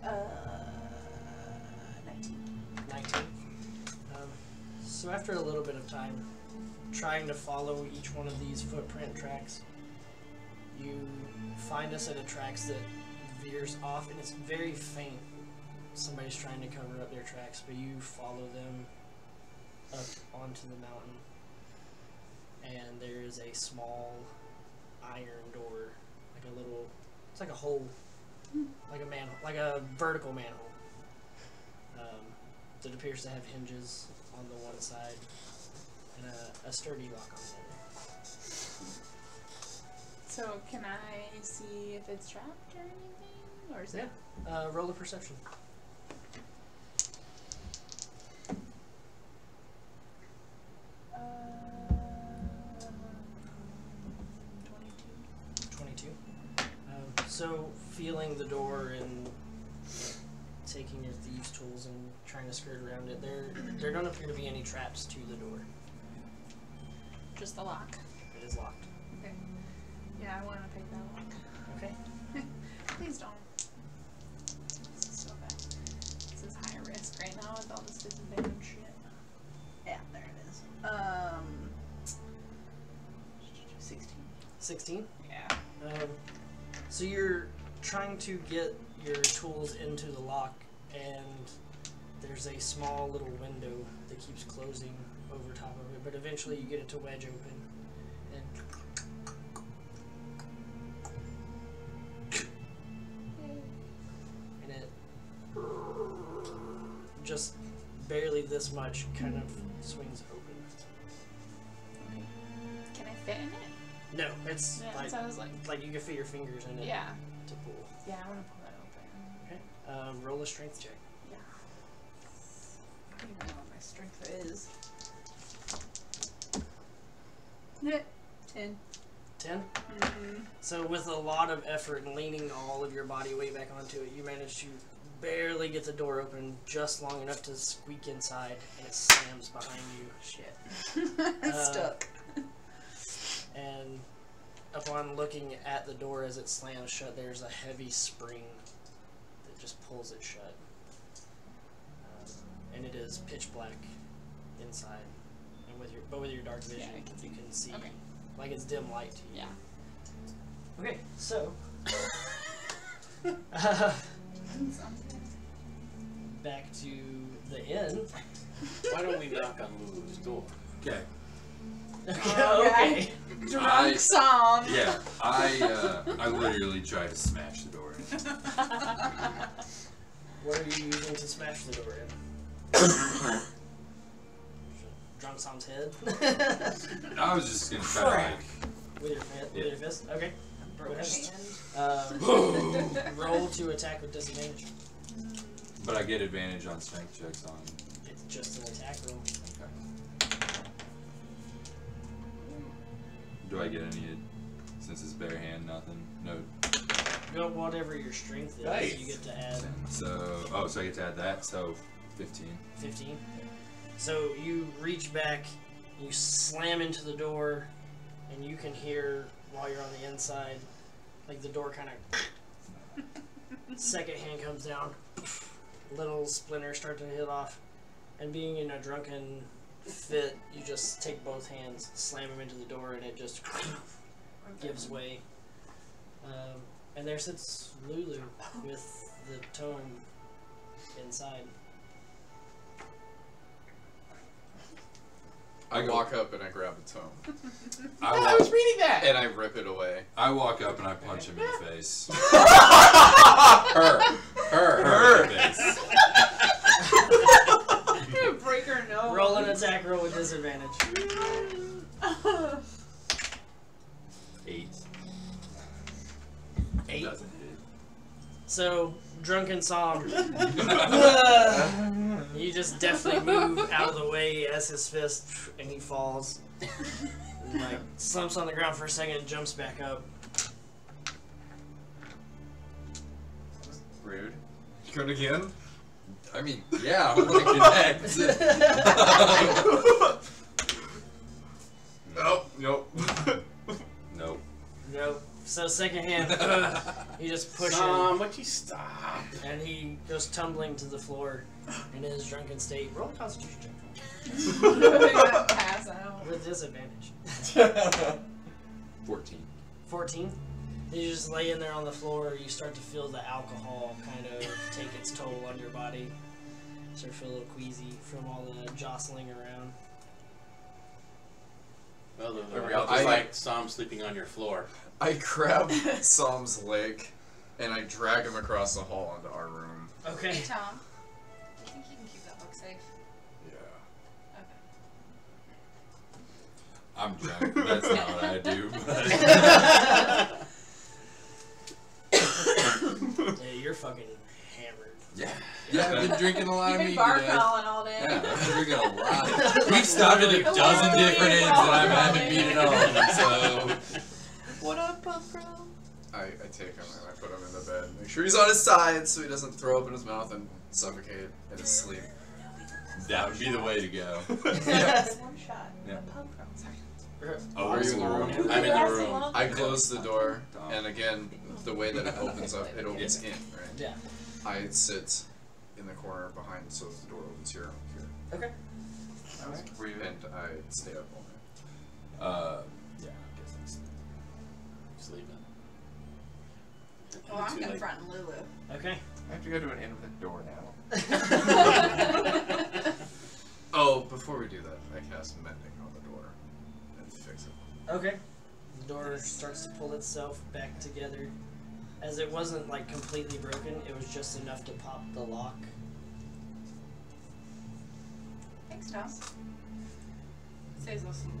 Uh, 19. 19. So after a little bit of time trying to follow each one of these footprint tracks, you find us at a tracks that veers off, and it's very faint. Somebody's trying to cover up their tracks, but you follow them up onto the mountain, and there is a small iron door, like a little, it's like a hole, like a manhole, like a vertical manhole. That appears to have hinges on the one side and a sturdy lock on the other. So can I see if it's trapped or anything? Or is it? Roll a perception. Uh, 22. 22. So feeling the door and taking your thieves' tools and trying to skirt around it, there don't appear to be any traps to the door. Just the lock. It is locked. Okay. Yeah, I want to pick that lock. Okay. Please don't. This is so bad. This is high risk right now with all this disadvantage shit. Yeah, there it is. 16. 16. Yeah. So you're trying to get your tools into the lock, and there's a small little window that keeps closing over top of it, but eventually you get it to wedge open, and it just barely this much kind of swings open. Okay. Can I fit in it? No, it's Yeah, like, so I was like, you can fit your fingers in it yeah. to pull. Yeah, I want to pull that open. Okay. Roll a strength check. Yeah. I don't even know what my strength is. 10. 10? Mm-hmm. So with a lot of effort and leaning all of your body weight back onto it, you manage to barely get the door open just long enough to squeak inside, and it slams behind you. Shit. It's stuck. And upon looking at the door as it slams shut, there's a heavy spring that just pulls it shut. And it is pitch black inside. And with your dark vision, Yeah, I can see. you can see, Okay. like it's dim light to you. Yeah. Okay, so back to the inn. Why don't we knock on Lulu's door? Okay. Okay. Drunk song. Yeah, I literally tried to smash the door in. What are you using to smash the door in? Drunk Sam's head? I was just gonna try to With your fist? Yeah. With your fist? Okay. Go ahead. Hand. Roll to attack with disadvantage. but I get advantage on strength checks on. It's just an attack roll. Okay. Do I get any, since it's bare hand, nothing? No. Go whatever your strength is, Nice. you get to add So I get to add that, so 15. 15. So you reach back, you slam into the door, and you can hear while you're on the inside, like the door kind of second hand comes down, little splinters start to hit off, and being in a drunken fit, you just take both hands, slam them into the door, and it just gives way. And there sits Lulu with the tome inside. I walk up and I grab the tome. I was reading that! And I rip it away. I walk up and I punch him in the face. Her in the face. You're gonna break her nose. Roll an attack roll with disadvantage. 8. 8. Doesn't hit. So, drunken Psalm. You just deftly move out of the way as his fist, and he falls. And, like, slumps on the ground for a second and jumps back up. Rude. Good again? I mean, yeah, I'm gonna connect. Nope. Nope. Nope. So second hand, you just push him, would you stop? and he goes tumbling to the floor in his drunken state. Roll a Constitution check Pass out. with disadvantage. 14. 14. You just lay in there on the floor. You start to feel the alcohol kind of take its toll on your body. Start to feel a little queasy from all the jostling around. Well, Are we all I just like Psalm sleeping on your floor. I grab Psalm's leg and I drag him across the hall into our room. Okay. Hey, Tom. I think you can keep that book safe. Yeah. Okay. I'm drunk. That's not what I do. But Yeah, you're fucking hammered. yeah, I've been drinking a lot You've of been meat bar today. crawling all day. Yeah, I've been drinking a lot. We've stopped at a dozen different inns and I've had to beat it on. So What up, Pump Bro? I take him and I put him in the bed. Make sure he's on his side so he doesn't throw up in his mouth and suffocate in his sleep. that would be the way to go. Just one shot. Yeah. Pump Bro. Sorry. Oh, are you in the room? I'm in the room. I close the door, and again, the way that it opens up, it opens in, right? Yeah. I sit in the corner behind, so the door opens here. Okay. That was rude. And I stay up all night. Yeah, I guess that's Sleeping. Well, I'm Too late. confronting Lulu. Okay. I have to go to an inn with a door now. Oh, before we do that, I cast mending on the door and fix it. Okay. The door starts to pull itself back together. As it wasn't like completely broken, it was just enough to pop the lock. Thanks, Tom. Saves us some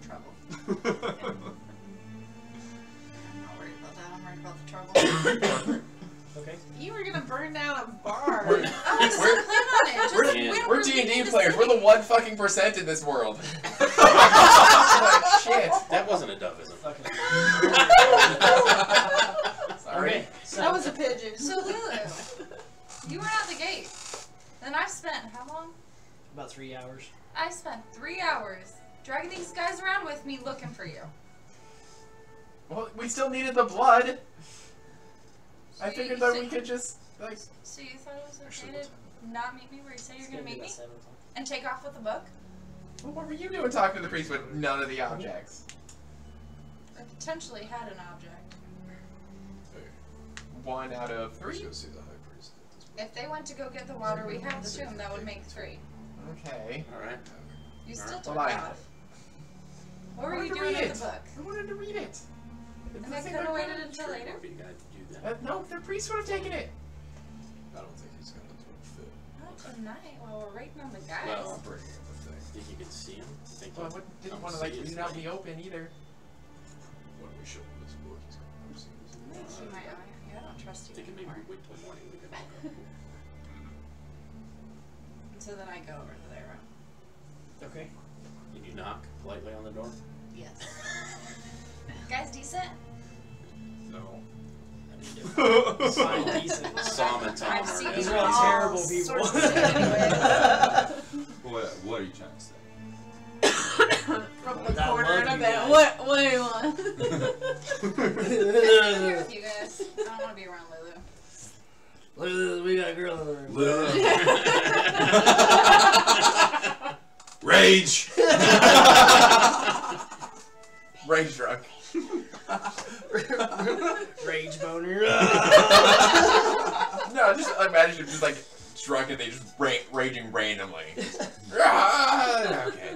trouble. I'm not worried about that. I'm worried about the trouble. Okay. You were gonna burn down a bar. I was still plan on it. Just We're, we don't we're really D&D need to players. see We're the it. 1% in this world. Like, shit. That wasn't a doveism. Fucking. Sorry. Okay. So That was a pigeon. So Lulu, you were at the gate. Then I spent how long? about 3 hours. I spent 3 hours dragging these guys around with me looking for you. Well, we still needed the blood. I So figured you- that so- we could just, like... So you thought it was Actually, okay to not meet me where you said you're gonna meet me? 7 And take off with the book? Well, what were you doing talking to the priest with none of the objects? I potentially had an object. Hey, 1 out of let's 3? go see the high priest at this point. If they went to go get the water, we have the tomb. That would make 3. Okay. Alright. You All still right. took Well, it I- off. What I were you wanted to doing read with it. the book? I wanted to read it. And I could have waited until later. Be the guy to do that. No, the priest would have taken it. I don't think he's gonna throw a fit. Not tonight while we're waiting on the guys. Well, I'm bringing him the thing. Think you could see him? Think Well, I you didn't come want to, see like, his leave it out in thing? the open either. When we show him this book, he's gonna come see us. Maybe she might. I don't trust you Thinking maybe anymore. we wait till morning. We can all go. And so then I go over to their room. Okay. Did you knock politely on the door? Yes. Guys, decent? No. How do you do? Fine, decent. Psalm and Tom I've are seen These never- are all terrible people. sorts of shit anyways. What are you trying to say? From the That corner in love a you bed. guys. What do you want? I'm here with you guys. I don't want to be around Lulu. Look at this, we got a girl in the room. Rage! Rage drunk. No, just imagine him just like drunk and they just raging randomly. Okay.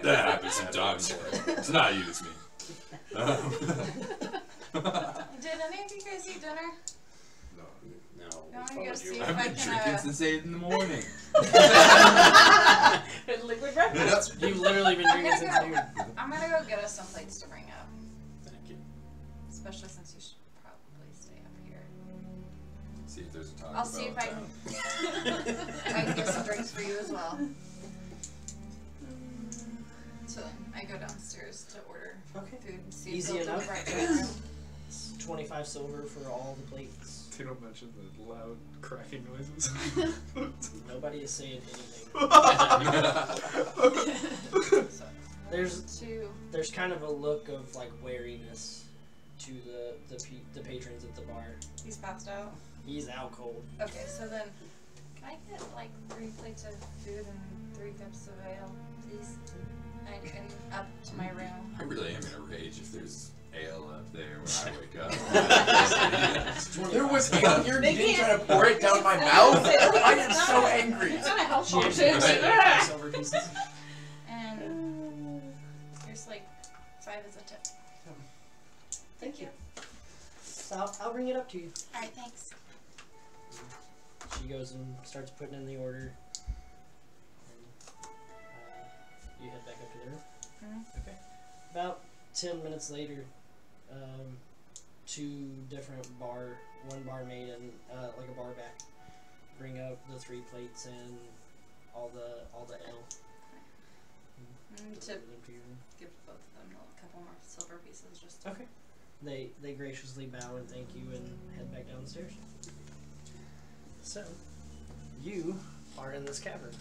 That happens sometimes. It's not you, it's me. Did any of you guys eat dinner? No. You want me to go see if I've I been can, drinking since 8 in the morning. Liquid breakfast. You've literally been drinking since noon. I'm gonna go get us some plates to bring up. Thank you. Especially since you should probably stay up here. See if there's a time. I'll see if I can get some drinks for you as well. So I go downstairs to order Okay. food and see Easy if they'll enough. do the right room. It's 25 silver for all the plates. They don't mention the loud cracking noises. Nobody is saying anything. So There's two. there's kind of a look of like wariness to the patrons at the bar. He's passed out. He's out cold. Okay, so then can I get like 3 plates of food and 3 cups of ale, please? I can up to my room. I really am in a rage if there's ale up there when I wake up. There was ale here and you didn't try to pour it down my mouth? I am so angry. It's not a health She function. actually has silver pieces. And here's like 5 as a tip. Thank you. So I'll bring it up to you. Alright, thanks. She goes and starts putting in the order. And, you head back up to the room. Okay. About 10 minutes later, 2 different one barmaid and like a bar back, bring out the 3 plates and all the ale. To give both of them a couple more silver pieces just to... Okay. They graciously bow and thank you and head back down the stairs. So, you are in this cavern.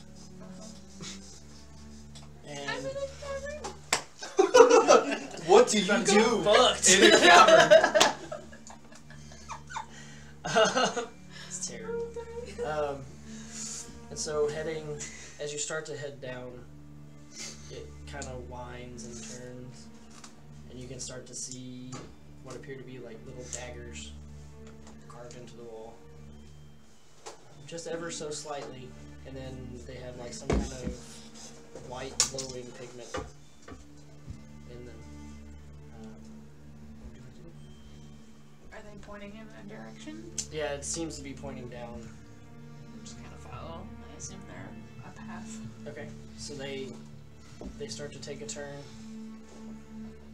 And I'm in a cavern. What do you do fucked. in a cavern? It's terrible. And so as you start to head down, it kind of winds and turns, and you can start to see what appear to be like little daggers carved into the wall, just ever so slightly, and then they have like some kind of white glowing pigment in them. Are they pointing in a direction? Yeah, it seems to be pointing down. Just kind of follow. I assume they're a path. Okay, so they start to take a turn,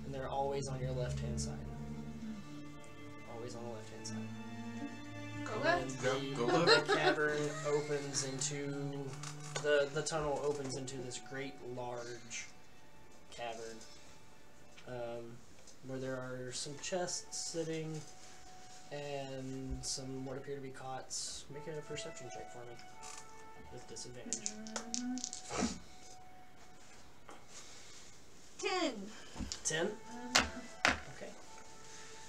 and they're always on your left-hand side. Always on the left-hand side. Go And left. then Go the left. cavern opens into the tunnel opens into this great large cavern, where there are some chests sitting and some what appear to be cots. Make a perception check for me with disadvantage. 10. 10? Okay.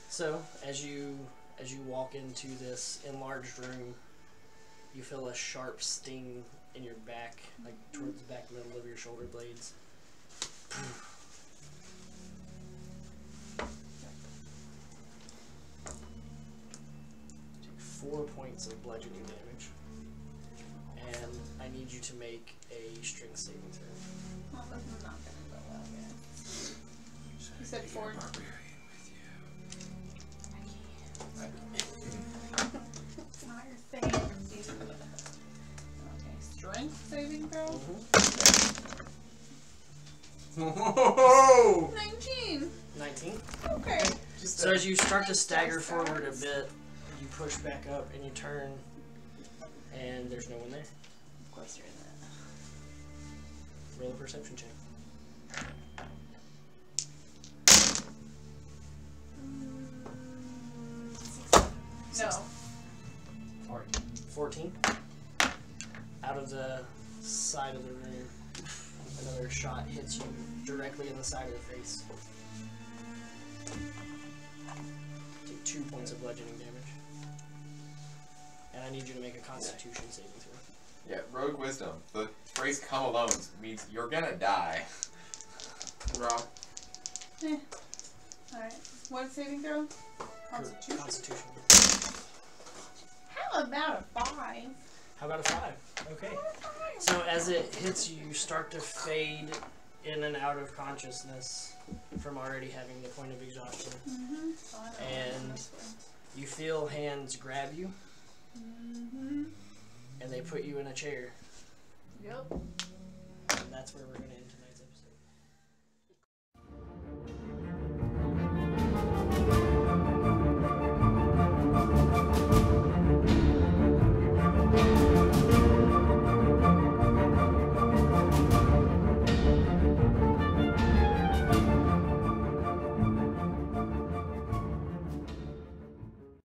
So, as you walk into this enlarged room, you feel a sharp sting in your back, like towards the back middle of your shoulder blades. Take 4 points of bludgeoning damage. And I need you to make a strength saving throw. Well, this is not gonna go well yet. You said 4. It's not your thing. Okay, strength saving throw? Whoa! 19. 19. Okay. So as you start to stagger forward a bit, you push back up and you turn, and there's no one there. Of course you're in that. Roll a perception check. No. 14. Out of the side of the room, another shot hits you directly in the side of the face. Take 2 points of bludgeoning damage. And I need you to make a Constitution saving throw. Yeah, rogue wisdom. The phrase "come alone" means you're gonna die. Rob. Alright. What saving throw? Constitution. Constitution. How about a 5? How about a 5? Okay. So as it hits you, you start to fade in and out of consciousness from already having the point of exhaustion. And you feel hands grab you, and they put you in a chair. Yep. And that's where we're going to